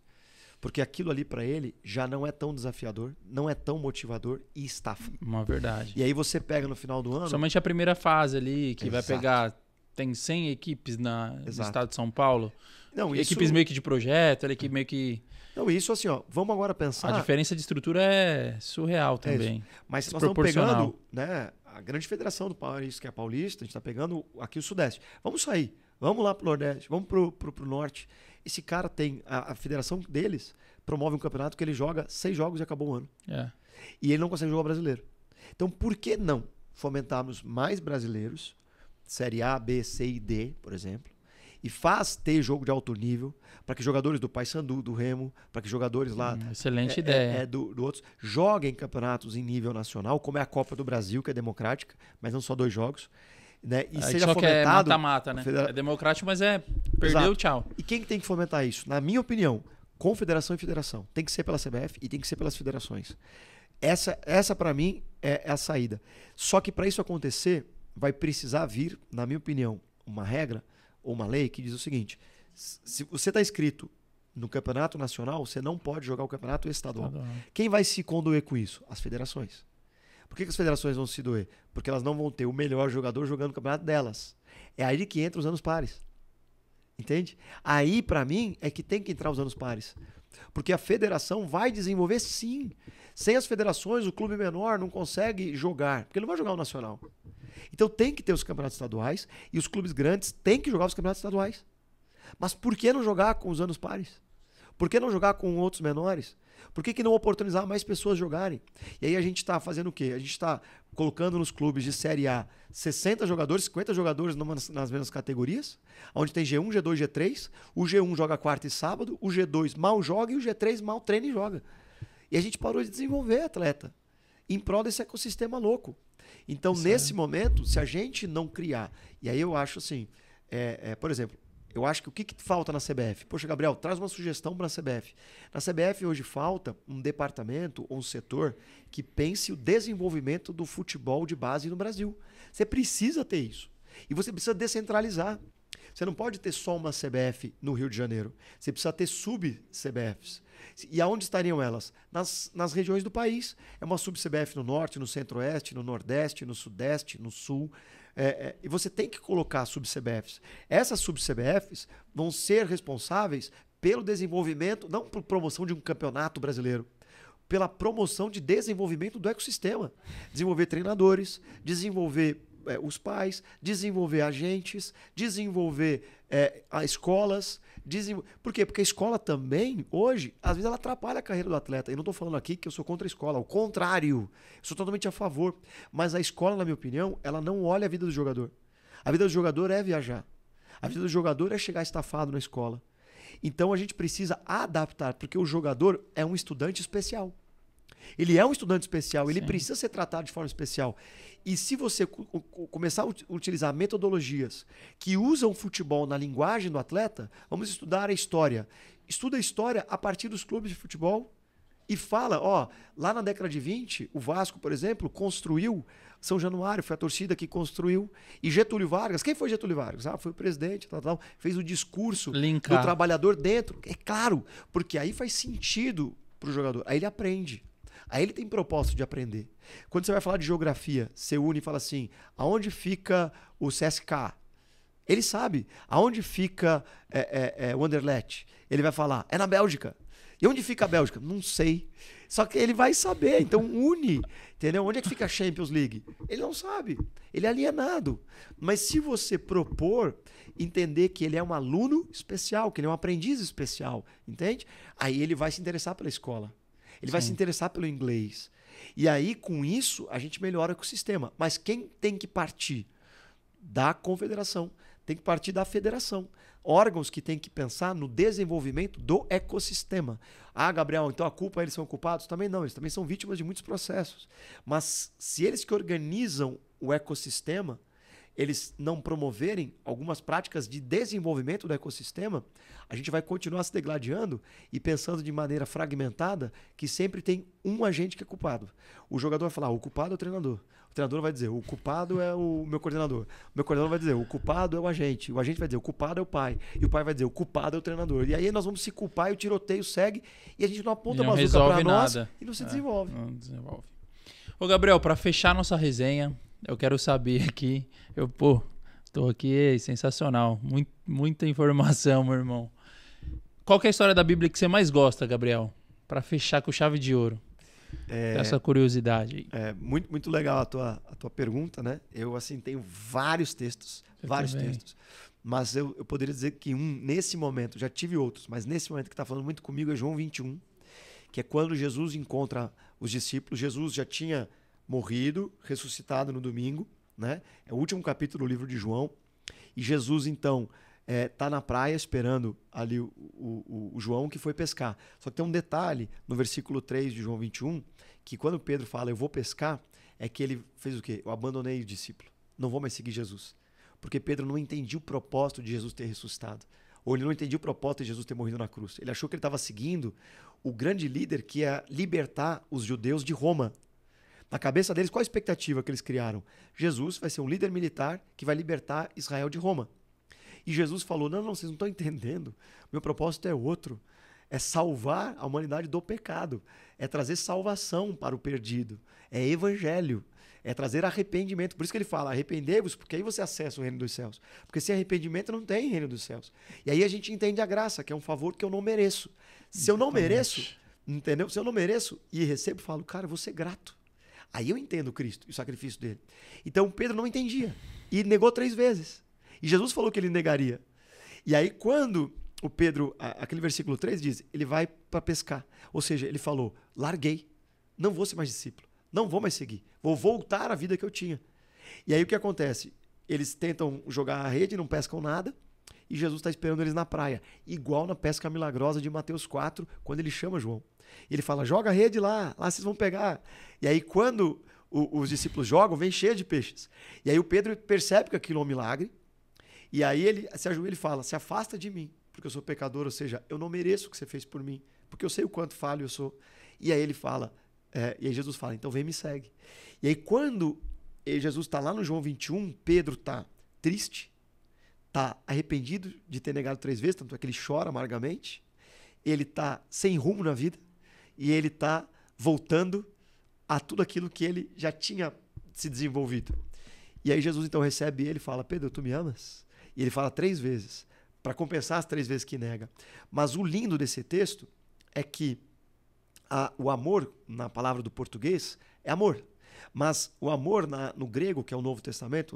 Porque aquilo ali para ele já não é tão desafiador, não é tão motivador e estafa. Uma verdade. E aí você pega no final do ano... Somente a primeira fase ali, que Exato. vai pegar... Tem 100 equipes no estado de São Paulo. Não, equipes meio que de projeto, equipe meio que... Não, isso assim, ó, vamos agora pensar... A diferença de estrutura é surreal também. Mas nós estamos pegando, né, a grande federação do país, que é a Paulista, a gente está pegando aqui o Sudeste. Vamos sair, vamos lá para o Nordeste, vamos para o Norte. Esse cara tem, a federação deles promove um campeonato que ele joga 6 jogos e acabou o ano. E ele não consegue jogar brasileiro. Então, por que não fomentarmos mais brasileiros, Série A, B, C e D, por exemplo, e faz ter jogo de alto nível, para que jogadores do Paysandu, do Remo, para que jogadores lá excelente ideia. Do outros joguem campeonatos em nível nacional, como é a Copa do Brasil, que é democrática, mas não só 2 jogos. Né? E seja só fomentado. Que é mata-mata, né? É democrático, mas perdeu, tchau. E quem tem que fomentar isso? Na minha opinião, confederação e federação. Tem que ser pela CBF e tem que ser pelas federações. Essa para mim, é a saída. Só que para isso acontecer, vai precisar vir, na minha opinião, uma regra ou uma lei que diz o seguinte: se você está inscrito no campeonato nacional, você não pode jogar o campeonato estadual. Quem vai se condoer com isso? As federações. Por que as federações vão se doer? Porque elas não vão ter o melhor jogador jogando o campeonato delas. É aí que entra os anos pares. Entende? Aí, para mim, é que tem que entrar os anos pares. Porque a federação vai desenvolver, sim. Sem as federações, o clube menor não consegue jogar, porque ele não vai jogar o nacional. Então tem que ter os campeonatos estaduais e os clubes grandes têm que jogar os campeonatos estaduais. Mas por que não jogar com os anos pares? Por que não jogar com outros menores? Por que não oportunizar mais pessoas jogarem? E aí a gente está fazendo o quê? A gente está colocando nos clubes de Série A 60 jogadores, 50 jogadores nas mesmas categorias, onde tem G1, G2, G3. O G1 joga quarta e sábado, o G2 mal joga e o G3 mal treina e joga. E a gente parou de desenvolver atleta em prol desse ecossistema louco. Então, nesse momento, se a gente não criar... E aí eu acho assim, por exemplo, eu acho que o que falta na CBF? Poxa, Gabriel, traz uma sugestão para a CBF. Na CBF hoje falta um departamento ou um setor que pense o desenvolvimento do futebol de base no Brasil. Você precisa ter isso. E você precisa descentralizar. Você não pode ter só uma CBF no Rio de Janeiro. Você precisa ter sub-CBFs. E aonde estariam elas? Nas regiões do país. É uma sub-CBF no Norte, no Centro-Oeste, no Nordeste, no Sudeste, no Sul. E você tem que colocar sub-CBFs. Essas sub-CBFs vão ser responsáveis pelo desenvolvimento, não por promoção de um campeonato brasileiro, pela promoção de desenvolvimento do ecossistema. Desenvolver treinadores, desenvolver os pais, desenvolver agentes, desenvolver escolas. Por quê? Porque a escola também, hoje, às vezes ela atrapalha a carreira do atleta. Eu não estou falando aqui que eu sou contra a escola, ao contrário, eu sou totalmente a favor. Mas a escola, na minha opinião, ela não olha a vida do jogador. A vida do jogador é viajar. A vida do jogador é chegar estafado na escola. Então a gente precisa adaptar, porque o jogador é um estudante especial. Ele é um estudante especial, ele precisa ser tratado de forma especial. E se você começar a utilizar metodologias que usam o futebol na linguagem do atleta, vamos estudar a história. Estuda a história a partir dos clubes de futebol e fala, lá na década de 20, o Vasco, por exemplo, construiu São Januário, foi a torcida que construiu. E Getúlio Vargas, quem foi Getúlio Vargas? Foi o presidente, fez o discurso do trabalhador dentro. É claro, porque aí faz sentido para o jogador. Aí ele aprende. Aí ele tem propósito de aprender. Quando você vai falar de geografia, você une e fala assim, aonde fica o CSK? Ele sabe. Aonde fica o Anderlecht? Ele vai falar, é na Bélgica. E onde fica a Bélgica? Não sei. Só que ele vai saber, então une. Entendeu? Onde é que fica a Champions League? Ele não sabe. Ele é alienado. Mas se você propor, entender que ele é um aluno especial, que ele é um aprendiz especial, entende? Aí ele vai se interessar pela escola. Ele vai se interessar pelo inglês. E aí, com isso, a gente melhora o ecossistema. Mas quem tem que partir? Da confederação. Tem que partir da federação. Órgãos que têm que pensar no desenvolvimento do ecossistema. Ah, Gabriel, então a culpa eles são culpados? Também não, eles também são vítimas de muitos processos. Mas se eles que organizam o ecossistema, eles não promoverem algumas práticas de desenvolvimento do ecossistema, a gente vai continuar se degladiando e pensando de maneira fragmentada que sempre tem um agente que é culpado. O jogador vai falar, o culpado é o treinador. O treinador vai dizer, o culpado é o meu coordenador. O meu coordenador vai dizer, o culpado é o agente. O agente vai dizer, o culpado é o pai. E o pai vai dizer, o culpado é o treinador. E aí nós vamos se culpar e o tiroteio segue e a gente não aponta a bazuca pra nós e não se desenvolve. Não desenvolve. Ô, Gabriel, para fechar nossa resenha, eu quero saber aqui, tô aqui, sensacional, muita informação, meu irmão. Qual que é a história da Bíblia que você mais gosta, Gabriel? Para fechar com chave de ouro. Essa curiosidade aí. É muito legal a tua pergunta, né? Eu, assim, tenho vários textos, mas eu poderia dizer que nesse momento, já tive outros, mas nesse momento que está falando muito comigo é João 21, que é quando Jesus encontra os discípulos. Jesus já tinha morrido, ressuscitado no domingo, né? É o último capítulo do livro de João. E Jesus, então, tá na praia esperando ali o João, que foi pescar. Só que tem um detalhe no versículo 3 de João 21, que quando Pedro fala, eu vou pescar, é que ele fez o quê? Eu abandonei o discípulo. Não vou mais seguir Jesus. Porque Pedro não entendia o propósito de Jesus ter ressuscitado. Ou ele não entendia o propósito de Jesus ter morrido na cruz. Ele achou que ele estava seguindo o grande líder que ia libertar os judeus de Roma. Na cabeça deles, qual a expectativa que eles criaram? Jesus vai ser um líder militar que vai libertar Israel de Roma. E Jesus falou, não, vocês não estão entendendo. Meu propósito é outro. É salvar a humanidade do pecado. É trazer salvação para o perdido. É evangelho. É trazer arrependimento. Por isso que ele fala, arrependei-vos, porque aí você acessa o reino dos céus. Porque sem arrependimento não tem reino dos céus. E aí a gente entende a graça, que é um favor que eu não mereço. Se eu não mereço, entendeu? Se eu não mereço e recebo, falo, cara, eu vou ser grato. Aí eu entendo Cristo e o sacrifício dele. Então Pedro não entendia e negou 3 vezes. E Jesus falou que ele negaria. E aí quando o Pedro, aquele versículo 3 diz, ele vai para pescar. Ou seja, ele falou, larguei, não vou ser mais discípulo, não vou mais seguir, vou voltar à vida que eu tinha. E aí o que acontece? Eles tentam jogar a rede, não pescam nada, e Jesus está esperando eles na praia. Igual na pesca milagrosa de Mateus 4, quando ele chama João. E ele fala, joga a rede lá vocês vão pegar. E aí quando os discípulos jogam, vem cheio de peixes. E aí o Pedro percebe que aquilo é um milagre. E aí ele se ajoelha e fala, se afasta de mim, porque eu sou pecador, ou seja, eu não mereço o que você fez por mim, porque eu sei o quanto falho eu sou. E aí ele fala, e aí Jesus fala, então vem e me segue. E aí quando Jesus está lá no João 21, Pedro está triste, está arrependido de ter negado 3 vezes, tanto é que ele chora amargamente, ele está sem rumo na vida, e ele está voltando a tudo aquilo que ele já tinha se desenvolvido. E aí Jesus então recebe ele e fala, Pedro, tu me amas? E ele fala 3 vezes, para compensar as 3 vezes que nega. Mas o lindo desse texto é que o amor, na palavra do português, é amor. Mas o amor no grego, que é o Novo Testamento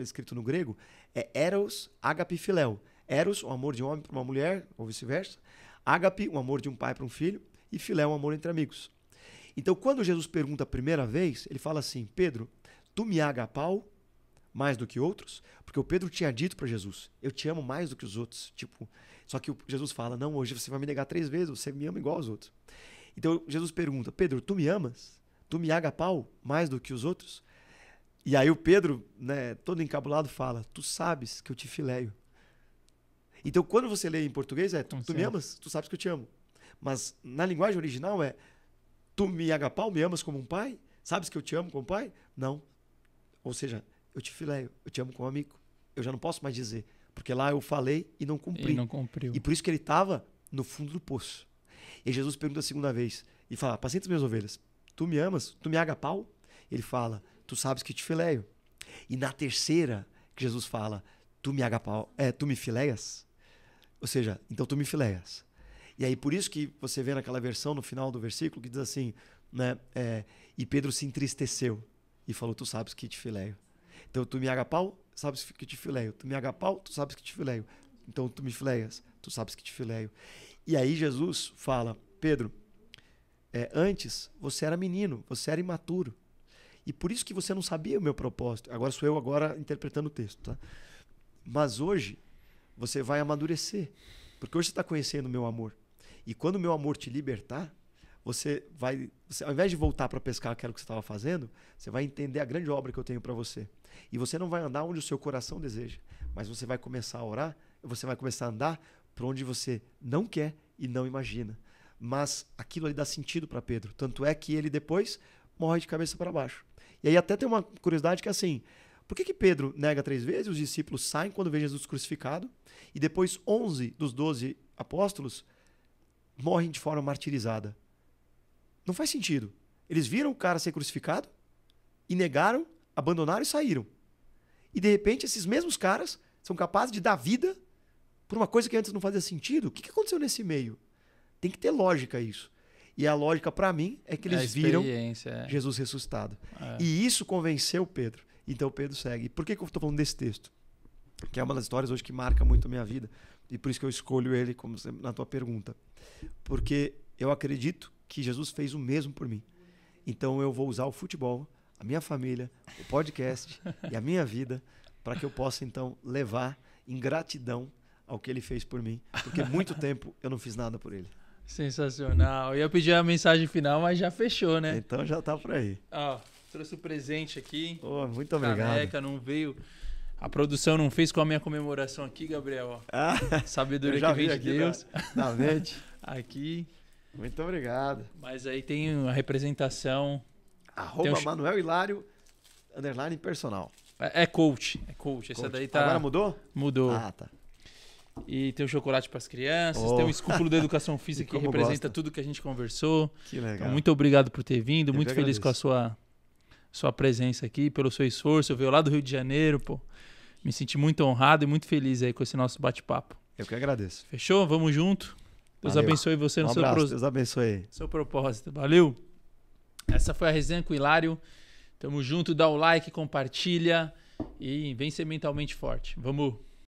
é escrito no grego, é eros, ágape e filéu. Eros, o amor de um homem para uma mulher, ou vice-versa. Ágape, o amor de um pai para um filho. E filéu, o amor entre amigos. Então, quando Jesus pergunta a primeira vez, ele fala assim, Pedro, tu me agapau mais do que outros? Porque o Pedro tinha dito para Jesus, eu te amo mais do que os outros. Só que Jesus fala, não, hoje você vai me negar 3 vezes, você me ama igual aos outros. Então, Jesus pergunta, Pedro, tu me amas? Tu me agapau mais do que os outros? E aí o Pedro, né, todo encabulado, fala, tu sabes que eu te fileio. Então, quando você lê em português, tu me amas? Tu sabes que eu te amo. Mas na linguagem original tu me agapau, me amas como um pai? Sabes que eu te amo como pai? Não. Ou seja, eu te fileio, eu te amo como amigo. Eu já não posso mais dizer, porque lá eu falei e não cumpri. E não cumpriu. E por isso que ele estava no fundo do poço. E Jesus pergunta a segunda vez e fala, apacenta as minhas ovelhas. Tu me amas? Tu me agapau? Ele fala, tu sabes que te fileio. E na terceira que Jesus fala, tu me agapau, tu me fileias? Ou seja, então tu me fileias. E aí por isso que você vê naquela versão no final do versículo que diz assim, né, e Pedro se entristeceu e falou, tu sabes que te fileio. Então tu me agapau, sabes que te fileio. Tu me agapau, tu sabes que te fileio. Então tu me fileias, tu sabes que te fileio. E aí Jesus fala, Pedro, antes você era menino, você era imaturo. E por isso que você não sabia o meu propósito. Agora sou eu interpretando o texto. Tá? Mas hoje você vai amadurecer. Porque hoje você está conhecendo o meu amor. E quando o meu amor te libertar, você, ao invés de voltar para pescar aquilo que você estava fazendo, você vai entender a grande obra que eu tenho para você. E você não vai andar onde o seu coração deseja. Mas você vai começar a orar, você vai começar a andar para onde você não quer e não imagina. Mas aquilo ali dá sentido para Pedro. Tanto é que ele depois morre de cabeça para baixo. E aí até tem uma curiosidade que é assim, por que Pedro nega 3 vezes, os discípulos saem quando vê Jesus crucificado, e depois 11 dos 12 apóstolos morrem de forma martirizada? Não faz sentido. Eles viram o cara ser crucificado, e negaram, abandonaram e saíram. E de repente esses mesmos caras são capazes de dar vida por uma coisa que antes não fazia sentido. O que aconteceu nesse meio? Tem que ter lógica isso. E a lógica, para mim, é que eles viram Jesus ressuscitado. E isso convenceu Pedro. Então Pedro segue. E por que eu estou falando desse texto? Que é uma das histórias hoje que marca muito a minha vida. E por isso que eu escolho ele como na tua pergunta. Porque eu acredito que Jesus fez o mesmo por mim. Então eu vou usar o futebol, a minha família, o podcast e a minha vida para que eu possa, então, levar em gratidão ao que ele fez por mim. Porque muito tempo eu não fiz nada por ele. Sensacional. Eu ia pedir a mensagem final, mas já fechou, né? Então já tá por aí. Ó, trouxe o presente aqui. Oh, muito obrigado. Caneca, não veio. A produção não fez com a minha comemoração aqui, Gabriel. Sabedoria que vem de Deus. Na mente. Aqui. Muito obrigado. Mas aí tem a representação. @ Manuel Hilário _ personal. É coach. É coach. Essa daí tá. Agora mudou? Mudou. Tá. E tem o chocolate para as crianças, tem o escúpulo da educação física que representa tudo que a gente conversou. Que legal. Então, muito obrigado por ter vindo, muito feliz com a sua presença aqui, pelo seu esforço. Eu veio lá do Rio de Janeiro, pô. Me senti muito honrado e muito feliz aí com esse nosso bate-papo. Eu que agradeço. Fechou? Vamos junto. Deus abençoe você no Deus abençoe. seu propósito. Valeu. Essa foi a resenha com o Hilário. Tamo junto, dá o like, compartilha e vem ser mentalmente forte. Vamos.